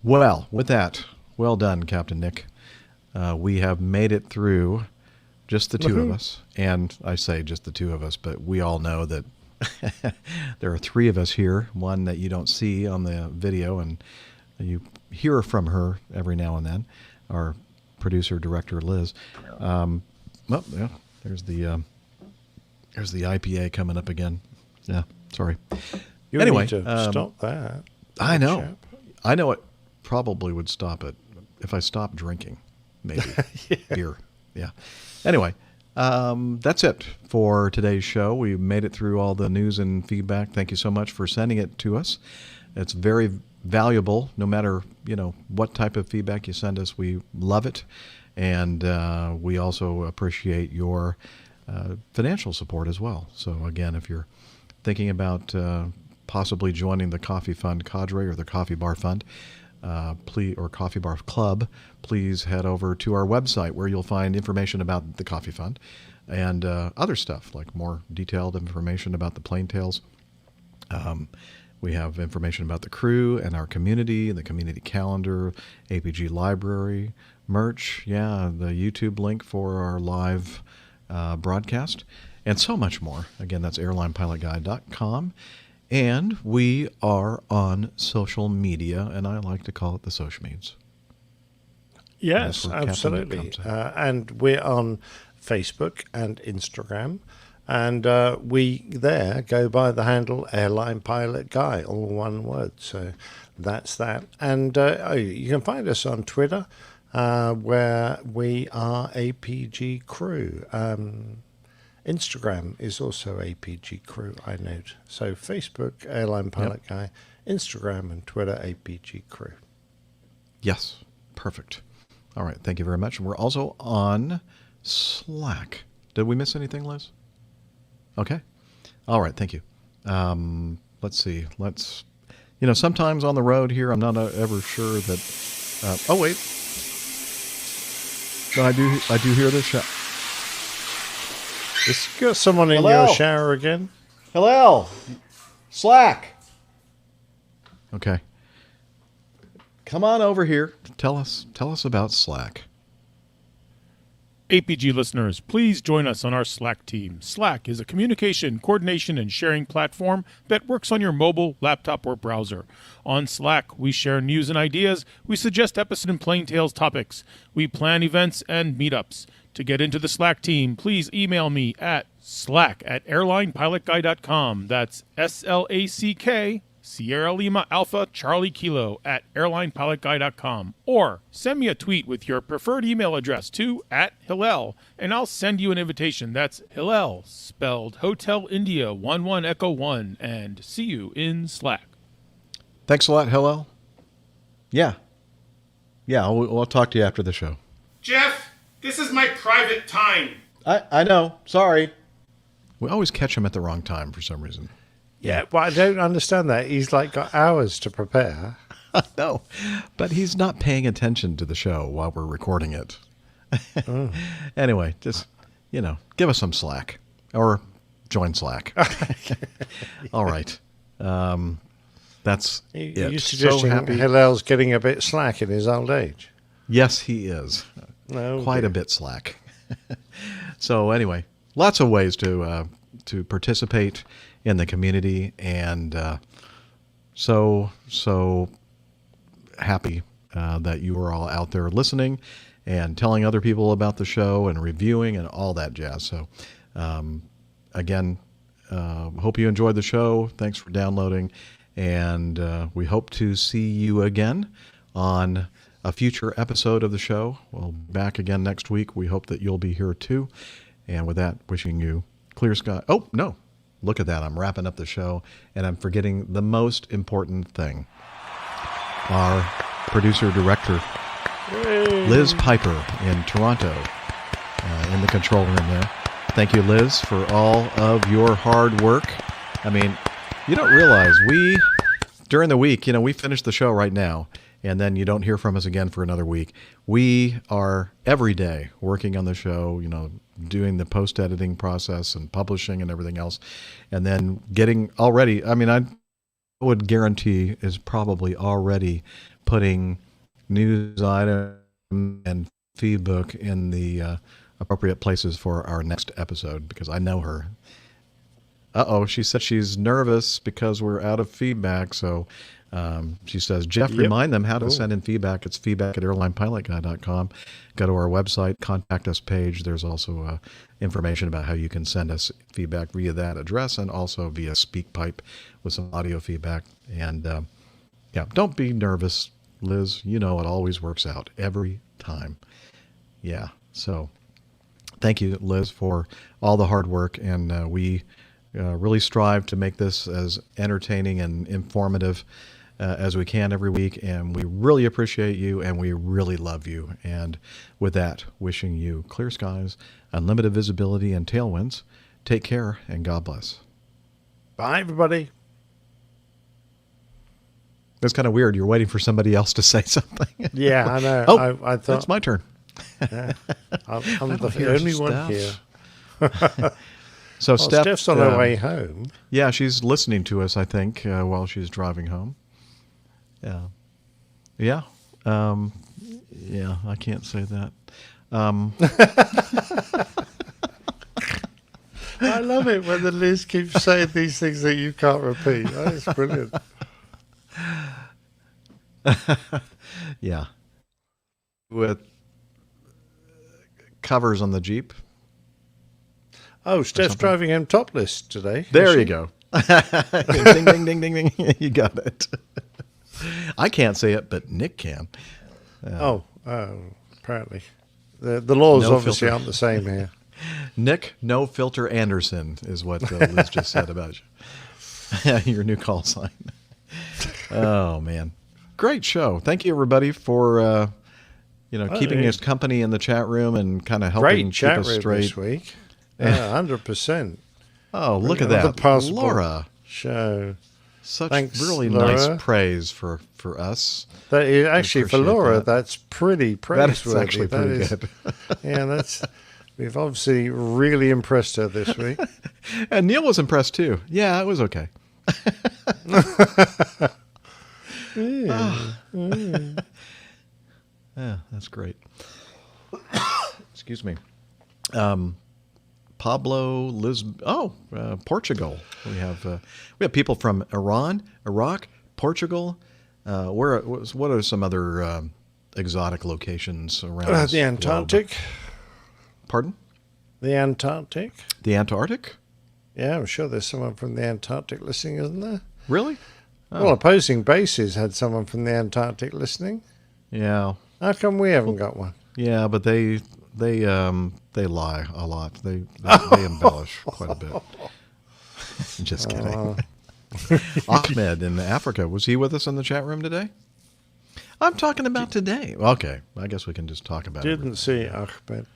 Well, with that, well done, Captain Nick. We have made it through, just the two of us. And I say just the two of us, but we all know that there are 3 of us here, one that you don't see on the video, and you hear from her every now and then, our producer, director, Liz. There's the IPA coming up again. Yeah, sorry. You anyway, need to stop that. I know. Chap. I know it probably would stop it if I stopped drinking, maybe. Beer. Yeah. Anyway, that's it for today's show. We made it through all the news and feedback. Thank you so much for sending it to us. It's very valuable, no matter what type of feedback you send us. We love it, and we also appreciate your financial support as well. So again, if you're thinking about possibly joining the Coffee Fund cadre or the Coffee Bar Fund, or Coffee Bar Club, please head over to our website where you'll find information about the Coffee Fund and other stuff, like more detailed information about the Plain Tales. We have information about the crew and our community, and the community calendar, APG library, merch, the YouTube link for our live broadcast, and so much more. Again, that's airlinepilotguide.com. And we are on social media, and I like to call it the social medias. Yes, absolutely. And we're on Facebook and Instagram. And we there go by the handle Airline Pilot Guy, all one word. So that's that. And you can find us on Twitter, where we are APG Crew. Instagram is also APG Crew, I note. So Facebook, Airline Pilot Guy, Instagram and Twitter, APG Crew. Yes, perfect. All right, thank you very much. We're also on Slack. Did we miss anything, Liz? Okay. All right, thank you. Let's see. Sometimes on the road here, I'm not ever sure that. Oh wait, no, I do hear this. Is got someone in your shower again? Hello, Slack. Okay. Come on over here. Tell us about Slack. APG listeners, please join us on our Slack team. Slack is a communication, coordination, and sharing platform that works on your mobile, laptop, or browser. On Slack, we share news and ideas. We suggest episode and plain tales topics. We plan events and meetups. To get into the Slack team, please email me at slack@airlinepilotguy.com. That's SLACK, Sierra Lima Alpha Charlie Kilo @airlinepilotguy.com. Or send me a tweet with your preferred email address to @Hillel, and I'll send you an invitation. That's Hillel, spelled Hotel India 11 Echo 1, and see you in Slack. Thanks a lot, Hillel. Yeah, we'll talk to you after the show. Jeff, this is my private time. I know. Sorry. We always catch him at the wrong time for some reason. Yeah, well, I don't understand that. He's got hours to prepare. No, but he's not paying attention to the show while we're recording it. Oh. Anyway, just, give us some slack or join Slack. All right. That's it. You're suggesting Hillel's getting a bit slack in his old age? Yes, he is. Quite a bit slack. So anyway, lots of ways to participate in the community, and so happy that you are all out there listening and telling other people about the show and reviewing and all that jazz. So again, hope you enjoyed the show. Thanks for downloading, and we hope to see you again on a future episode of the show. We'll be back again next week. We hope that you'll be here too. And with that, wishing you clear sky. Oh, no. Look at that. I'm wrapping up the show, and I'm forgetting the most important thing. Our producer-director, Liz Piper in Toronto, in the control room there. Thank you, Liz, for all of your hard work. I mean, you don't realize during the week, we finish the show right now, and then you don't hear from us again for another week. We are every day working on the show, doing the post-editing process and publishing and everything else, and then getting already, I would guarantee is probably already putting news items and feedback in the appropriate places for our next episode, because I know her. She said she's nervous because we're out of feedback, so she says, Jeff, remind them how to send in feedback. It's feedback@airlinepilotguy.com. Go to our website, contact us page. There's also information about how you can send us feedback via that address, and also via SpeakPipe with some audio feedback. And don't be nervous, Liz. It always works out every time. Yeah. So thank you, Liz, for all the hard work. And we really strive to make this as entertaining and informative as we can every week, and we really appreciate you, and we really love you. And with that, wishing you clear skies, unlimited visibility, and tailwinds. Take care, and God bless. Bye, everybody. That's kind of weird. You're waiting for somebody else to say something. Yeah, I know. I thought it's my turn. Yeah, I'm the only one here. So Steph's on her way home. Yeah, she's listening to us, I think, while she's driving home. Yeah. I can't say that. I love it when the Liz keeps saying these things that you can't repeat. Oh, it's brilliant. Yeah. With covers on the Jeep. Oh, Steph's driving him topless today. There you go. Ding, ding, ding, ding, ding. You got it. I can't say it, but Nick can. Apparently. The laws obviously aren't the same here. Nick No Filter Anderson is what Liz just said about you. Your new call sign. Oh, man. Great show. Thank you, everybody, for keeping us company in the chat room and kind of helping keep us straight. This week. 100%. Oh, look at that. Laura. Show. Thanks, really Laura. Nice praise for us. That is, actually, for Laura, that's pretty praiseworthy. That's actually pretty good. Yeah, we've obviously really impressed her this week. And Neil was impressed too. Yeah, it was okay. Yeah, that's great. Excuse me. Pablo Portugal. We have people from Iran, Iraq, Portugal. What are some other exotic locations around the Antarctic? Globe? Pardon? The Antarctic. The Antarctic? Yeah, I'm sure there's someone from the Antarctic listening, isn't there? Really? Oh. Well, Opposing Bases had someone from the Antarctic listening. Yeah. How come we haven't got one? Yeah, but they lie a lot. They embellish quite a bit. Just kidding. Ahmed in Africa, was he with us in the chat room today? I'm talking about today. Okay, I guess we can just talk about it. Didn't see Ahmed.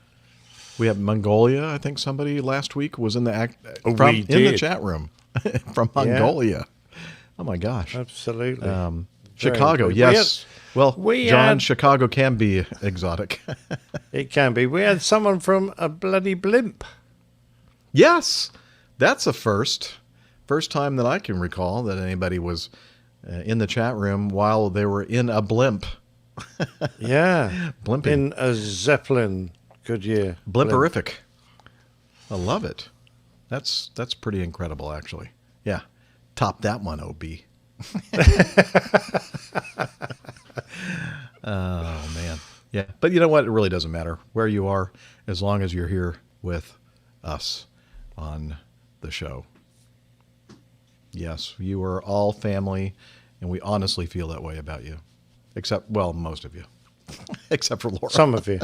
We have Mongolia. I think somebody last week was in the in the chat room from Mongolia. Yeah. Oh my gosh! Absolutely. Chicago, yes. John, Chicago can be exotic. It can be. We had someone from a bloody blimp. Yes, that's a first. First time that I can recall that anybody was in the chat room while they were in a blimp. Yeah. Blimping. In a Zeppelin. Good year. Blimperific. I love it. That's pretty incredible, actually. Yeah. Top that one, OB. Oh, man. Yeah. But you know what? It really doesn't matter where you are as long as you're here with us on the show. Yes, you are all family, and we honestly feel that way about you. Except, well, most of you. Except for Laura. Some of you.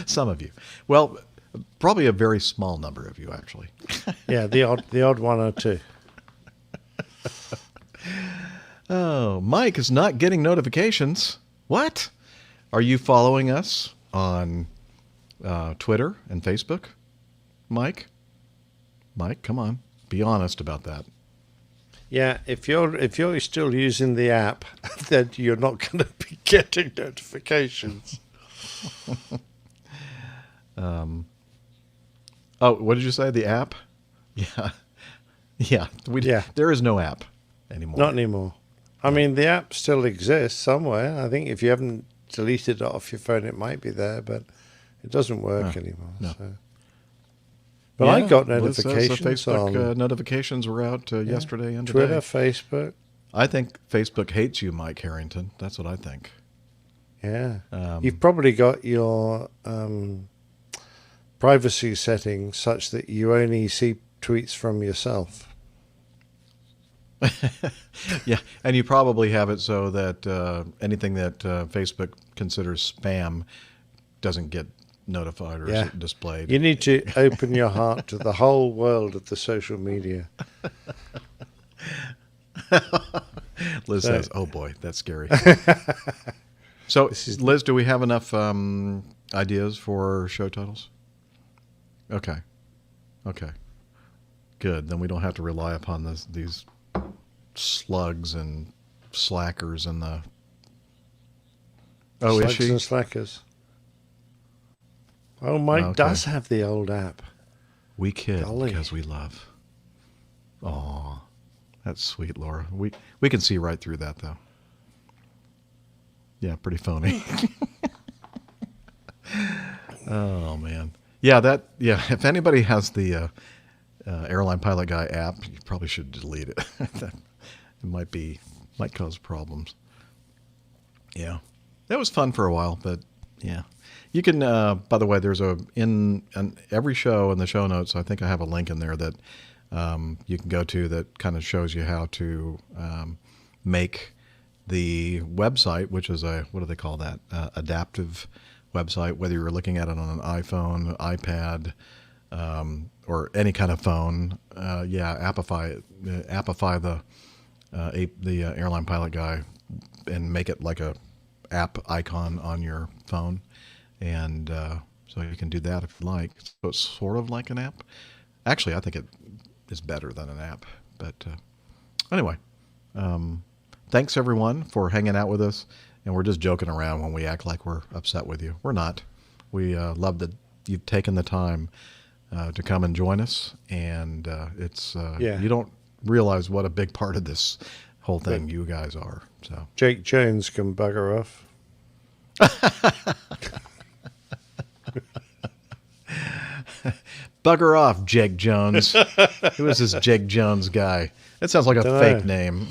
Some of you. Well, probably a very small number of you, actually. Yeah, the odd one or two. Oh, Mike is not getting notifications. What? Are you following us on Twitter and Facebook, Mike? Mike, come on. Be honest about that. Yeah, if you're still using the app, then you're not going to be getting notifications. What did you say? The app? Yeah. There is no app anymore. Not anymore. I mean, the app still exists somewhere. I think if you haven't deleted it off your phone, it might be there, but it doesn't work anymore. No. So. But I got notifications. Facebook notifications were out yesterday and Twitter, today. Facebook. I think Facebook hates you, Mike Harrington. That's what I think. Yeah. You've probably got your privacy settings such that you only see tweets from yourself. Yeah, and you probably have it so that anything that Facebook considers spam doesn't get notified or displayed. You need to open your heart to the whole world of the social media. Liz says, oh boy, that's scary. So, Liz, do we have enough ideas for show titles? Okay. Good. Then we don't have to rely upon these slugs and slackers and the... Oh, slugs is she? And slackers. Oh, Mike does have the old app. We kid because we love. Aw, that's sweet, Laura. We can see right through that, though. Yeah, pretty phony. Oh, man. Yeah, if anybody has the Airline Pilot Guy app, you probably should delete it. It might cause problems. Yeah. That was fun for a while, but yeah. You can, by the way, there's in every show in the show notes, I think I have a link in there that you can go to that kind of shows you how to make the website, which is what do they call that? Adaptive website, whether you're looking at it on an iPhone, iPad, or any kind of phone, Appify the Airline Pilot Guy and make it like a app icon on your phone, and so you can do that if you like. So it's sort of like an app. Actually, I think it is better than an app. But anyway, thanks everyone for hanging out with us, and we're just joking around when we act like we're upset with you. We're not. We love that you've taken the time to come and join us, and it's you don't realize what a big part of this whole thing you guys are. So Jake Jones can bugger off. Bugger off, Jake Jones. Who is this Jake Jones guy? That sounds like a fake name.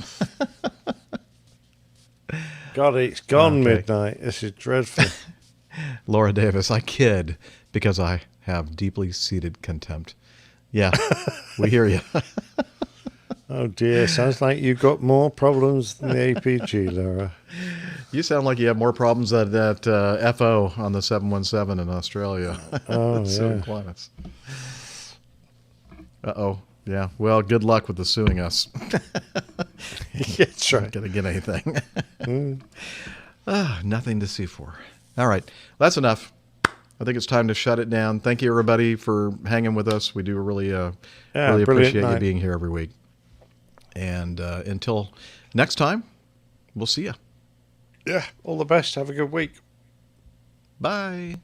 God, it's gone midnight. This is dreadful. Laura Davis, I kid because I have deeply seated contempt. Yeah, we hear you. Oh dear, sounds like you've got more problems than the APG, Laura. You sound like you have more problems than that FO on the 717 in Australia. Oh, yeah. Planets. Uh-oh. Yeah. Well, good luck with the suing us. That's right. Not going to get anything. Nothing to sue for. All right. That's enough. I think it's time to shut it down. Thank you, everybody, for hanging with us. We do really appreciate you being here every week. And until next time, we'll see you. Yeah, all the best. Have a good week. Bye.